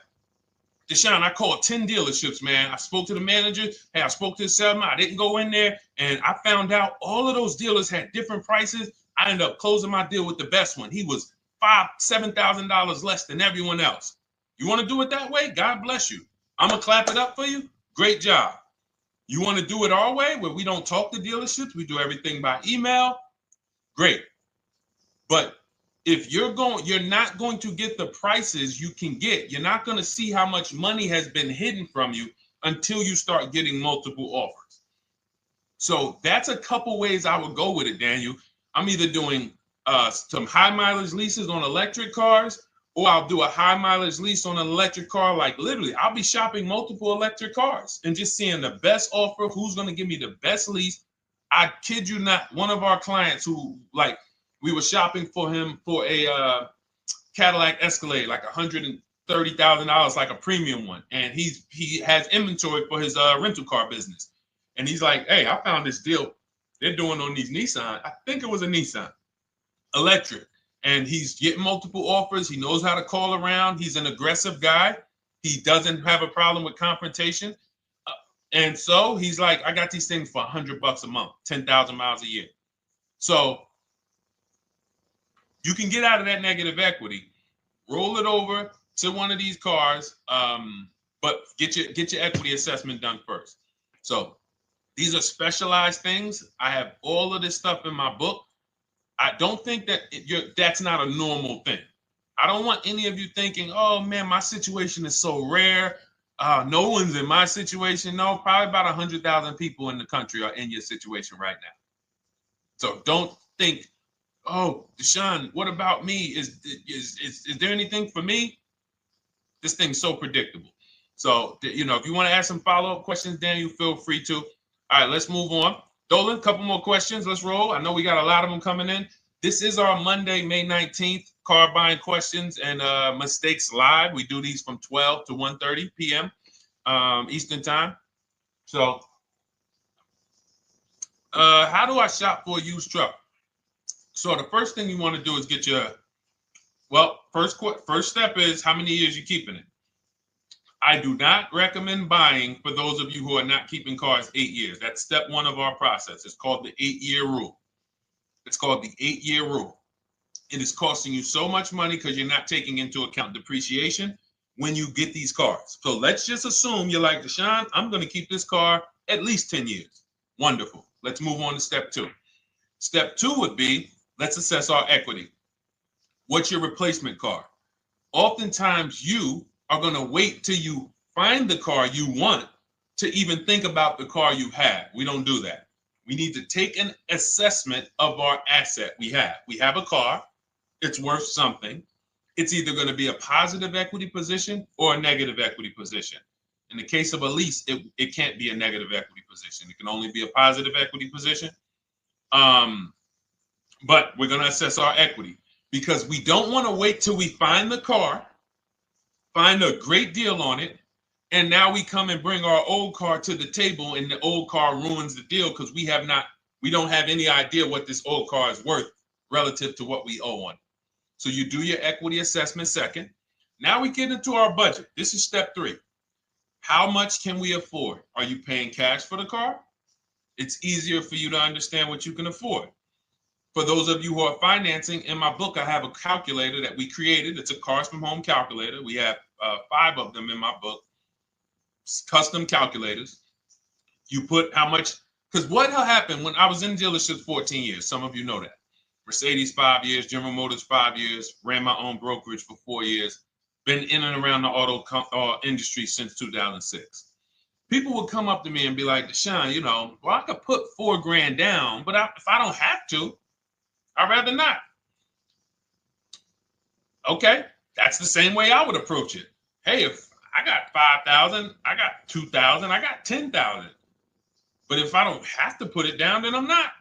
Deshone, I called 10 dealerships, man. I spoke to the manager. Hey, I spoke to the salesman. I didn't go in there, and I found out all of those dealers had different prices. I ended up closing my deal with the best one. He was $5,000, $7,000 less than everyone else. You want to do it that way? God bless you. I'm going to clap it up for you. Great job. You want to do it our way, where we don't talk to dealerships, we do everything by email? Great. But if you're not going to get the prices you can get. You're not going to see how much money has been hidden from you until you start getting multiple offers. So that's a couple ways I would go with it, Daniel. I'm either doing some high mileage leases on electric cars, or I'll do a high mileage lease on an electric car. Like literally, I'll be shopping multiple electric cars and just seeing the best offer, who's going to give me the best lease. I kid you not, one of our clients who, like, we were shopping for him for a Cadillac Escalade, like $30,000 like a premium one, and he has inventory for his rental car business, and he's like, hey, I found this deal they're doing on these Nissan. I think it was a Nissan electric, and he's getting multiple offers. He knows how to call around. He's an aggressive guy. He doesn't have a problem with confrontation, and so he's like, I got these things for $100 a month, 10,000 miles a year. So you can get out of that negative equity, roll it over to one of these cars, but get your equity assessment done first. So these are specialized things. I have all of this stuff in my book. I don't think that that's not a normal thing. I don't want any of you thinking, oh man, my situation is so rare. No one's in my situation. No, probably about 100,000 people in the country are in your situation right now. So don't think, oh, Deshone, what about me? Is there anything for me? This thing's so predictable. So, if you want to ask some follow-up questions, Daniel, feel free to. All right, let's move on. Dolan, a couple more questions. Let's roll. I know we got a lot of them coming in. This is our Monday, May 19th, car buying questions and mistakes live. We do these from 12 to 1:30 p.m. Eastern time. So, how do I shop for a used truck? So the first thing you want to do is get your, first step is how many years you keeping it. I do not recommend buying for those of you who are not keeping cars 8 years. That's step one of our process. It's called the 8-year rule. It's called the 8-year rule. It is costing you so much money because you're not taking into account depreciation when you get these cars. So let's just assume you're like, Deshone, I'm going to keep this car at least 10 years. Wonderful. Let's move on to step two. Step two would be, let's assess our equity. What's your replacement car? Oftentimes you are going to wait till you find the car you want to even think about the car you have. We don't do that. We need to take an assessment of our asset we have. We have a car. It's worth something. It's either going to be a positive equity position or a negative equity position. In the case of a lease, it can't be a negative equity position. It can only be a positive equity position. But we're going to assess our equity because we don't want to wait till we find the car, find a great deal on it, and now we come and bring our old car to the table and the old car ruins the deal because we don't have any idea what this old car is worth relative to what we owe on it. So you do your equity assessment second. Now we get into our budget. This is step three. How much can we afford? Are you paying cash for the car? It's easier for you to understand what you can afford. For those of you who are financing, in my book, I have a calculator that we created. It's a Cars from Home calculator. We have 5 of them in my book, custom calculators. You put how much, because what happened when I was in dealerships 14 years, some of you know that. Mercedes 5 years, General Motors 5 years, ran my own brokerage for 4 years, been in and around the auto industry since 2006. People would come up to me and be like, Deshone, I could put $4,000 down, but if I don't have to, I'd rather not. Okay, that's the same way I would approach it. Hey, if I got 5,000, I got 2,000, I got 10,000. But if I don't have to put it down, then I'm not.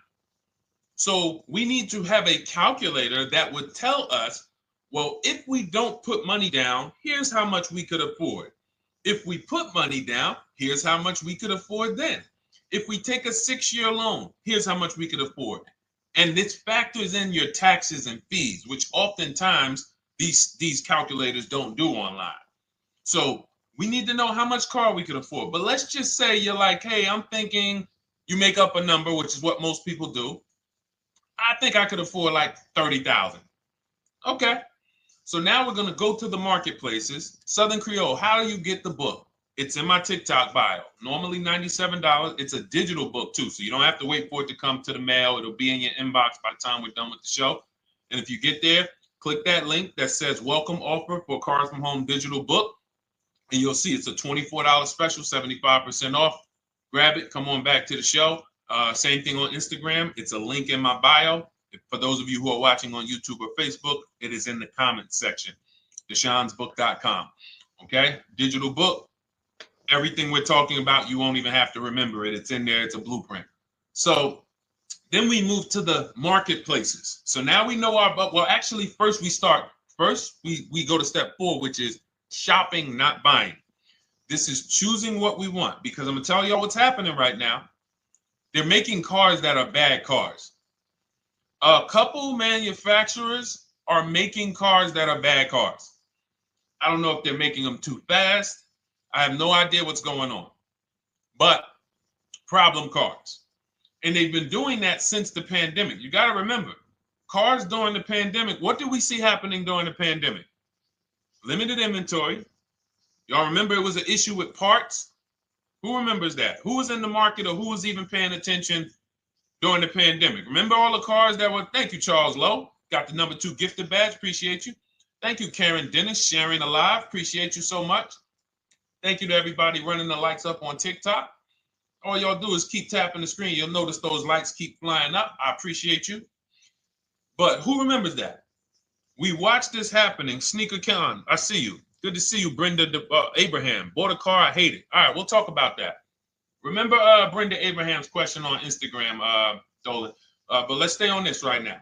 So we need to have a calculator that would tell us, well, if we don't put money down, here's how much we could afford. If we put money down, here's how much we could afford then. If we take a 6-year loan, here's how much we could afford. And this factors in your taxes and fees, which oftentimes these calculators don't do online. So we need to know how much car we could afford. But let's just say you're like, hey, I'm thinking, you make up a number, which is what most people do. I think I could afford like 30,000. Okay. So now we're going to go to the marketplaces. Southern Creole, how do you get the book? It's in my TikTok bio. Normally $97. It's a digital book too, so you don't have to wait for it to come to the mail. It'll be in your inbox by the time we're done with the show. And if you get there, click that link that says welcome offer for Cars from Home digital book. And you'll see it's a $24 special, 75% off. Grab it. Come on back to the show. Same thing on Instagram. It's a link in my bio. For those of you who are watching on YouTube or Facebook, it is in the comments section. DeshonesBook.com. Okay? Digital book. Everything we're talking about, you won't even have to remember it. It's in there. It's a blueprint. So then we move to the marketplaces. So now we know actually first we go to step 4, which is shopping, not buying. This is choosing what we want, because I'm gonna tell y'all what's happening right now. They're making cars that are bad cars. A couple manufacturers are making cars that are bad cars. I don't know if they're making them too fast. I have no idea what's going on, but problem cars. And they've been doing that since the pandemic. You got to remember, cars during the pandemic, what did we see happening during the pandemic? Limited inventory. Y'all remember it was an issue with parts? Who remembers that? Who was in the market or who was even paying attention during the pandemic? Remember all the cars that were, thank you, Charles Lowe. Got the #2 gifted badge, appreciate you. Thank you, Karen Dennis, sharing alive, appreciate you so much. Thank you to everybody running the likes up on TikTok. All y'all do is keep tapping the screen. You'll notice those likes keep flying up. I appreciate you. But who remembers that? We watched this happening. Sneaker Con, I see you. Good to see you, Brenda Abraham. Bought a car, I hate it. All right, we'll talk about that. Remember Brenda Abraham's question on Instagram, Dolan. But let's stay on this right now.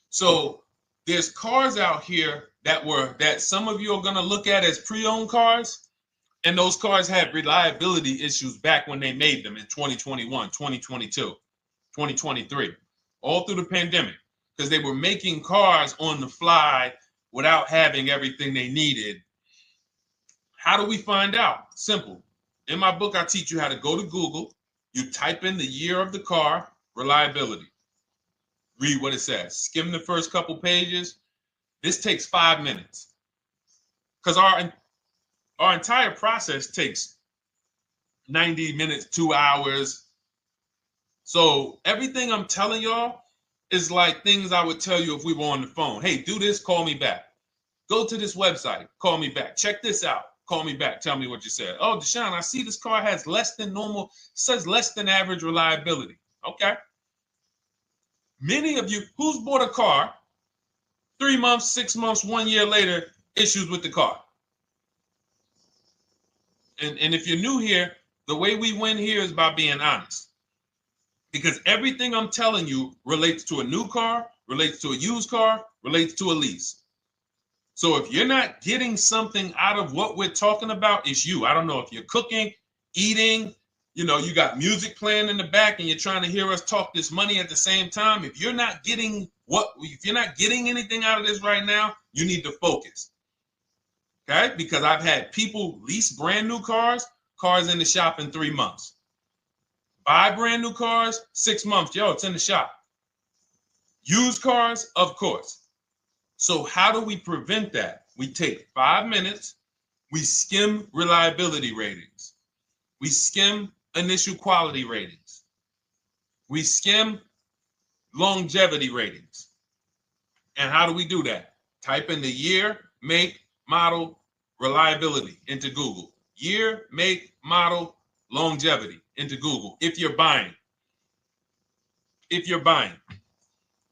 So there's cars out here that some of you are going to look at as pre-owned cars. And those cars had reliability issues back when they made them in 2021, 2022, 2023, all through the pandemic, because they were making cars on the fly without having everything they needed. How do we find out? Simple. In my book, I teach you how to go to Google. You type in the year of the car, reliability. Read what it says. Skim the first couple pages. This takes 5 minutes. Because our entire process takes 90 minutes, 2 hours. So everything I'm telling y'all is like things I would tell you if we were on the phone. Hey, do this, call me back. Go to this website, call me back. Check this out, call me back. Tell me what you said. Oh, Deshone, I see this car has less than normal, says less than average reliability. Okay. Many of you, who's bought a car 3 months, 6 months, 1 year later, issues with the car? And if you're new here, the way we win here is by being honest. Because everything I'm telling you relates to a new car, relates to a used car, relates to a lease. So if you're not getting something out of what we're talking about, it's you. I don't know if you're cooking, eating, you got music playing in the back and you're trying to hear us talk this money at the same time. If you're not getting anything out of this right now, you need to focus. Okay, because I've had people lease brand new cars in the shop in 3 months. Buy brand new cars, 6 months. Yo, it's in the shop. Used cars, of course. So how do we prevent that? We take 5 minutes. We skim reliability ratings. We skim initial quality ratings. We skim longevity ratings. And how do we do that? Type in the year, make, model, reliability into Google. Year, make, model, longevity into Google. If you're buying.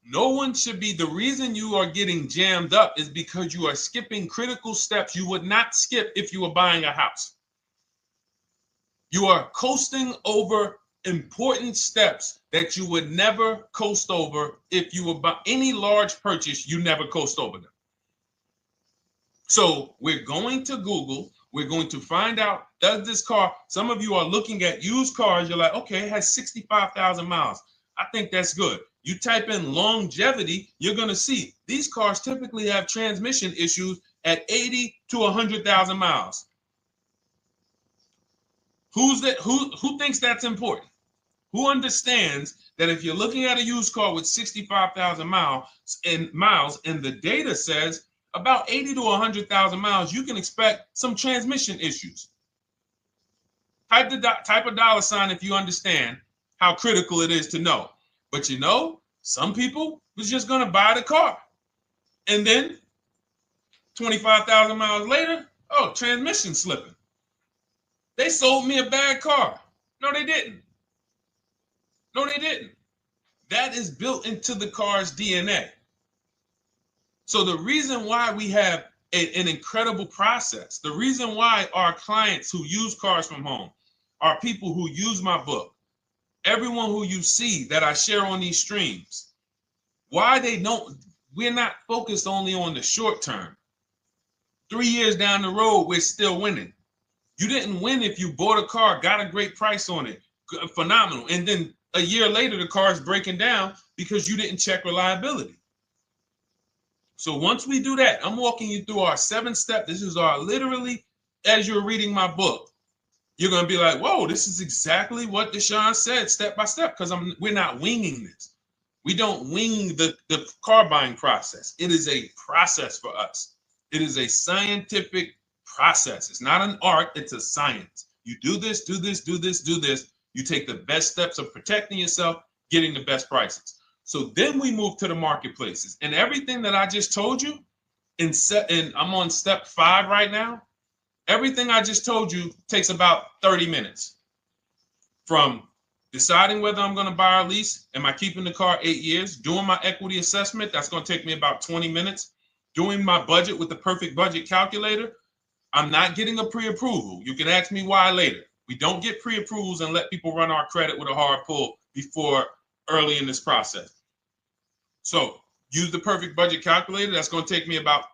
No one should be, the reason you are getting jammed up is because you are skipping critical steps you would not skip if you were buying a house. You are coasting over important steps that you would never coast over if you were buying any large purchase, you never coast over them. So we're going to Google. We're going to find out, does this car, some of you are looking at used cars. You're like, okay, it has 65,000 miles. I think that's good. You type in longevity, you're going to see these cars typically have transmission issues at 80 to 100,000 miles. Who thinks that's important? Who understands that if you're looking at a used car with 65,000 miles and the data says about 80 to 100,000 miles, you can expect some transmission issues. Type a dollar sign if you understand how critical it is to know. But some people was just going to buy the car. And then 25,000 miles later, transmission slipping. They sold me a bad car. No, they didn't. That is built into the car's DNA. So the reason why we have an incredible process, the reason why our clients who use cars from home are people who use my book, everyone who you see that I share on these streams, we're not focused only on the short term. 3 years down the road, we're still winning. You didn't win if you bought a car, got a great price on it, phenomenal, and then a year later the car is breaking down because you didn't check reliability. So once we do that, I'm walking you through our 7-step. This is our literally, as you're reading my book, you're going to be like, whoa, this is exactly what Deshone said, step by step, because we're not winging this. We don't wing the car buying process. It is a process for us. It is a scientific process. It's not an art, it's a science. You do this, do this, do this, do this. You take the best steps of protecting yourself, getting the best prices. So then we move to the marketplaces. And everything that I just told you, and I'm on step 5 right now, everything I just told you takes about 30 minutes. From deciding whether I'm going to buy or lease, am I keeping the car 8 years, doing my equity assessment, that's going to take me about 20 minutes, doing my budget with the perfect budget calculator. I'm not getting a pre-approval. You can ask me why later. We don't get pre-approvals and let people run our credit with a hard pull before early in this process. So use the perfect budget calculator. That's going to take me about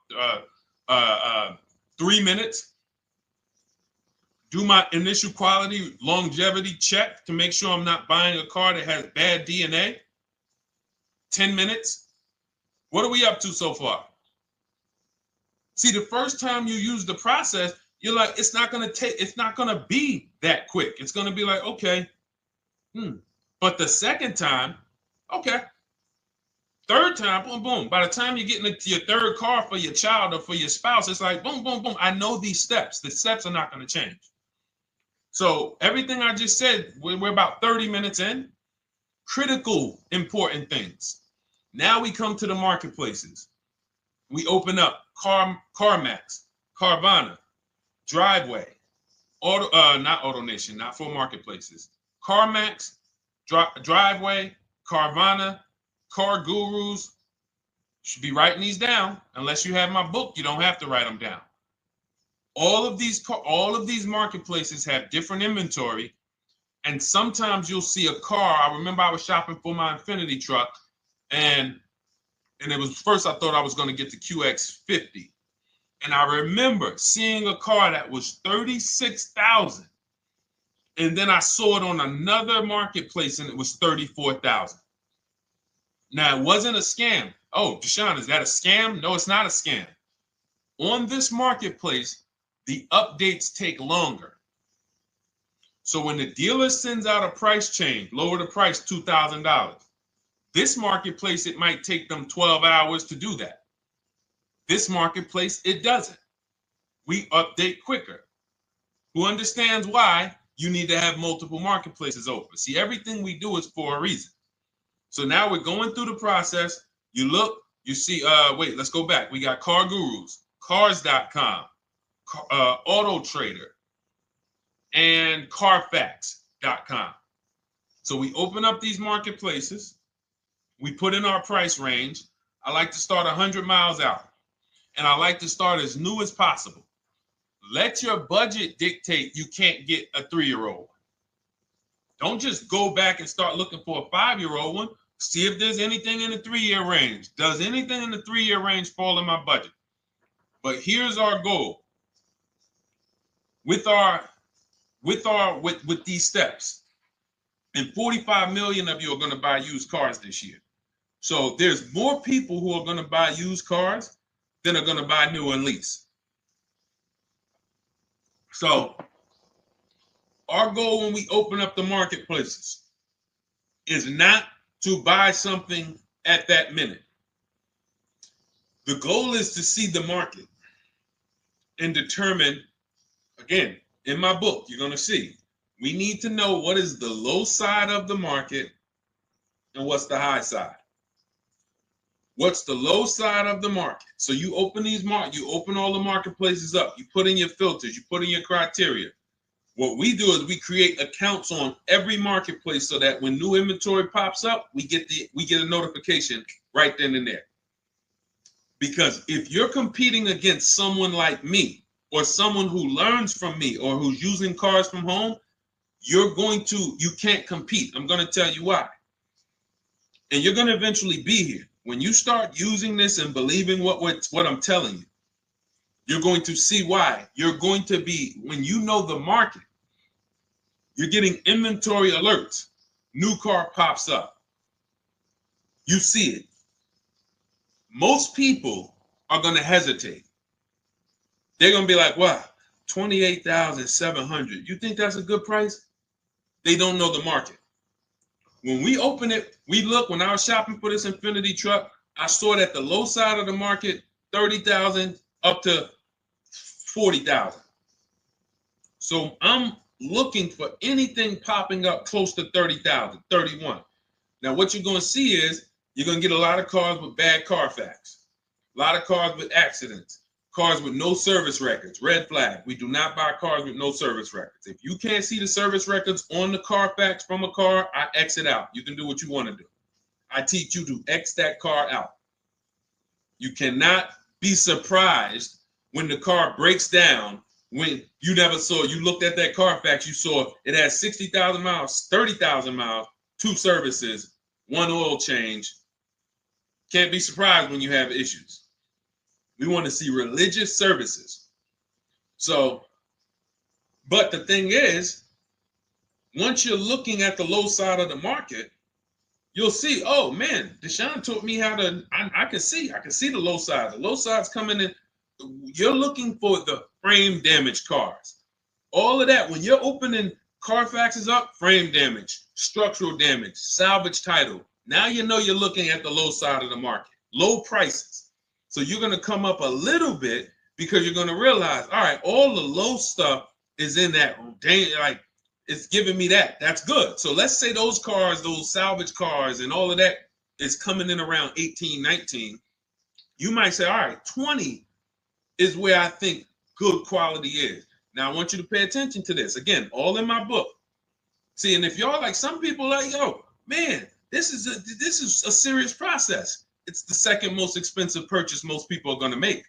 3 minutes. Do my initial quality longevity check to make sure I'm not buying a car that has bad DNA. 10 minutes. What are we up to so far? See, the first time you use the process, you're like, it's not going to be that quick. It's going to be like, okay. But the second time, okay. Third time, boom, boom. By the time you're getting into your third car for your child or for your spouse, it's like, boom, boom, boom. I know these steps. The steps are not going to change. So everything I just said, we're about 30 minutes in. Critical, important things. Now we come to the marketplaces. We open up CarMax, Carvana, Driveway, not AutoNation, not for marketplaces. CarMax, Driveway, Carvana, Car Gurus. Should be writing these down. Unless you have my book, you don't have to write them down. All of these marketplaces have different inventory, and sometimes you'll see a car. I remember I was shopping for my Infinity truck, and it was first I thought I was going to get the QX50, and I remember seeing a car that was $36,000, and then I saw it on another marketplace, and it was $34,000. Now it wasn't a scam. Oh, Deshone, is that a scam? No, it's not a scam. On this marketplace, the updates take longer. So when the dealer sends out a price change, lower the price $2,000. This marketplace, it might take them 12 hours to do that. This marketplace, it doesn't. We update quicker. Who understands why you need to have multiple marketplaces open? See, everything we do is for a reason. So now we're going through the process. You look, you see, wait, let's go back. We got Car Gurus, Cars.com, Auto Trader, and Carfax.com. So we open up these marketplaces. We put in our price range. I like to start 100 miles out, and I like to start as new as possible. Let your budget dictate you can't get a 3-year-old. Don't just go back and start looking for a 5-year-old one. See if there's anything in the 3-year range. Does anything in the 3-year range fall in my budget? But here's our goal. With these steps, and 45 million of you are going to buy used cars this year. So there's more people who are going to buy used cars than are going to buy new and lease. So our goal when we open up the marketplaces is not to buy something at that minute. The goal is to see the market and determine, again, in my book, you're going to see, we need to know what is the low side of the market and what's the high side. What's the low side of the market? So you open you open all the marketplaces up. You put in your filters. You put in your criteria. What we do is we create accounts on every marketplace so that when new inventory pops up, we get a notification right then and there. Because if you're competing against someone like me or someone who learns from me or who's using cars from home, you can't compete. I'm going to tell you why. And you're going to eventually be here. When you start using this and believing what I'm telling you, You're going to see why. You're going to be, when you know the market, you're getting inventory alerts. New car pops up. You see it. Most people are going to hesitate. They're going to be like, wow, 28,700. You think that's a good price? They don't know the market. When we open it, we look, when I was shopping for this Infiniti truck, I saw it at the low side of the market, 30,000 up to 40,000. So I'm looking for anything popping up close to 30,000, 31. Now, what you're going to see is you're going to get a lot of cars with bad Carfax, a lot of cars with accidents, cars with no service records, red flag. We do not buy cars with no service records. If you can't see the service records on the Carfax from a car, I exit out. You can do what you want to do. I teach you to X that car out. You cannot be surprised when the car breaks down, when you never saw, you looked at that Carfax, you saw it had 60,000 miles, 30,000 miles, 2 services, 1 oil change. Can't be surprised when you have issues. We want to see religious services. So, but the thing is, once you're looking at the low side of the market, you'll see, oh man, Deshone taught me how to, I can see the low side. The low side's coming in. You're looking for the frame damage cars. All of that, when you're opening Carfaxes up, frame damage, structural damage, salvage title. Now you know you're looking at the low side of the market, low prices. So you're going to come up a little bit because you're going to realize, all right, all the low stuff is in that, like, it's giving me that. That's good. So let's say those cars, those salvage cars and all of that is coming in around 18, 19. You might say, all right, 20 is where I think good quality is. Now, I want you to pay attention to this. Again, all in my book. See, and if y'all like, some people like, yo, man, this is a serious process. It's the second most expensive purchase most people are going to make.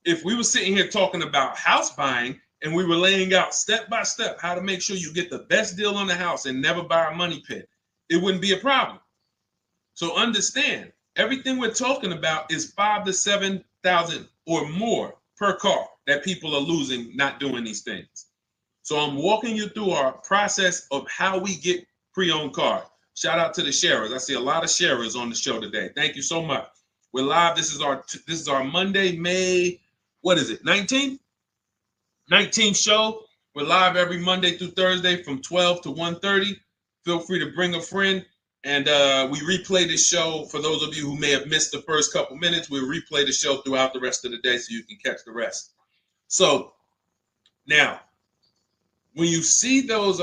If we were sitting here talking about house buying and we were laying out step by step how to make sure you get the best deal on the house and never buy a money pit, it wouldn't be a problem. So understand, everything we're talking about is 5,000 to 7,000 or more per car that people are losing not doing these things. So I'm walking you through our process of how we get pre-owned cars. Shout out to the sharers. I see a lot of sharers on the show today. Thank you so much. We're live. This is our Monday, May, what is it, 19th? 19th show. We're live every Monday through Thursday from 12 to 1:30. Feel free to bring a friend. And we replay this show. For those of you who may have missed the first couple minutes, we'll replay the show throughout the rest of the day so you can catch the rest. So now, when you see those,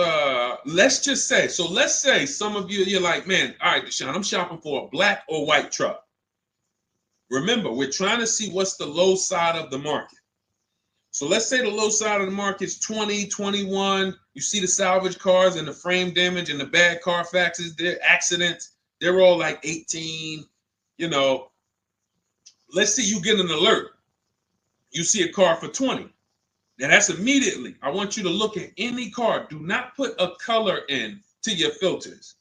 let's say some of you, you're like, man, all right, Deshone, I'm shopping for a black or white truck. Remember, we're trying to see what's the low side of the market. So let's say the low side of the market is 20, 21. You see the salvage cars and the frame damage and the bad Carfaxes, their accidents, they're all like 18, you know. Let's say you get an alert. You see a car for 20. Now that's immediately, I want you to look at any car. Do not put a color in to your filters.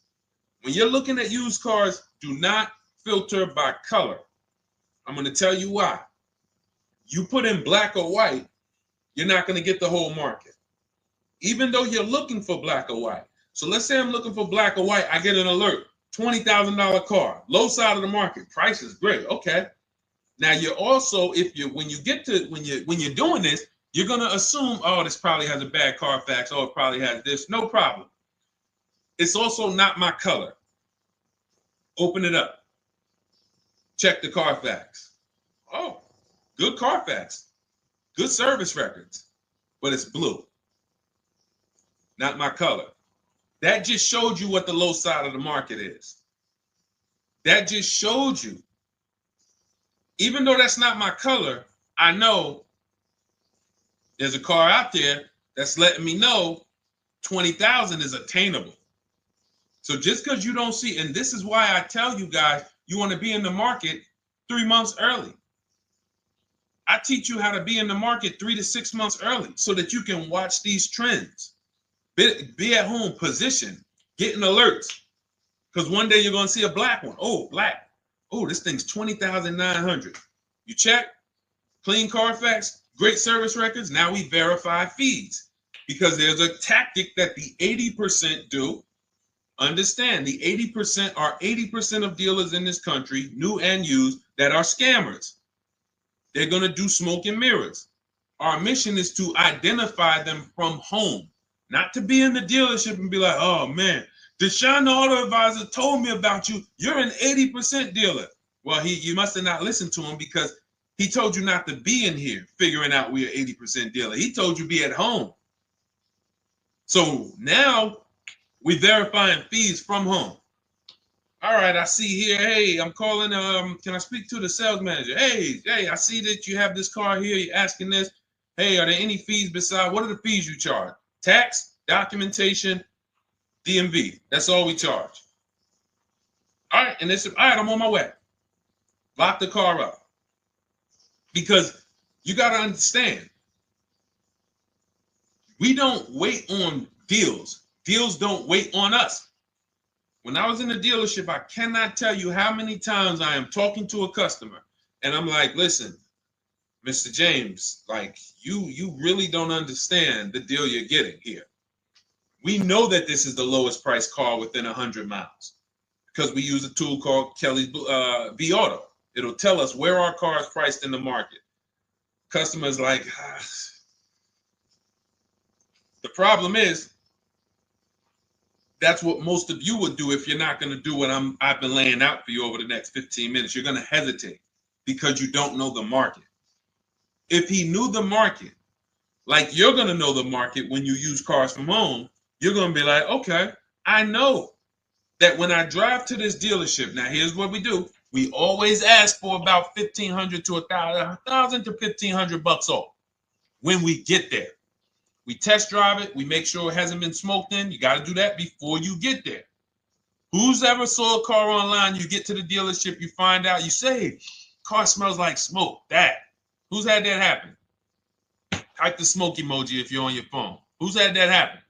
When you're looking at used cars, do not filter by color. I'm going to tell you why. You put in black or white, you're not going to get the whole market, even though you're looking for black or white. So let's say I'm looking for black or white. I get an alert, $20,000 car, low side of the market. Price is great. Okay. Now you're also, when you're doing this, you're going to assume, oh, this probably has a bad Carfax. Oh, it probably has this. No problem. It's also not my color. Open it up. Check the Carfax. Oh, good Carfax. Good service records, but it's blue. Not my color. That just showed you what the low side of the market is. That just showed you. Even though that's not my color, I know there's a car out there that's letting me know 20,000 is attainable. So just because you don't see, and this is why I tell you guys, you want to be in the market 3 months early. I teach you how to be in the market 3 to 6 months early so that you can watch these trends. Be at home, position, getting alerts. Because one day you're going to see a black one. Oh, black. Oh, this thing's 20,900. You check. clean Carfax, great service records. Now we verify fees because there's a tactic that the 80% do. Understand, the 80% are 80% of dealers in this country, new and used, that are scammers. They're going to do smoke and mirrors. Our mission is to identify them from home, not to be in the dealership and be like, oh man, Deshone the Auto Advisor told me about you. You're an 80% dealer. Well, you must have not listened to him because he told you not to be in here figuring out we're 80% dealer. He told you be at home. So now we verifying fees from home. All right, I see here. Hey, I'm calling. Can I speak to the sales manager? Hey, I see that you have this car here. You're asking this. Hey, are there any fees besides? What are the fees you charge? Tax, documentation, DMV. That's all we charge. All right, and they said, all right, I'm on my way. Lock the car up. Because you got to understand, we don't wait on deals. Deals don't wait on us. When I was in the dealership, I cannot tell you how many times I am talking to a customer and I'm like, listen, Mr. James, like you really don't understand the deal you're getting here. We know that this is the lowest price car within 100 miles because we use a tool called Kelly's V Auto. It'll tell us where our car is priced in the market. Customers like, the problem is, that's what most of you would do if you're not going to do what I've been laying out for you over the next 15 minutes. You're going to hesitate because you don't know the market. If he knew the market, like you're going to know the market when you use cars from home, you're going to be like, okay, I know that when I drive to this dealership, now here's what we do. We always ask for about $1,500 to $1,000 to $1,500 off when we get there. We test drive it. We make sure it hasn't been smoked in. You got to do that before you get there. Who's ever saw a car online? You get to the dealership, you find out, you say, car smells like smoke. That. Who's had that happen? Type the smoke emoji if you're on your phone. Who's had that happen?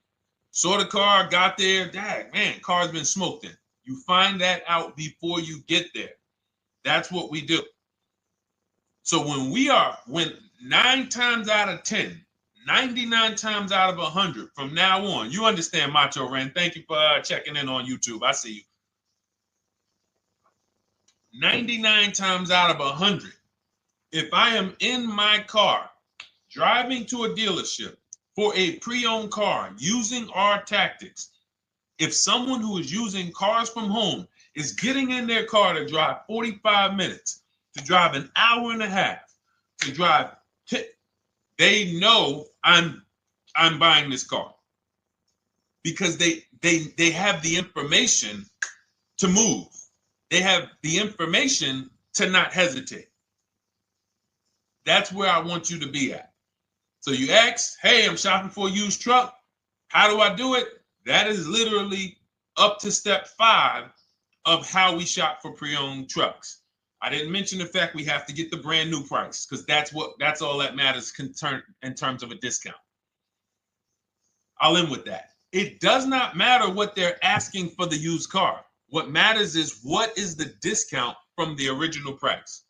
Saw the car, got there, dang, man, car's been smoked in. You find that out before you get there. That's what we do. So when 9 times out of 10, 99 times out of 100 from now on, you understand, Macho Ren. Thank you for checking in on YouTube. I see you. 99 times out of 100, if I am in my car driving to a dealership for a pre-owned car using our tactics, if someone who is using cars from home is getting in their car to drive 45 minutes, to drive an hour and a half, to drive, they know I'm buying this car because they have the information to move. They have the information to not hesitate. That's where I want you to be at. So you ask, hey, I'm shopping for a used truck. How do I do it? That is literally up to step 5 of how we shop for pre-owned trucks. I didn't mention the fact we have to get the brand new price because that's all that matters in terms of a discount. I'll end with that. It does not matter what they're asking for the used car. What matters is what is the discount from the original price.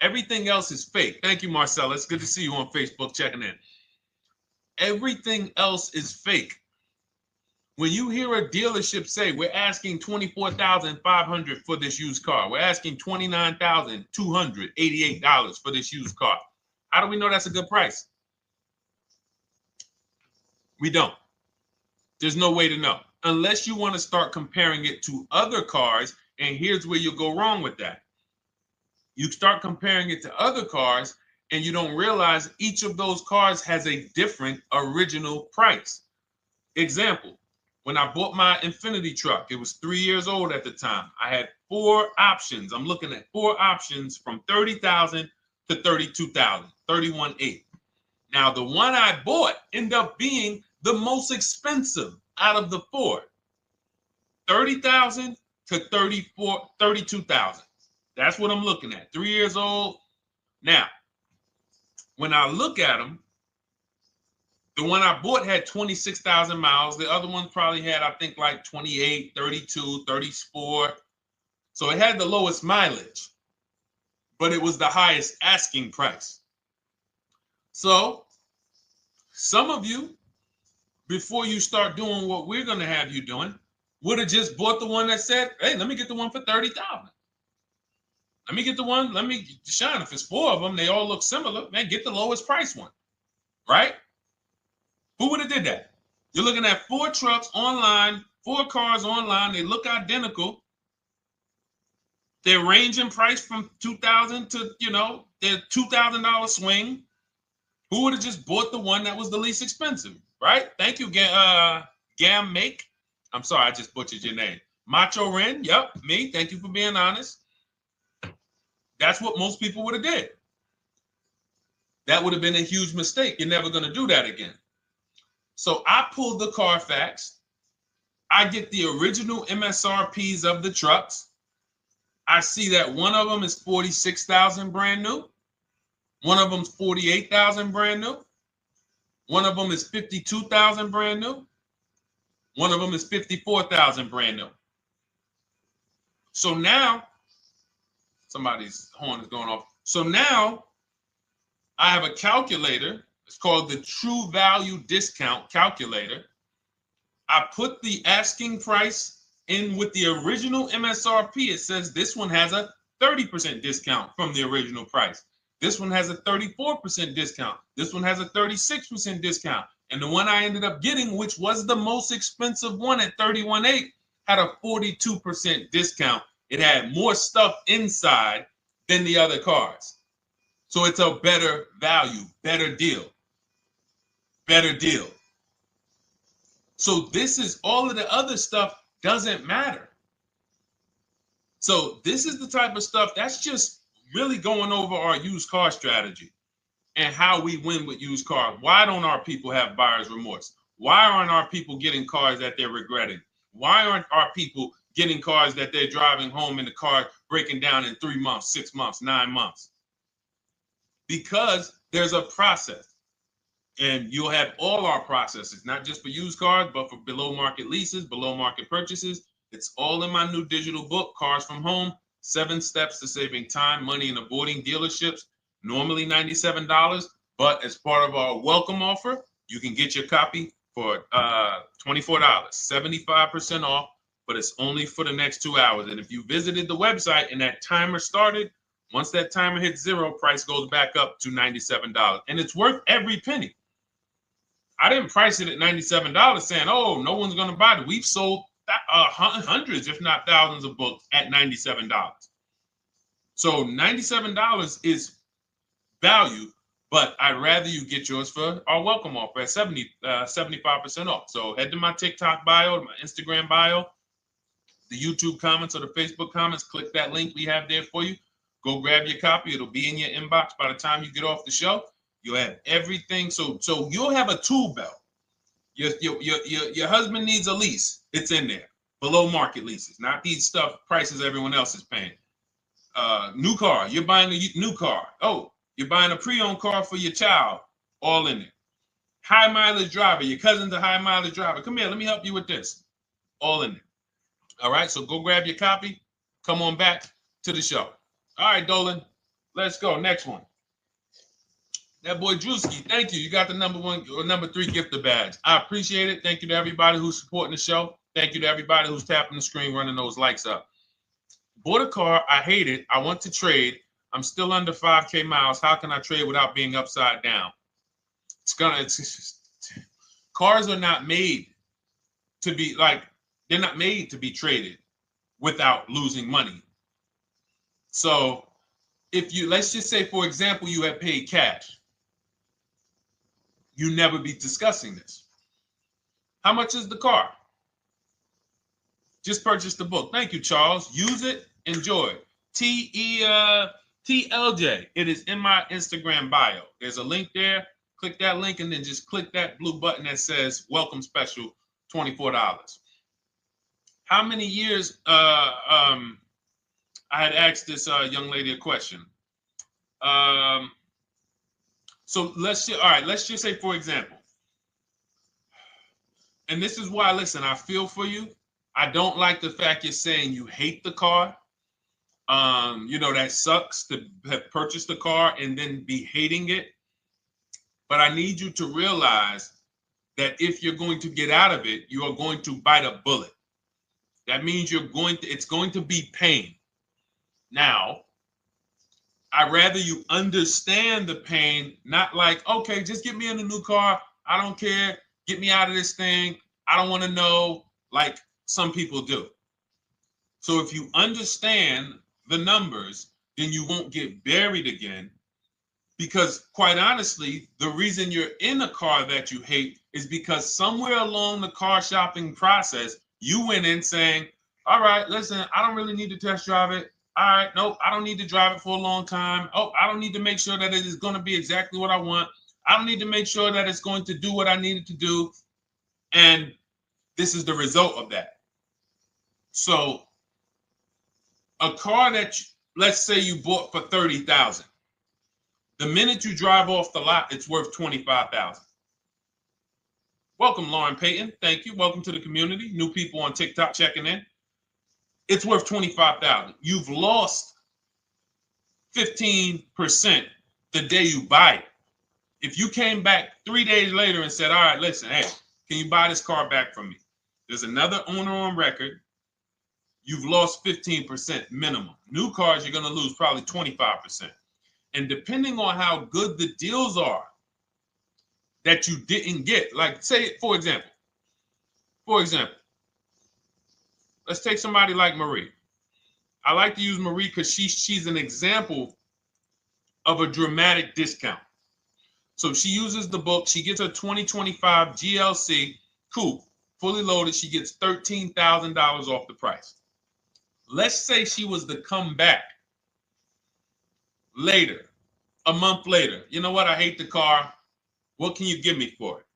Everything else is fake. Thank you, Marcella. It's good to see you on Facebook checking in. Everything else is fake. When you hear a dealership say, we're asking $24,500 for this used car, we're asking $29,288 for this used car, how do we know that's a good price? We don't. There's no way to know. Unless you want to start comparing it to other cars, and here's where you'll go wrong with that. You start comparing it to other cars, and you don't realize each of those cars has a different original price. Example. When I bought my Infinity truck, it was 3 years old at the time. I had 4 options. I'm looking at 4 options from $30,000 to $32,000, $31,800. Now, the one I bought ended up being the most expensive out of the 4. $30,000 to $32,000. That's what I'm looking at. 3 years old. Now, when I look at them, the one I bought had 26,000 miles. The other one probably had, I think, like 28, 32, 34. So it had the lowest mileage. but it was the highest asking price. So some of you, before you start doing what we're going to have you doing, would have just bought the one that said, hey, let me get the one for $30,000. Let me get the one, Deshone, if it's 4 of them, they all look similar, man, get the lowest price one, right? Who would have did that? You're looking at 4 trucks online, 4 cars online, they look identical. They're ranging price from $2,000 to, their $2,000 swing. Who would have just bought the one that was the least expensive, right? Thank you, Gam Make. I'm sorry, I just butchered your name. Macho Ren, yep, me. Thank you for being honest. That's what most people would have did. That would have been a huge mistake. You're never going to do that again. So I pulled the Carfax. I get the original MSRPs of the trucks. I see that one of them is 46,000 brand new. One of them's 48,000 brand new. One of them is 52,000 brand new. One of them is 54,000 brand new. So now, somebody's horn is going off. So now I have a calculator. It's called the True Value Discount Calculator. I put the asking price in with the original MSRP. It says this one has a 30% discount from the original price. This one has a 34% discount. This one has a 36% discount. And the one I ended up getting, which was the most expensive one at $31,800, had a 42% discount. It had more stuff inside than the other cars. So it's a better value, better deal. Better deal. So this is all of the other stuff doesn't matter. So this is the type of stuff that's just really going over our used car strategy and how we win with used cars. Why don't our people have buyer's remorse? Why aren't our people getting cars that they're regretting? Why aren't our people getting cars that they're driving home and the car breaking down in 3 months, 6 months, 9 months? Because there's a process. And you'll have all our processes, not just for used cars, but for below market leases, below market purchases. It's all in my new digital book, Cars from Home, 7 Steps to Saving Time, Money, and Avoiding Dealerships. Normally $97, but as part of our welcome offer, you can get your copy for $24, 75% off, but it's only for the next 2 hours. And if you visited the website and that timer started, once that timer hits 0, price goes back up to $97. And it's worth every penny. I didn't price it at $97 saying, oh, no one's going to buy it. We've sold hundreds, if not thousands of books at $97. So $97 is value, but I'd rather you get yours for our welcome offer at 75% off. So head to my TikTok bio, my Instagram bio, the YouTube comments or the Facebook comments, click that link we have there for you. Go grab your copy. It'll be in your inbox by the time you get off the show. You'll have everything. So you'll have a tool belt. Your husband needs a lease. It's in there. Below market leases, not these stuff prices everyone else is paying. New car. You're buying a new car. Oh, you're buying a pre-owned car for your child. All in there. High mileage driver. Your cousin's a high mileage driver. Come here. Let me help you with this. All in there. All right. So go grab your copy. Come on back to the show. All right, Dolan. Let's go. Next one. That boy Drewski, thank you. You got the number 1 or number 3 gifter badge. I appreciate it. Thank you to everybody who's supporting the show. Thank you to everybody who's tapping the screen, running those likes up. Bought a car. I hate it. I want to trade. I'm still under 5K miles. How can I trade without being upside down? Cars are not made to be they're not made to be traded without losing money. So if you, let's just say, for example, you have paid cash, you never be discussing this. How much is the car? Just purchase the book. Thank you, Charles. Use it, enjoy it. TLJ. It is in my Instagram bio. There's a link there. Click that link and then just click that blue button that says welcome special, $24. How many years I had asked this young lady a question. So let's just say, for example, and this is why, listen, I feel for you. I don't like the fact you're saying you hate the car. That sucks to have purchased a car and then be hating it. But I need you to realize that if you're going to get out of it, you are going to bite a bullet. That means it's going to be pain. Now, I'd rather you understand the pain, not like, okay, just get me in a new car. I don't care. Get me out of this thing. I don't want to know, like some people do. So if you understand the numbers, then you won't get buried again. Because quite honestly, the reason you're in a car that you hate is because somewhere along the car shopping process, you went in saying, all right, listen, I don't really need to test drive it. All right, nope, I don't need to drive it for a long time. Oh, I don't need to make sure that it is going to be exactly what I want. I don't need to make sure that it's going to do what I need it to do. And this is the result of that. So a car that, let's say you bought for $30,000. The minute you drive off the lot, it's worth $25,000. Welcome, Lauren Payton. Thank you. Welcome to the community. New people on TikTok checking in. It's worth $25,000. You've lost 15% the day you buy it. If you came back 3 days later and said, all right, listen, hey, can you buy this car back from me? There's another owner on record. You've lost 15% minimum. New cars, you're going to lose probably 25%. And depending on how good the deals are that you didn't get, like say, for example, let's take somebody like Marie. I like to use Marie because she's an example of a dramatic discount. So she uses the book. She gets her 2025 GLC coupe, fully loaded. She gets $13,000 off the price. Let's say she was to come back later, a month later. You know what? I hate the car. What can you give me for it?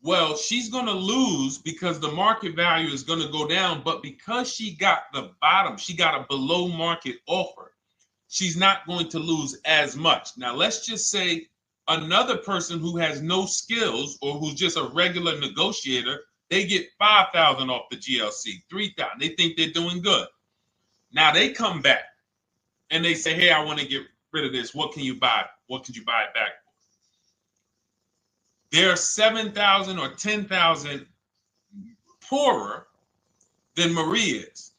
Well, she's going to lose because the market value is going to go down. But because she got the bottom, she got a below market offer, she's not going to lose as much. Now, let's just say another person who has no skills or who's just a regular negotiator, they get $5,000 off the GLC, $3,000. They think they're doing good. Now they come back and they say, hey, I want to get rid of this. What can you buy? What could you buy it back for? They're 7,000 or 10,000 poorer than Marie is.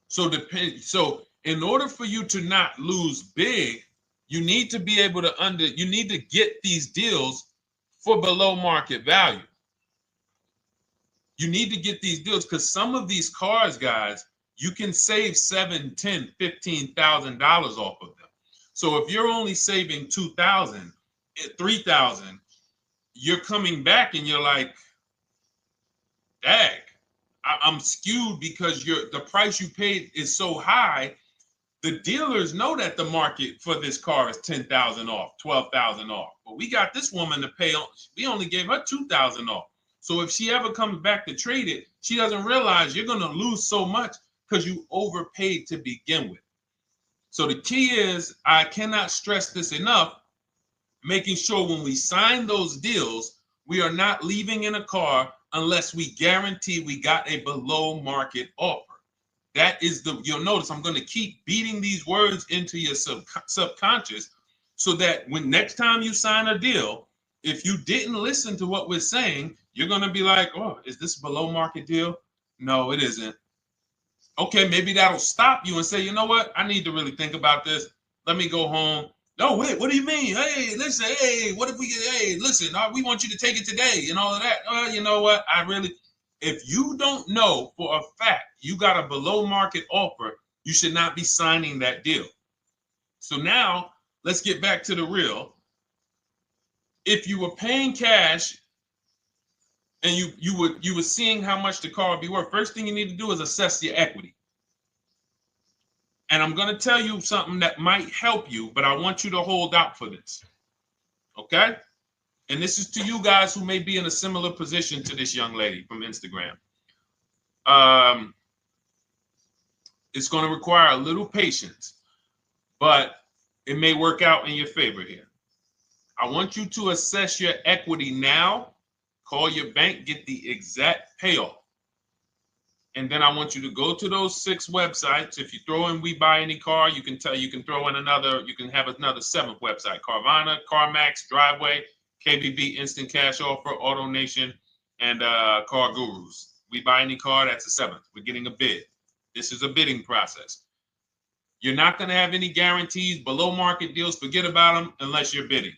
So in order for you to not lose big, you need to be able to you need to get these deals for below market value. You need to get these deals because some of these cars, guys, you can save $7,000, $10,000, $15,000 off of them. So if you're only saving $2,000, $3,000, you're coming back and you're like, dang, I'm skewed because the price you paid is so high. The dealers know that the market for this car is $10,000 off, $12,000 off. But we got this woman to pay, we only gave her $2,000 off. So if she ever comes back to trade it, she doesn't realize you're going to lose so much because you overpaid to begin with. So the key is, I cannot stress this enough, making sure when we sign those deals, we are not leaving in a car unless we guarantee we got a below market offer. That is you'll notice I'm going to keep beating these words into your subconscious so that when next time you sign a deal, if you didn't listen to what we're saying, you're going to be like, oh, is this a below market deal? No, it isn't. Okay, maybe that'll stop you and say, you know what? I need to really think about this. Let me go home. No, wait, what do you mean? Hey, listen, hey, what if we get, hey, listen, we want you to take it today and all of that. You know what? If you don't know for a fact you got a below market offer, you should not be signing that deal. So now let's get back to the real. If you were paying cash and you were seeing how much the car would be worth, first thing you need to do is assess your equity. And I'm going to tell you something that might help you, but I want you to hold out for this. Okay? And this is to you guys who may be in a similar position to this young lady from Instagram. It's going to require a little patience, but it may work out in your favor here. I want you to assess your equity now. Call your bank, get the exact payoff. And then I want you to go to those 6 websites. If you throw in We Buy Any Car, you can throw in you can have another 7th website: Carvana, CarMax, Driveway, KBB, Instant Cash Offer, AutoNation, and Car Gurus. We Buy Any Car, that's the 7th. We're getting a bid. This is a bidding process. You're not going to have any guarantees, below market deals. Forget about them unless you're bidding.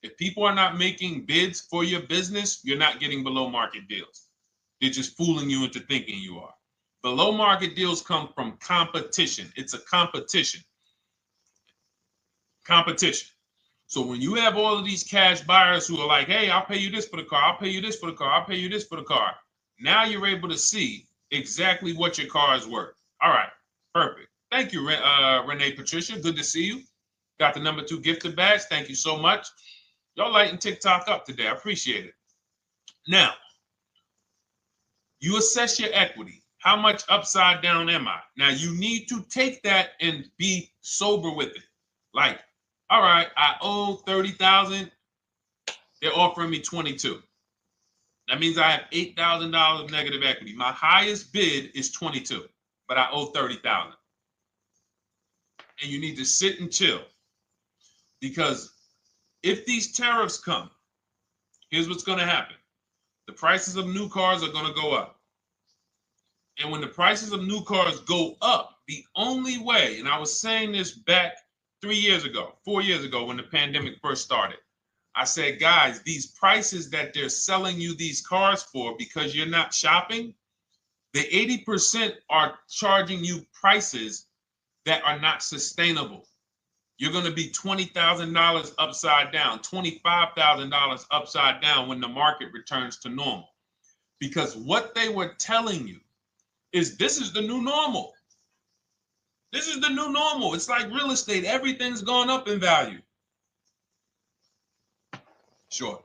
If people are not making bids for your business, you're not getting below market deals. They're just fooling you into thinking you are. Below market deals come from competition. It's a competition. Competition. So when you have all of these cash buyers who are like, hey, I'll pay you this for the car, I'll pay you this for the car, I'll pay you this for the car. Now you're able to see exactly what your car is worth. All right, perfect. Thank you, Renee Patricia. Good to see you. Got the number 2 gifted badge. Thank you so much. Y'all lighting TikTok up today. I appreciate it. Now, you assess your equity. How much upside down am I? Now, you need to take that and be sober with it. Like, all right, I owe $30,000. They're offering me 22. That means I have $8,000 of negative equity. My highest bid is 22, but I owe 30,000. And you need to sit and chill, because if these tariffs come, here's what's going to happen. The prices of new cars are going to go up. And when the prices of new cars go up, the only way, and I was saying this back 4 years ago, when the pandemic first started, I said, guys, these prices that they're selling you these cars for, because you're not shopping, the 80% are charging you prices that are not sustainable. You're going to be $20,000 upside down, $25,000 upside down when the market returns to normal. Because what they were telling you is this is the new normal. This is the new normal. It's like real estate. Everything's gone up in value. Sure.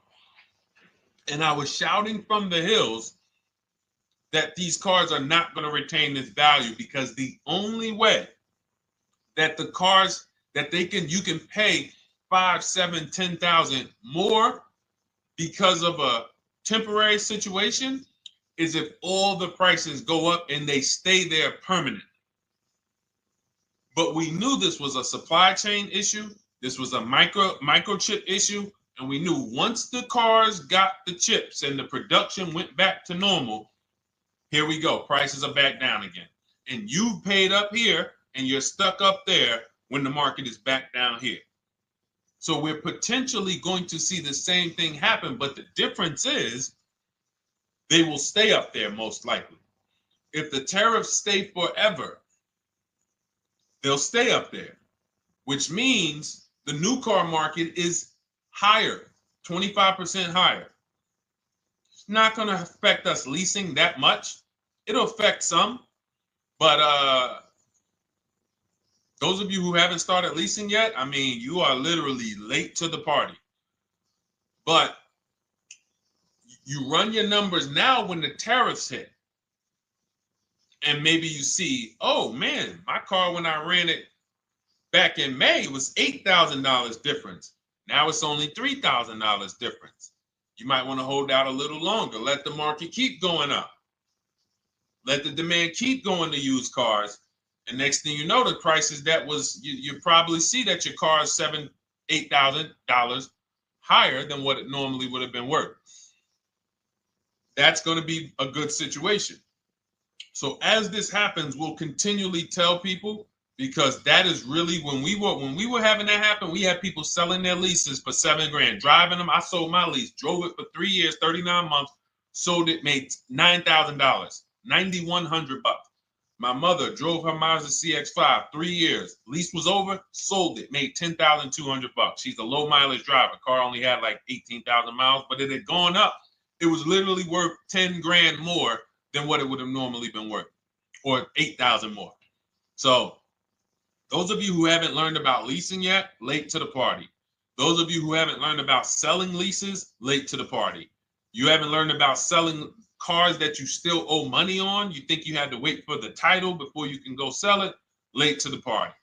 And I was shouting from the hills that these cars are not going to retain this value, because the only way that the cars that you can pay 5, 7, 10,000 more because of a temporary situation is if all the prices go up and they stay there permanently. But we knew this was a supply chain issue. This was a microchip issue. And we knew once the cars got the chips and the production went back to normal, here we go. Prices are back down again. And you paid up here and you're stuck up there when the market is back down here. So we're potentially going to see the same thing happen, but the difference is they will stay up there most likely. If the tariffs stay forever, they'll stay up there, which means the new car market is higher, 25% higher. It's not going to affect us leasing that much. It'll affect some, but those of you who haven't started leasing yet, I mean, you are literally late to the party. But you run your numbers now when the tariffs hit. And maybe you see, oh man, my car when I ran it back in May was $8,000 difference. Now it's only $3,000 difference. You might want to hold out a little longer. Let the market keep going up. Let the demand keep going to used cars. And next thing you know, the prices that was, you probably see that your car is $7,000, $8,000 higher than what it normally would have been worth. That's going to be a good situation. So as this happens, we'll continually tell people, because that is really when we were having that happen, we had people selling their leases for $7,000, driving them. I sold my lease, drove it for 3 years, 39 months, sold it, made $9,000, $9,100. My mother drove her Mazda CX-5, 3 years. Lease was over, sold it, made $10,200. She's a low mileage driver. Car only had like 18,000 miles, but it had gone up. It was literally worth $10,000 more than what it would have normally been worth, or 8,000 more. So those of you who haven't learned about leasing yet, late to the party. Those of you who haven't learned about selling leases, late to the party. You haven't learned about selling cars that you still owe money on. You think you had to wait for the title before you can go sell it, late to the party.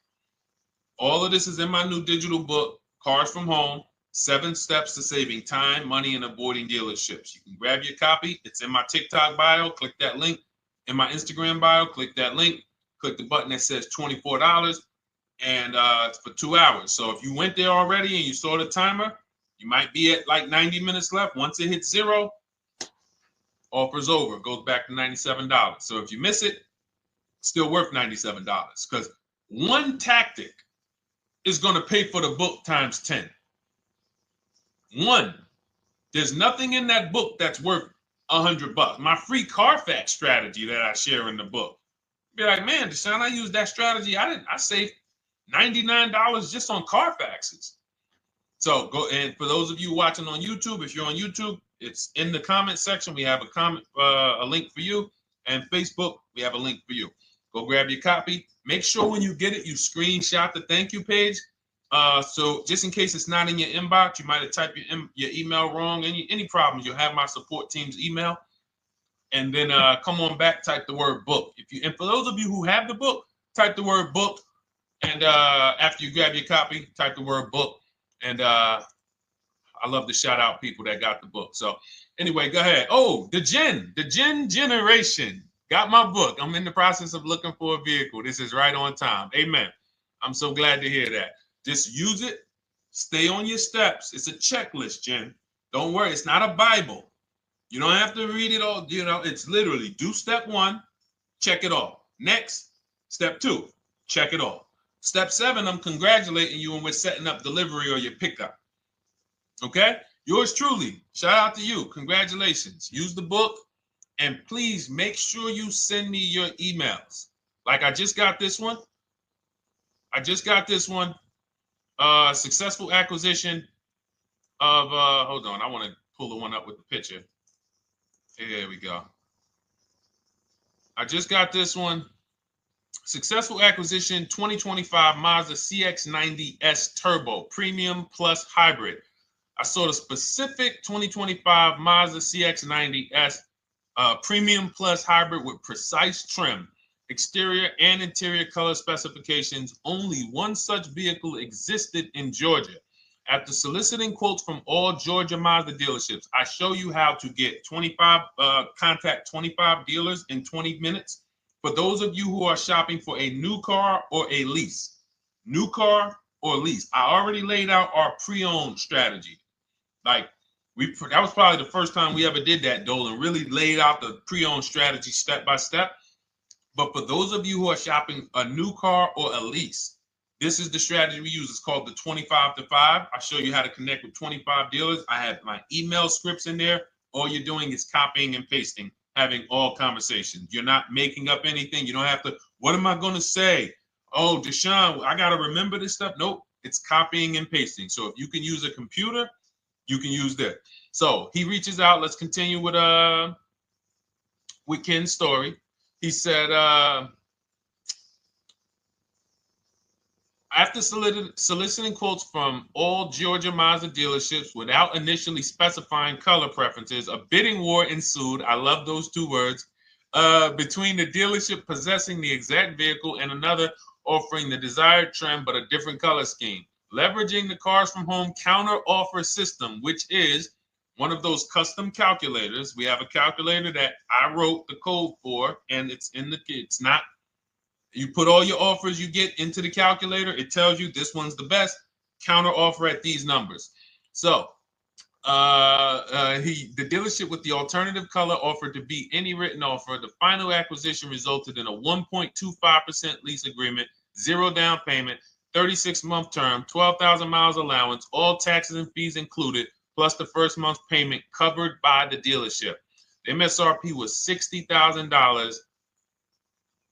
All of this is in my new digital book, Cars from Home, 7 Steps to Saving Time, Money, and Avoiding Dealerships. You can grab your copy. It's in my TikTok bio. Click that link. in my Instagram bio. Click that link. Click the button that says $24, and it's for 2 hours. So if you went there already and you saw the timer, you might be at like 90 minutes left. Once it hits 0, offer's over. It goes back to $97. So if you miss it, still worth $97, because one tactic is going to pay for the book times 10. One. There's nothing in that book that's worth $100. My free Carfax strategy that I share in the book. Be like, man, Deshone, I used that strategy. I saved $99 just on Carfaxes. So go, and for those of you watching on YouTube, if you're on YouTube, it's in the comment section. We have a link for you, and Facebook, we have a link for you. Go grab your copy. Make sure when you get it, you screenshot the thank you page. So just in case it's not in your inbox, you might have typed your email wrong. Any problems, you'll have my support team's email. And then come on back, type the word book. And for those of you who have the book, type the word book. And after you grab your copy, type the word book. And I love to shout out people that got the book. So anyway, go ahead. Oh, the Gen Generation got my book. I'm in the process of looking for a vehicle. This is right on time. Amen. I'm so glad to hear that. Just use it. Stay on your steps. It's a checklist, Jen. Don't worry. It's not a Bible. You don't have to read it all. You know, it's literally do step 1, check it off. Next, step 2, check it off. Step 7, I'm congratulating you and we're setting up delivery or your pickup. Okay? Yours truly. Shout out to you. Congratulations. Use the book, and please make sure you send me your emails. Like I just got this one. Successful acquisition of, hold on, I want to pull the one up with the picture. Here we go. I just got this one. Successful acquisition 2025 Mazda CX-90S Turbo Premium Plus Hybrid. I saw the specific 2025 Mazda CX-90S Premium Plus Hybrid with precise trim, exterior and interior color specifications. Only one such vehicle existed in Georgia. After soliciting quotes from all Georgia Mazda dealerships, I show you how to get contact 25 dealers in 20 minutes. For those of you who are shopping for a new car or a lease, new car or lease, I already laid out our pre-owned strategy. Like that was probably the first time we ever did that, Dolan, really laid out the pre-owned strategy step by step. But for those of you who are shopping a new car or a lease, this is the strategy we use. It's called the 25 to 5. I show you how to connect with 25 dealers. I have my email scripts in there. All you're doing is copying and pasting, having all conversations. You're not making up anything. You don't have to, what am I going to say? Oh, Deshone, I got to remember this stuff. Nope, it's copying and pasting. So if you can use a computer, you can use that. So he reaches out. Let's continue with Ken's story. He said, after soliciting quotes from all Georgia Mazda dealerships without initially specifying color preferences, a bidding war ensued. I love those 2 words. Between the dealership possessing the exact vehicle and another offering the desired trim but a different color scheme. Leveraging the Cars from Home counter offer system, which is one of those custom calculators. We have a calculator that I wrote the code for, and it's not. You put all your offers you get into the calculator. It tells you this one's the best. Counter offer at these numbers. So the dealership with the alternative color offered to beat any written offer. The final acquisition resulted in a 1.25% lease agreement, 0 down payment, 36-month term, 12,000 miles allowance, all taxes and fees included, plus the first month's payment covered by the dealership. The MSRP was $60,000.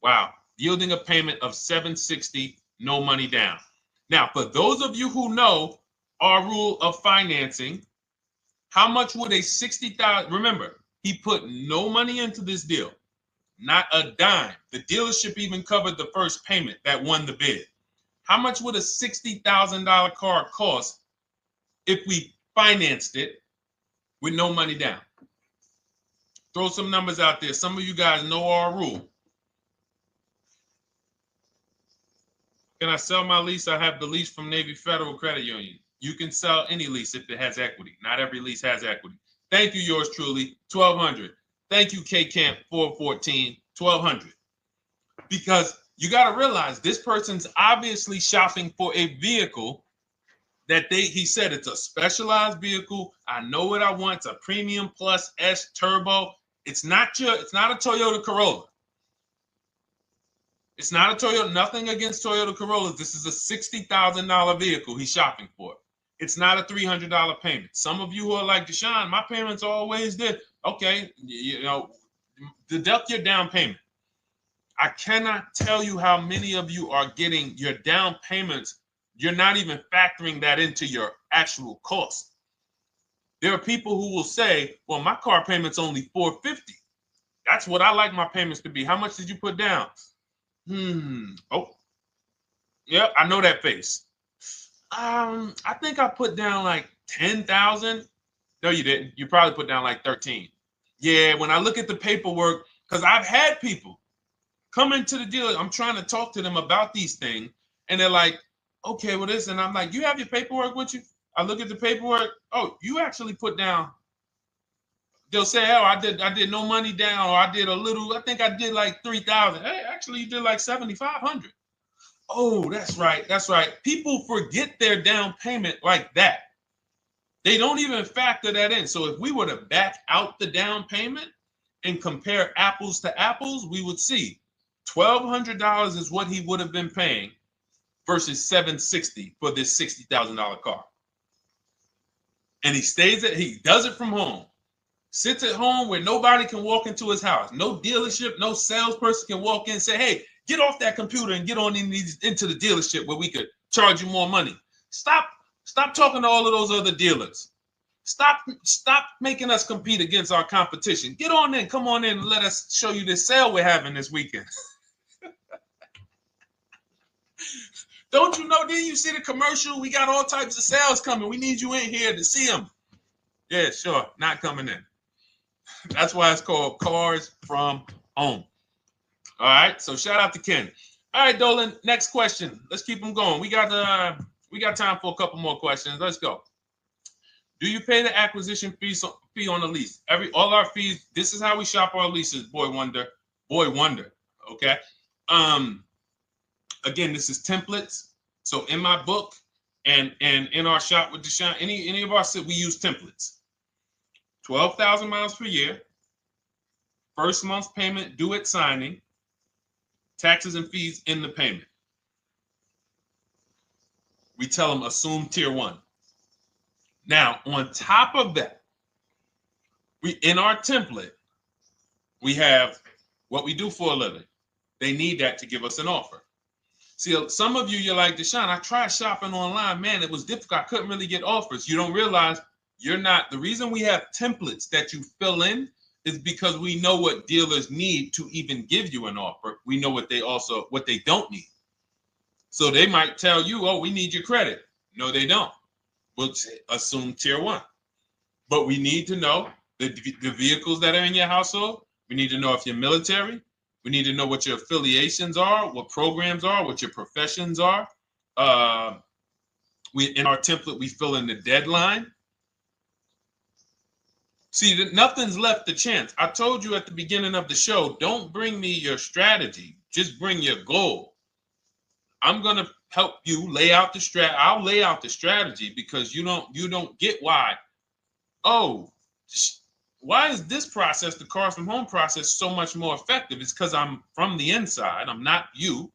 Wow. Yielding a payment of $760, no money down. Now, for those of you who know our rule of financing, how much would a $60,000? Remember, he put no money into this deal, not a dime. The dealership even covered the first payment that won the bid. How much would a $60,000 car cost if we financed it with no money down? Throw some numbers out there. Some of you guys know our rule. Can I sell my lease? I have the lease from Navy Federal Credit Union. You can sell any lease if it has equity. Not every lease has equity. Thank you, yours truly, 1200. Thank you, K Camp 414, $1,200. Because you got to realize this person's obviously shopping for a vehicle that he said it's a specialized vehicle. I know what I want. It's a premium plus S turbo. It's not a Toyota Corolla. It's not a Toyota, nothing against Toyota Corollas. This is a $60,000 vehicle he's shopping for. It's not a $300 payment. Some of you who are like, Deshone, my payments are always there. Okay, deduct your down payment. I cannot tell you how many of you are getting your down payments. You're not even factoring that into your actual cost. There are people who will say, well, my car payment's only $450. That's what I like my payments to be. How much did you put down? Oh, yeah, I know that face. I think I put down like 10,000. No, you didn't. You probably put down like 13. Yeah, when I look at the paperwork, because I've had people come into the dealer, I'm trying to talk to them about these things, and they're like, okay, well, this, and I'm like, you have your paperwork with you? I look at the paperwork. Oh, you actually put down. They'll say, oh, I did no money down, or I did a little. I think I did like 3,000. Hey, actually, you did like 7,500. Oh, that's right. That's right. People forget their down payment like that. They don't even factor that in. So if we were to back out the down payment and compare apples to apples, we would see $1,200 is what he would have been paying versus $760 for this $60,000 car. And he does it from home. Sits at home where nobody can walk into his house. No dealership, no salesperson can walk in and say, hey, get off that computer and get on into the dealership where we could charge you more money. Stop talking to all of those other dealers. Stop making us compete against our competition. Get on in, come on in and let us show you this sale we're having this weekend. Don't you know, didn't you see the commercial? We got all types of sales coming. We need you in here to see them. Yeah, sure, not coming in. That's why it's called Cars from Home. All right, so shout out to Ken. All right, Dolan, next question. Let's keep them going. We got time for a couple more questions. Let's go. Do you pay the acquisition fee on the lease? All our fees, this is how we shop our leases, Boy Wonder. Okay. Again, this is templates. So in my book and in our shop with Deshone, any of our we use templates. 12,000 miles per year, first month's payment due at signing, taxes and fees in the payment. We tell them assume tier 1. Now, on top of that, in our template, we have what we do for a living. They need that to give us an offer. See, some of you, you're like, Deshone, I tried shopping online. Man, it was difficult. I couldn't really get offers. You don't realize you're not. The reason we have templates that you fill in is because we know what dealers need to even give you an offer. We know what they don't need. So they might tell you, oh, we need your credit. No, they don't. We'll assume tier 1. But we need to know the vehicles that are in your household. We need to know if you're military. We need to know what your affiliations are, what programs are, what your professions are. In our template, we fill in the deadline. See, nothing's left to chance. I told you at the beginning of the show, don't bring me your strategy. Just bring your goal. I'm going to help you lay out the strat. I'll lay out the strategy because you don't get why. Oh, why is this process, the Cars from Home process, so much more effective? It's because I'm from the inside. I'm not you.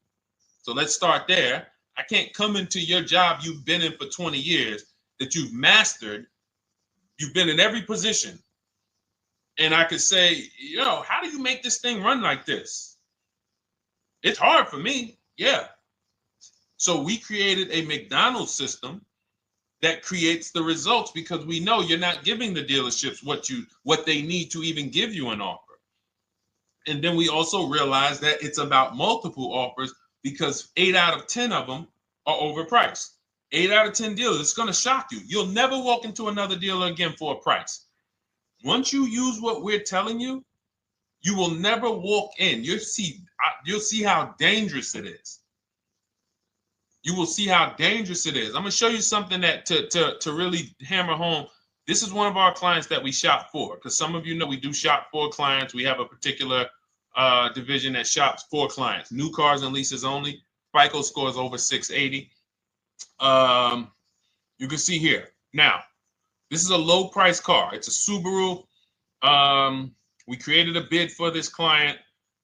So let's start there. I can't come into your job you've been in for 20 years that you've mastered. You've been in every position. And I could say, how do you make this thing run like this? It's hard for me. Yeah. So we created a McDonald's system that creates the results because we know you're not giving the dealerships what they need to even give you an offer. And then we also realize that it's about multiple offers because 8 out of 10 of them are overpriced. 8 out of 10 dealers, it's going to shock you. You'll never walk into another dealer again for a price. Once you use what we're telling you, you will never walk in. You'll see how dangerous it is. You will see how dangerous it is. I'm going to show you something that to really hammer home. This is one of our clients that we shop for because some of you know we do shop for clients. We have a particular division that shops for clients. New cars and leases only. FICO scores over 680. You can see here. Now, this is a low price car. It's a Subaru. We created a bid for this client.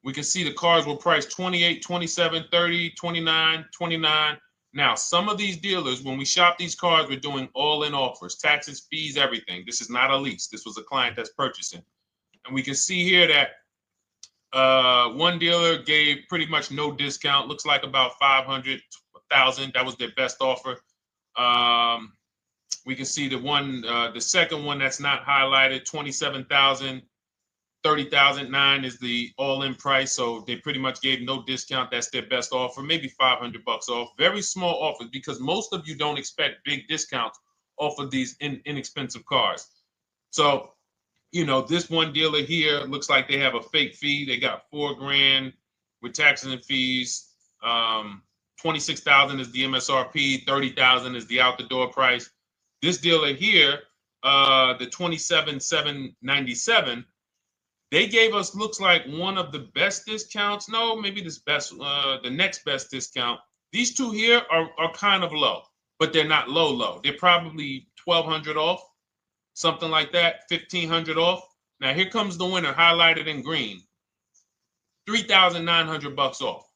We can see the cars were priced 28, 27, 30, 29, 29. Now, some of these dealers, when we shop these cars, we're doing all-in offers, taxes, fees, everything. This is not a lease. This was a client that's purchasing. And we can see here that one dealer gave pretty much no discount. Looks like about 500,000. That was their best offer. We can see the second one that's not highlighted, 27,000. 30,009 is the all-in price, so they pretty much gave no discount. That's their best offer, maybe $500 off. Very small offers, because most of you don't expect big discounts off of these inexpensive cars. So, you know, this one dealer here looks like they have a fake fee. They got $4,000 with taxes and fees. 26,000 is the MSRP. 30,000 is the out the door price. This dealer here, the 27,797. They gave us, looks like, one of the best discounts. No, maybe the next best discount. These two here are kind of low, but they're not low. They're probably 1,200 off, something like that, 1,500 off. Now here comes the winner, highlighted in green, 3,900 bucks off.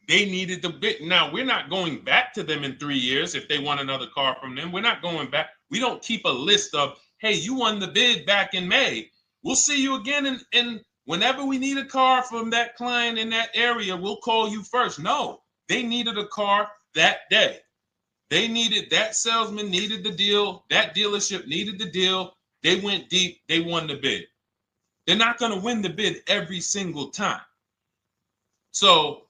They needed the bid. Now we're not going back to them in 3 years if they want another car from them. We're not going back. We don't keep a list of, hey, you won the bid back in May. We'll see you again. And whenever we need a car from that client in that area, we'll call you first. No, they needed a car that day. They needed, that salesman needed the deal. That dealership needed the deal. They went deep. They won the bid. They're not going to win the bid every single time. So,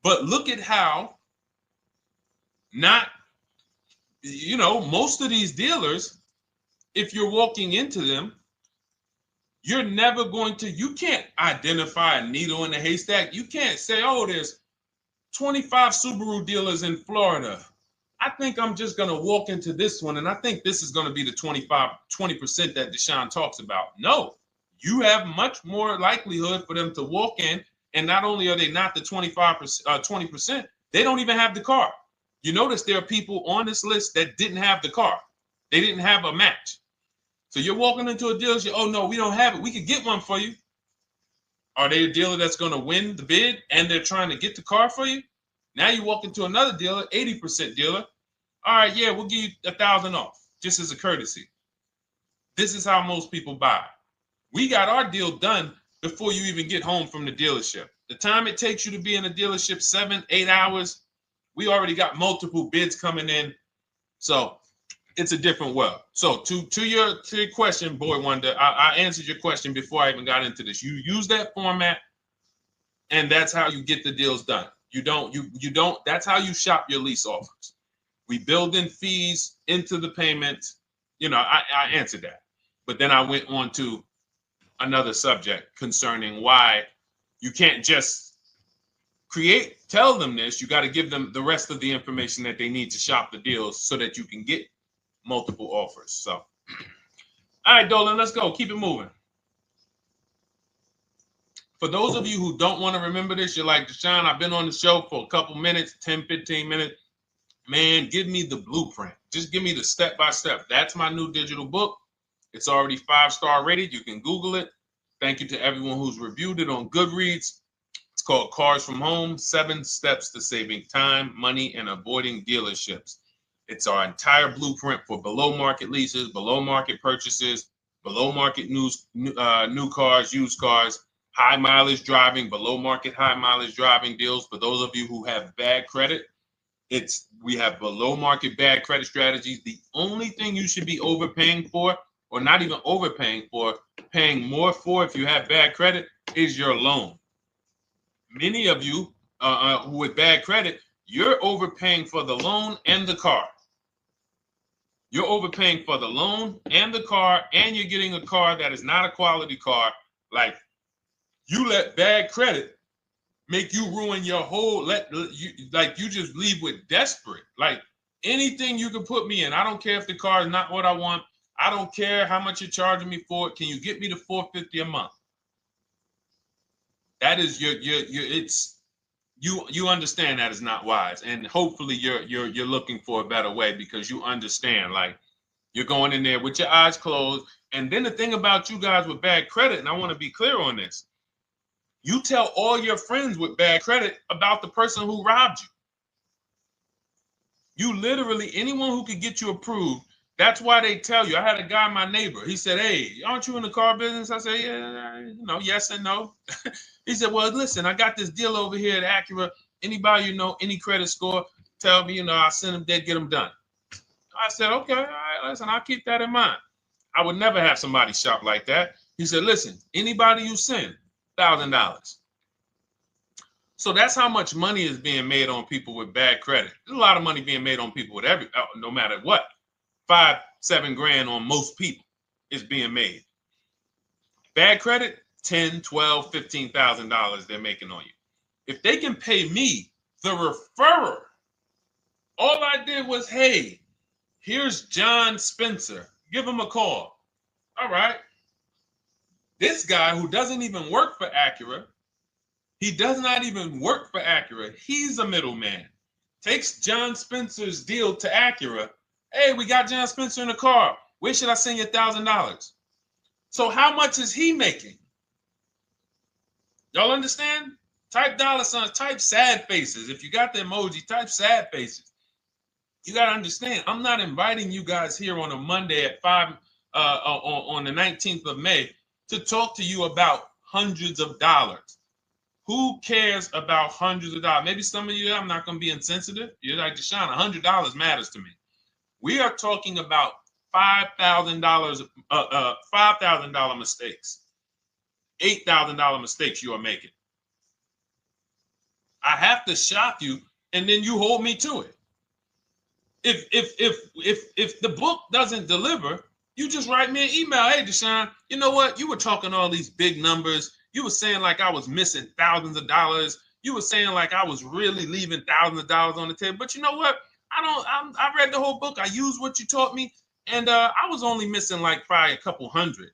but look at how most of these dealers, if you're walking into them, you're never going to, you can't identify a needle in a haystack. You can't say, oh, there's 25 Subaru dealers in Florida. I think I'm just going to walk into this one, and I think this is going to be the 20% that Deshone talks about. No, you have much more likelihood for them to walk in, and not only are they not the 20%, they don't even have the car. You notice there are people on this list that didn't have the car. They didn't have a match. So you're walking into a dealership, oh no, we don't have it. We could get one for you. Are they a dealer that's going to win the bid and they're trying to get the car for you? Now you walk into another dealer, 80% dealer. All right, yeah, we'll give you 1,000 off, just as a courtesy. This is how most people buy. We got our deal done before you even get home from the dealership. The time it takes you to be in a dealership, 7-8 hours, we already got multiple bids coming in. So it's a different world. So to your question, Boy Wonder, I answered your question before I even got into this. You use that format, and that's how you get the deals done. You don't, that's how you shop your lease offers. We build in fees into the payments. I answered that. But then I went on to another subject concerning why you can't just tell them this. You got to give them the rest of the information that they need to shop the deals so that you can get multiple offers. So, all right, Dolan, let's go. Keep it moving. For those of you who don't want to remember this, you're like, Deshone, I've been on the show for a couple minutes, 10, 15 minutes. Man, give me the blueprint. Just give me the step-by-step. That's my new digital book. It's already 5-star rated. You can Google it. Thank you to everyone who's reviewed it on Goodreads. It's called Cars from Home, 7 Steps to Saving Time, Money, and Avoiding Dealerships. It's our entire blueprint for below market leases, below market purchases, below market new cars, used cars, high mileage driving, below market high mileage driving deals. For those of you who have bad credit, we have below market bad credit strategies. The only thing you should be overpaying for, or not even overpaying for, paying more for if you have bad credit, is your loan. Many of you who with bad credit, you're overpaying for the loan and the car. You're overpaying for the loan and the car, and you're getting a car that is not a quality car. Like, you let bad credit make you ruin your whole, you just leave with desperate. Like, anything you can put me in. I don't care if the car is not what I want. I don't care how much you're charging me for it. Can you get me to $450 a month? That is you understand that is not wise, and hopefully you're looking for a better way, because you understand, like, you're going in there with your eyes closed. And then the thing about you guys with bad credit, and I want to be clear on this, you tell all your friends with bad credit about the person who robbed you. You literally, anyone who could get you approved, that's why they tell you. I had a guy, my neighbor, he said, "Hey, aren't you in the car business?" I said, "Yeah, yes and no." He said, "Well, listen, I got this deal over here at Acura. Anybody any credit score, tell me, I'll send them there, get them done." I said, "Okay, all right, listen, I'll keep that in mind." I would never have somebody shop like that. He said, "Listen, anybody you send, $1,000. So that's how much money is being made on people with bad credit. There's a lot of money being made on people with no matter what. 5-7 grand on most people is being made. Bad credit, $10, $12, $15,000 they're making on you. If they can pay me, the referrer, all I did was, hey, here's John Spencer. Give him a call. All right. This guy who doesn't even work for Acura, he does not even work for Acura. He's a middleman. Takes John Spencer's deal to Acura. Hey, we got John Spencer in the car. Where should I send you $1,000? So how much is he making? Y'all understand? Type dollar signs, type sad faces. If you got the emoji, type sad faces. You got to understand, I'm not inviting you guys here on a Monday at 5 on the 19th of May to talk to you about hundreds of dollars. Who cares about hundreds of dollars? Maybe some of you, I'm not going to be insensitive. You're like, Deshone, $100 matters to me. We are talking about $5,000, $5,000 mistakes, $8,000 mistakes you are making. I have to shock you, and then you hold me to it. If the book doesn't deliver, you just write me an email. Hey, Deshone, you know what? You were talking all these big numbers. You were saying like I was missing thousands of dollars. You were saying like I was really leaving thousands of dollars on the table. But you know what? I read the whole book. I used what you taught me, and I was only missing like probably a couple hundred.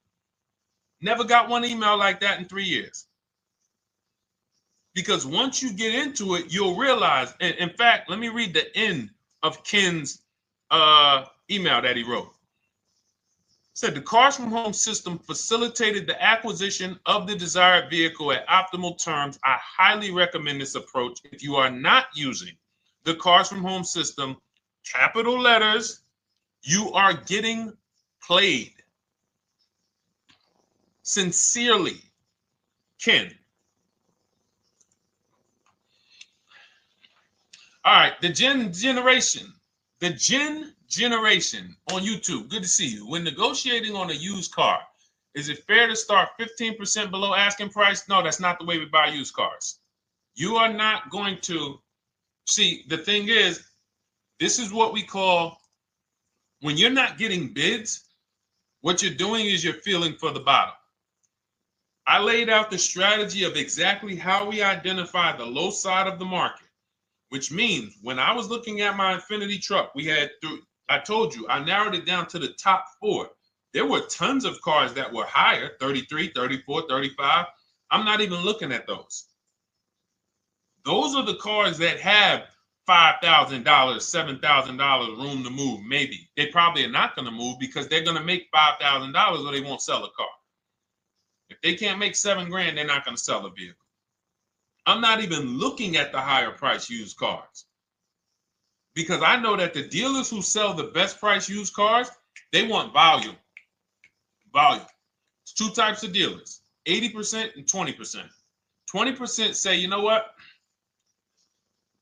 Never got one email like that in 3 years. Because once you get into it, you'll realize. And in fact, let me read the end of Ken's email that he wrote. Said the Cars from Home system facilitated the acquisition of the desired vehicle at optimal terms. I highly recommend this approach. If you are not using the Cars from Home system, capital letters, you are getting played. Sincerely, Ken. All right, the Gen Generation on YouTube. Good to see you. When negotiating on a used car, is it fair to start 15% below asking price? No, that's not the way we buy used cars. You are not going to see. The thing is, this is what we call, when you're not getting bids, what you're doing is you're feeling for the bottom. I laid out the strategy of exactly how we identify the low side of the market. Which means when I was looking at my Infiniti truck, I told you, I narrowed it down to the top 4. There were tons of cars that were higher, 33, 34, 35. I'm not even looking at those. Those are the cars that have $5,000, $7,000 room to move, maybe. They probably are not going to move because they're going to make $5,000 or they won't sell a car. If they can't make $7 grand, they're not going to sell a vehicle. I'm not even looking at the higher price used cars because I know that the dealers who sell the best price used cars, they want volume. Volume. It's 2 types of dealers, 80% and 20%. 20% say, you know what?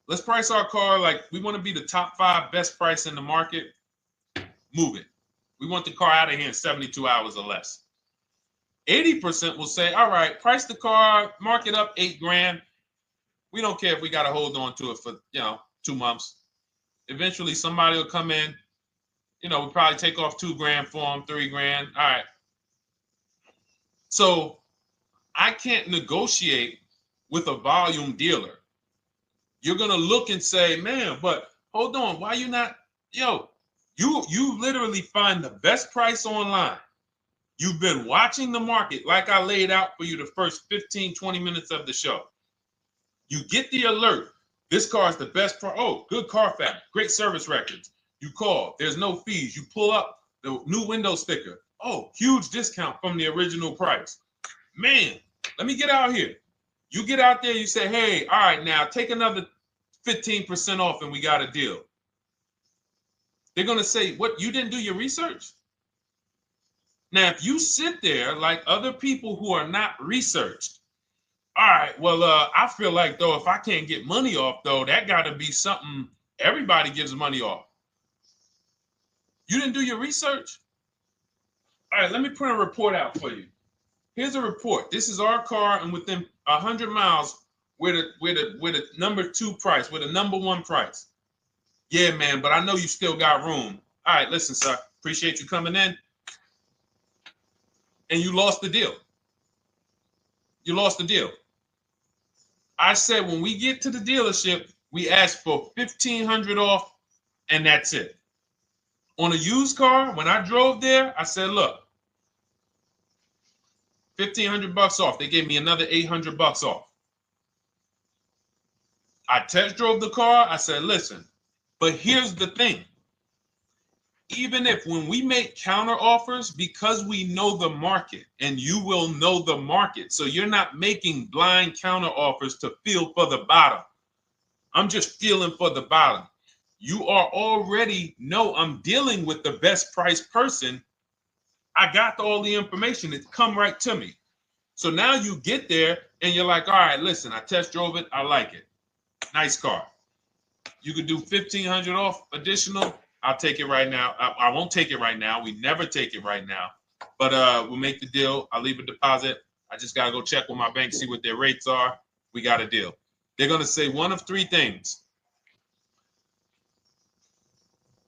Let's price our car like we want to be the top 5 best price in the market. Move it. We want the car out of here in 72 hours or less. 80% will say, all right, price the car, mark it up $8 grand. We don't care if we got to hold on to it for, 2 months. Eventually, somebody will come in. We'll probably take off $2 grand for them, $3 grand. All right. So I can't negotiate with a volume dealer. You're going to look and say, man, but hold on. Why you not? You literally find the best price online. You've been watching the market like I laid out for you the first 15, 20 minutes of the show. You get the alert. This car is the best. Oh, good Carfax, great service records. You call. There's no fees. You pull up the new window sticker. Oh, huge discount from the original price. Man, let me get out here. You get out there. You say, hey, all right, now take another 15% off and we got a deal. They're going to say, what, you didn't do your research? Now, if you sit there like other people who are not researched, all right, well, I feel like, though, if I can't get money off, though, that got to be something everybody gives money off. You didn't do your research? All right, let me print a report out for you. Here's a report. This is our car, and within 100 miles, we're the number 2 price, we're the number 1 price. Yeah, man, but I know you still got room. All right, listen, sir, appreciate you coming in. And you lost the deal. You lost the deal. I said when we get to the dealership, we ask for $1,500 off, and that's it. On a used car, when I drove there, I said, look, $1,500 off. They gave me another $800 off. I test drove the car. I said, listen, but here's the thing. Even if when we make counter offers, because we know the market, and you will know the market, so you're not making blind counter offers to feel for the bottom. I'm just feeling for the bottom. You are already know I'm dealing with the best price person. I got all the information. It come right to me. So now you get there and you're like, all right, listen, I test drove it. I like it. Nice car. You could do $1,500 off additional. I'll take it right now. I won't take it right now. We never take it right now. But we'll make the deal. I'll leave a deposit. I just got to go check with my bank, see what their rates are. We got a deal. They're going to say one of 3 things.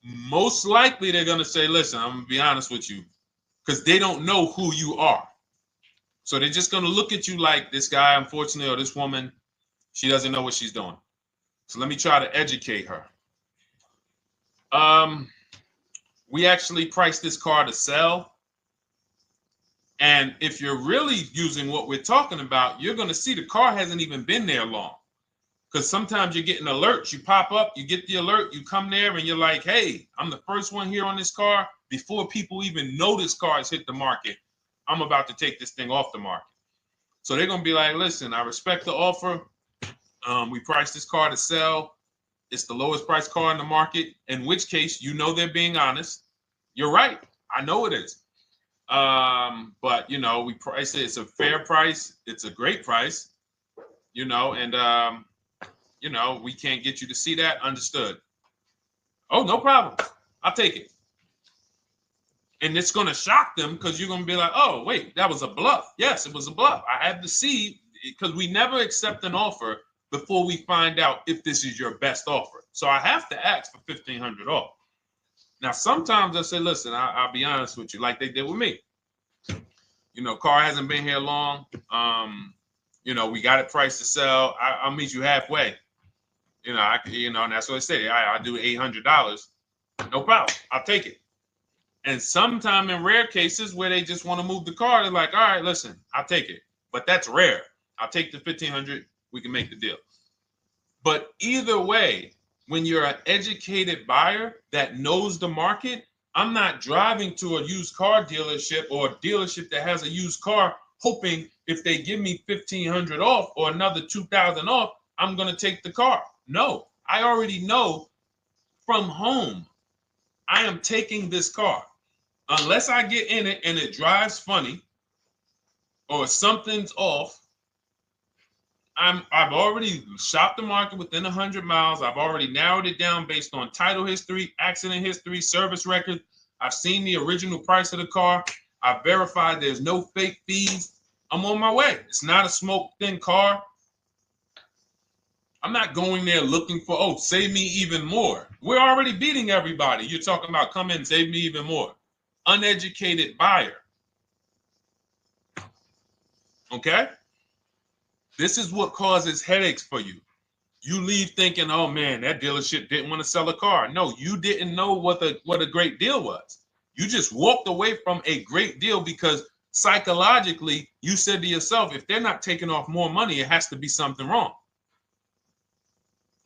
Most likely they're going to say, listen, I'm going to be honest with you, because they don't know who you are. So they're just going to look at you like this guy, unfortunately, or this woman, she doesn't know what she's doing. So let me try to educate her. We actually priced this car to sell. And if you're really using what we're talking about, you're going to see the car hasn't even been there long. Because sometimes you're getting alerts. You pop up, you get the alert, you come there, and you're like, hey, I'm the first one here on this car. Before people even know this car has hit the market, I'm about to take this thing off the market. So they're going to be like, listen, I respect the offer. We priced this car to sell. It's the lowest price car in the market, in which case, you know, they're being honest. You're right. I know it is. But, you know, we price it. It's a fair price. It's a great price, you know, and, you know, we can't get you to see that. Understood. Oh, no problem. I'll take it. And it's going to shock them because you're going to be like, oh, wait, that was a bluff. Yes, it was a bluff. I had to see, because we never accept an offer before we find out if this is your best offer. So I have to ask for $1,500 off. Now, sometimes I say, listen, I'll be honest with you, like they did with me. You know, car hasn't been here long. You know, we got it priced to sell. I'll meet you halfway. You know, and that's what I say. I do $800. No problem. I'll take it. And sometime in rare cases where they just want to move the car, they're like, all right, listen, I'll take it. But that's rare. I'll take the $1,500. We can make the deal. But either way, when you're an educated buyer that knows the market, I'm not driving to a used car dealership or a dealership that has a used car hoping if they give me $1,500 off or another $2,000 off, I'm going to take the car. No, I already know from home, I am taking this car. Unless I get in it and it drives funny or something's off, I've already shopped the market within 100 miles. I've already narrowed it down based on title history, accident history, service record. I've seen the original price of the car. I've verified there's no fake fees. I'm on my way. It's not a smoke thin car. I'm not going there looking for, oh, save me even more. We're already beating everybody. You're talking about come in, save me even more. Uneducated buyer. Okay? This is what causes headaches for you. You leave thinking, oh man, that dealership didn't want to sell a car. No, you didn't know what a great deal was. You just walked away from a great deal because psychologically you said to yourself, if they're not taking off more money, it has to be something wrong.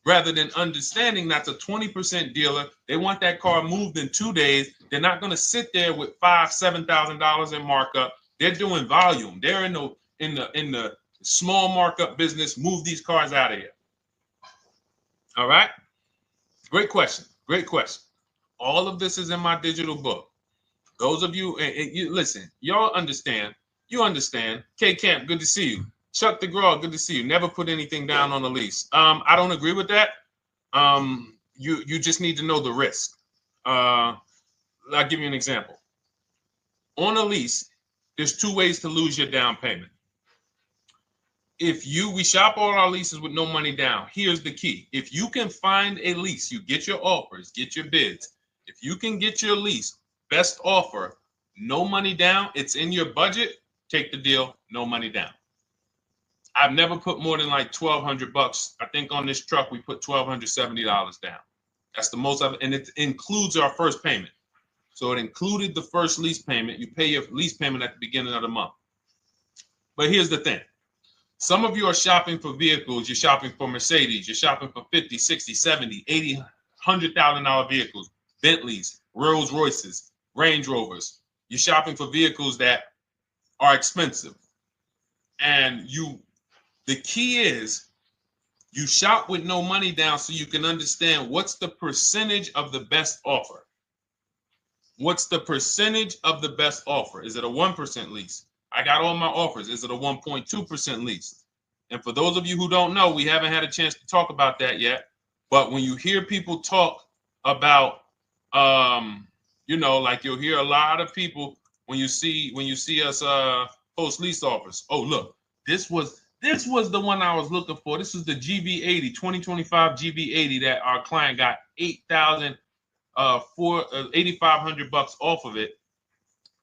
Rather than understanding that's a 20% dealer, they want that car moved in 2 days. They're not going to sit there with $5,000-$7,000 in markup. They're doing volume. They're in the small markup business. Move these cars out of here. All right. Great question. Great question. All of this is in my digital book. Those of you, you listen, y'all understand. You understand. K Camp, good to see you. Chuck DeGraw, good to see you. Never put anything down on a lease. I don't agree with that. You just need to know the risk. I'll give you an example. On a lease, there's 2 ways to lose your down payment. We shop all our leases with no money down. Here's the key. If you can find a lease, you get your offers, get your bids. If you can get your lease, best offer, no money down, it's in your budget, take the deal, no money down. I've never put more than like $1,200. I think on this truck, we put $1,270 down. That's the most of it. And it includes our first payment. So it included the first lease payment. You pay your lease payment at the beginning of the month. But here's the thing. Some of you are shopping for vehicles. You're shopping for Mercedes. You're shopping for 50, 60, 70, 80, $100,000 vehicles, Bentleys, Rolls Royces, Range Rovers. You're shopping for vehicles that are expensive. And the key is you shop with no money down so you can understand what's the percentage of the best offer. What's the percentage of the best offer? Is it a 1% lease? I got all my offers. Is it a 1.2% lease? And for those of you who don't know, we haven't had a chance to talk about that yet. But when you hear people talk about, like you'll hear a lot of people when you see us post lease offers. Oh, look, this was the one I was looking for. This is the GV80, 2025 GV80 that our client got $8,500 off of it,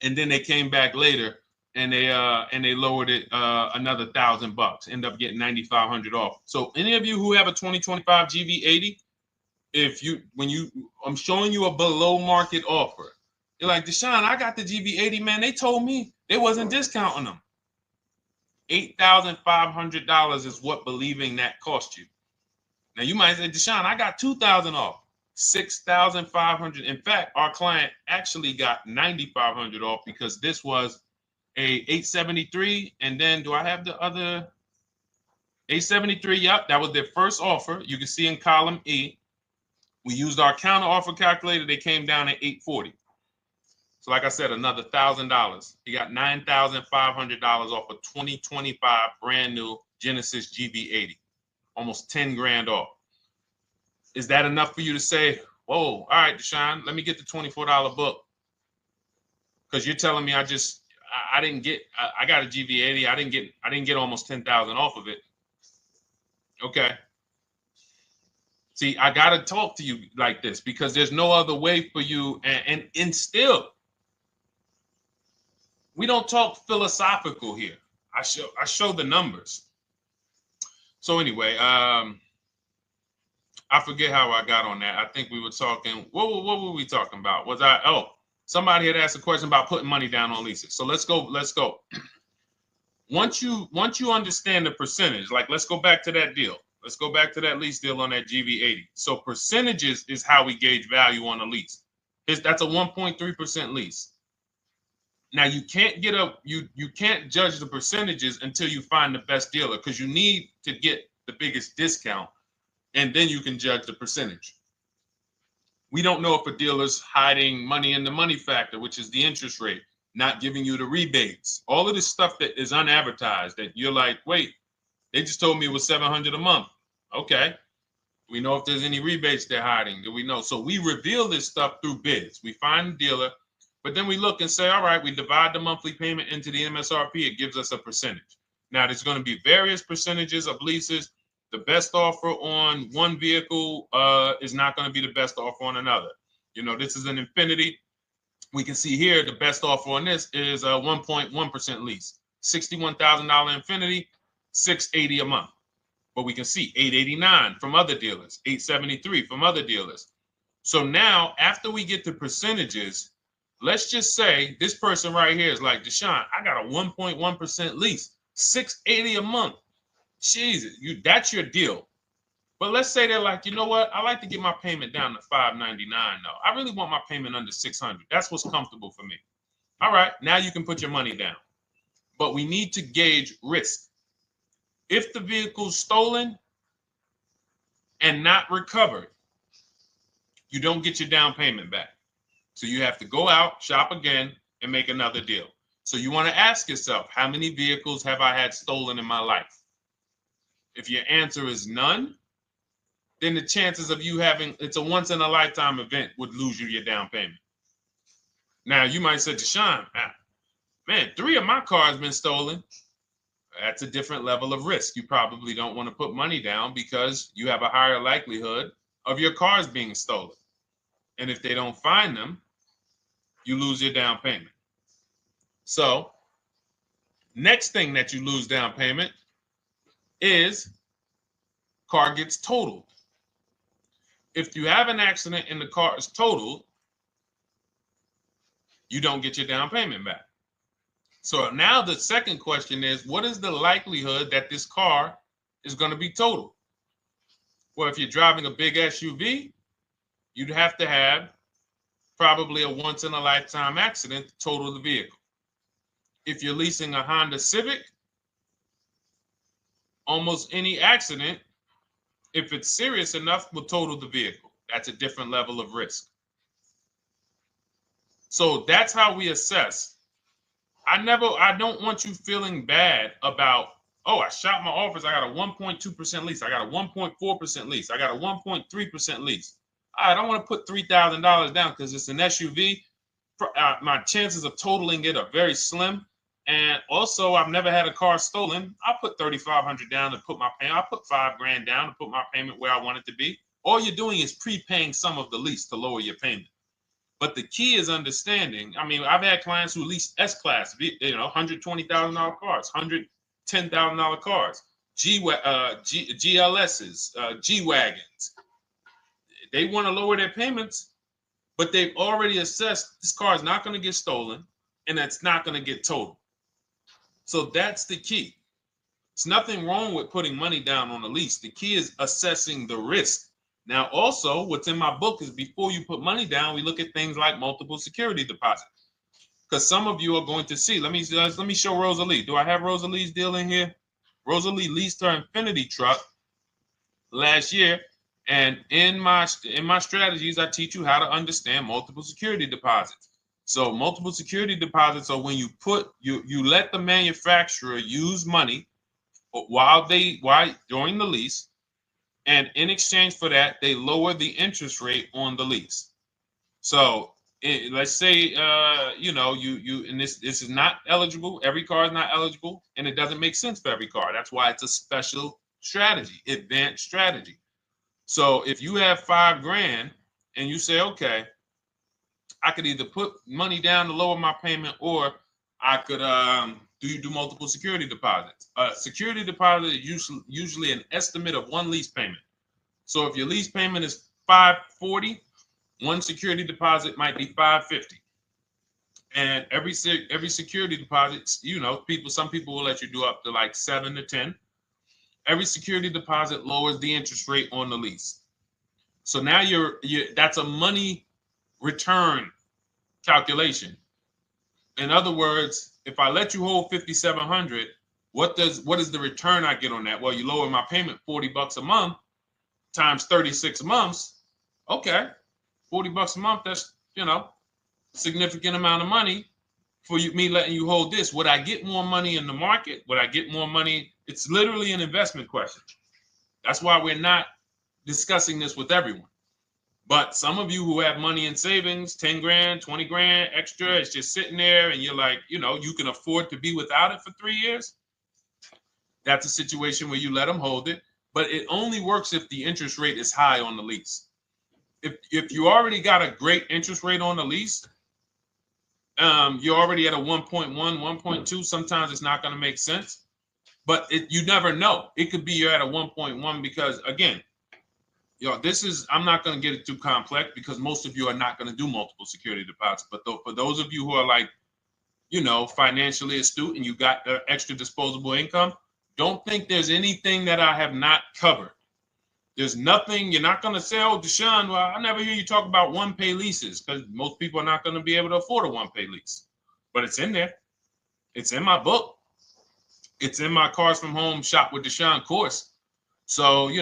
and then they came back later and they lowered it another $1,000. End up getting $9,500 off. So any of you who have a 2025 GV80, I'm showing you a below market offer. You're like, Deshone, I got the GV80, man. They told me they wasn't discounting them. $8,500 is what believing that cost you. Now you might say, Deshone, I got $2,000 off. $6,500. In fact, our client actually got $9,500 off because this was a 873. And then do I have the other 873? Yep, that was their first offer. You can see in column E. We used our counter offer calculator. They came down at 840. So like I said, another $1,000. He got $9,500 off a 2025 brand new Genesis GV80, almost 10 grand off. Is that enough for you to say, whoa, all right, Deshone, let me get the $24 book? Because you're telling me I got a GV80. I didn't get almost 10,000 off of it. Okay. See, I got to talk to you like this because there's no other way for you. And still, we don't talk philosophical here. I show the numbers. So anyway, I forget how I got on that. I think we were talking. What were we talking about? Somebody had asked a question about putting money down on leases. So let's go. Once you understand the percentage, like let's go back to that deal. Let's go back to that lease deal on that GV80. So percentages is how we gauge value on a lease. That's a 1.3% lease. Now you can't you can't judge the percentages until you find the best dealer because you need to get the biggest discount, and then you can judge the percentage. We don't know if a dealer's hiding money in the money factor, which is the interest rate, not giving you the rebates, all of this stuff that is unadvertised that you're like, wait, they just told me it was $700 a month. Okay. We know if there's any rebates they're hiding. Do we know? So we reveal this stuff through bids. We find the dealer, but then we look and say, all right, we divide the monthly payment into the MSRP. It gives us a percentage. Now, there's going to be various percentages of leases. The best offer on one vehicle is not going to be the best offer on another. This is an Infinity. We can see here the best offer on this is a 1.1% lease. $61,000 Infinity, $680 a month. But we can see $889 from other dealers, $873 from other dealers. So now, after we get the percentages, let's just say this person right here is like, Deshone, I got a 1.1% lease, $680 a month. Jesus, that's your deal. But let's say they're like, you know what? I like to get my payment down to $599 though. I really want my payment under $600. That's what's comfortable for me. All right, now you can put your money down. But we need to gauge risk. If the vehicle's stolen and not recovered, you don't get your down payment back. So you have to go out, shop again, and make another deal. So you want to ask yourself, how many vehicles have I had stolen in my life? If your answer is none, then the chances of you having, it's a once in a lifetime event, would lose you your down payment. Now you might say, Deshone, man, 3 of my cars been stolen. That's a different level of risk. You probably don't want to put money down because you have a higher likelihood of your cars being stolen. And if they don't find them, you lose your down payment. So next thing that you lose down payment is car gets totaled. If you have an accident and the car is totaled, you don't get your down payment back. So now the second question is, what is the likelihood that this car is going to be totaled? Well, if you're driving a big SUV, you'd have to have probably a once in a lifetime accident to total the vehicle. If you're leasing a Honda Civic, almost any accident, if it's serious enough, will total the vehicle. That's a different level of risk. So that's how we assess. I don't want you feeling bad about, oh, I shot my office, I got a 1.2% lease, I got a 1.4% lease, I got a 1.3% lease. I don't want to put $3,000 down because it's an SUV. My chances of totaling it are very slim. And also, I've never had a car stolen. I put $3,500 down to put my payment. I put $5,000 down to put my payment where I want it to be. All you're doing is prepaying some of the lease to lower your payment. But the key is understanding. I mean, I've had clients who lease S-Class, $120,000 cars, $110,000 cars, GLSs, G-Wagons. They want to lower their payments, but they've already assessed this car is not going to get stolen and it's not going to get totaled. So that's the key. It's nothing wrong with putting money down on a lease. The key is assessing the risk. Now, also, what's in my book is before you put money down, we look at things like multiple security deposits. Because some of you are going to see, let me show Rosalie. Do I have Rosalie's deal in here? Rosalie leased her Infinity truck last year. And in my strategies, I teach you how to understand multiple security deposits. So multiple security deposits are when you let the manufacturer use money during the lease, and in exchange for that, they lower the interest rate on the lease. So let's say and this is not eligible. Every car is not eligible, and it doesn't make sense for every car. That's why it's a special strategy, advanced strategy. So if you have $5,000 and you say, okay, I could either put money down to lower my payment, or I could do multiple security deposits. Security deposit is usually an estimate of one lease payment. So if your lease payment is $540, one security deposit might be $550. And every security deposit, some people will let you do up to like 7 to 10. Every security deposit lowers the interest rate on the lease. So now that's a money return calculation. In other words, if I let you hold $5,700, what is the return I get on that? Well, you lower my payment $40 a month times 36 months. Okay, $40 a month. That's significant amount of money for me letting you hold this. Would I get more money in the market? Would I get more money? It's literally an investment question. That's why we're not discussing this with everyone. But some of you who have money in savings, 10 grand, 20 grand extra, it's just sitting there and you're like, you can afford to be without it for 3 years. That's a situation where you let them hold it, but it only works if the interest rate is high on the lease. If you already got a great interest rate on the lease, you're already at a 1.1, 1.2. Sometimes it's not going to make sense, but you never know. It could be you're at a 1.1 because, again, this is, I'm not going to get it too complex because most of you are not going to do multiple security deposits. But for those of you who are like, financially astute and you got extra disposable income, don't think there's anything that I have not covered. There's nothing. You're not going to say, oh, Deshone, well, I never hear you talk about one-pay leases, because most people are not going to be able to afford a one-pay lease. But it's in there. It's in my book. It's in my Cars from Home Shop with Deshone course. So, as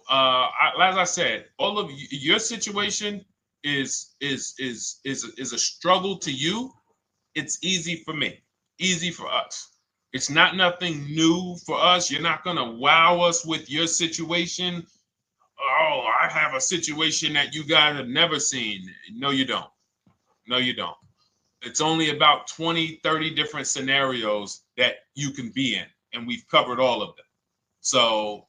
I said, all of your situation is a struggle to you. It's easy for me, easy for us. It's not nothing new for us. You're not going to wow us with your situation. Oh, I have a situation that you guys have never seen. No, you don't. No, you don't. It's only about 20, 30 different scenarios that you can be in, and we've covered all of them. So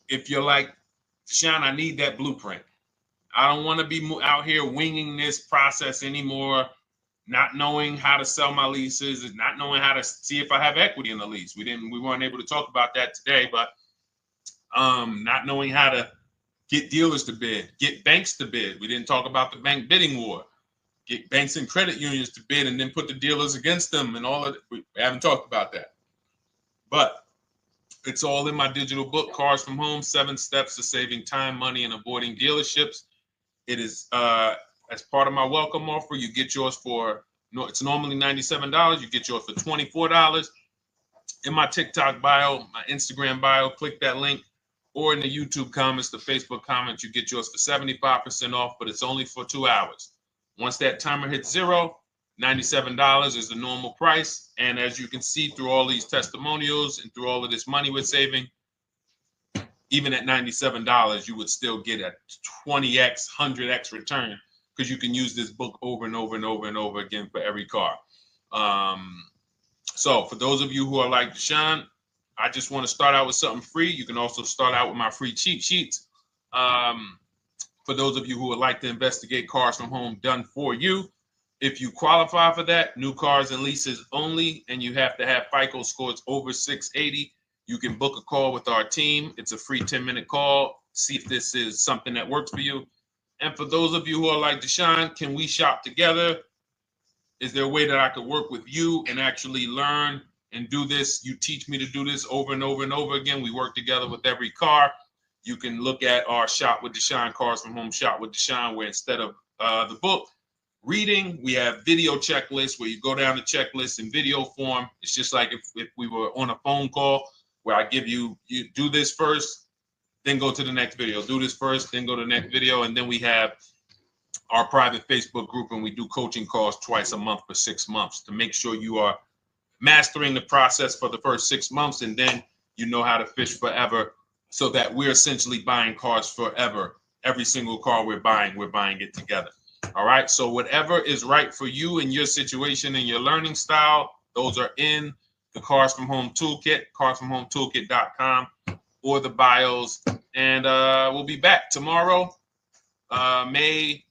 if you're like, Deshone, I need that blueprint. I don't want to be out here winging this process anymore, not knowing how to sell my leases and not knowing how to see if I have equity in the lease. We weren't able to talk about that today, but not knowing how to get dealers to bid, get banks to bid. We didn't talk about the bank bidding war. Get banks and credit unions to bid and then put the dealers against them and all of it. We haven't talked about that. But it's all in my digital book, Cars from Home, 7 Steps to Saving Time, Money, and Avoiding Dealerships. It is as part of my welcome offer. You get yours for, it's normally $97. You get yours for $24. In my TikTok bio, my Instagram bio, click that link. Or in the YouTube comments, the Facebook comments, you get yours for 75% off, but it's only for 2 hours. Once that timer hits 0, $97 is the normal price. And as you can see through all these testimonials and through all of this money we're saving, even at $97, you would still get a 20x, 100x return, because you can use this book over and over and over and over again for every car. So for those of you who are like, Deshone, I just want to start out with something free. You can also start out with my free cheat sheets. For those of you who would like to investigate Cars from Home done for you, if you qualify for that, new cars and leases only, and you have to have FICO scores over 680, you can book a call with our team. It's a free 10-minute call. See if this is something that works for you. And for those of you who are like, Deshone, can we shop together? Is there a way that I could work with you and actually learn and do this? You teach me to do this over and over and over again. We work together with every car. You can look at our Shop with Deshone, Cars from Home Shop with Deshone, where instead of the book reading, we have video checklists where you go down the checklist in video form. It's just like if we were on a phone call, where I give you do this first, then go to the next video. Do this first, then go to the next video. And then we have our private Facebook group, and we do coaching calls twice a month for 6 months to make sure you are mastering the process for the first 6 months, and then you know how to fish forever, so that we're essentially buying cars forever. Every single car we're buying it together. All right. So whatever is right for you and your situation and your learning style, those are in the Cars from Home Toolkit, carsfromhometoolkit.com, or the bios. And we'll be back tomorrow, May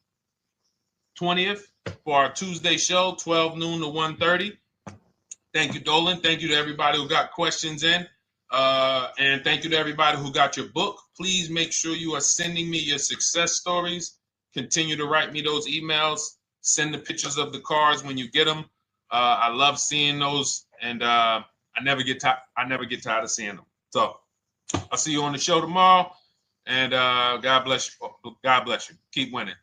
20th, for our Tuesday show, 12 noon to 1:30. Thank you, Dolan. Thank you to everybody who got questions in. And thank you to everybody who got your book. Please make sure you are sending me your success stories. Continue to write me those emails. Send the pictures of the cars when you get them. I love seeing those, and I never get tired of seeing them. So I'll see you on the show tomorrow, and God bless you. God bless you. Keep winning.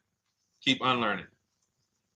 Keep unlearning.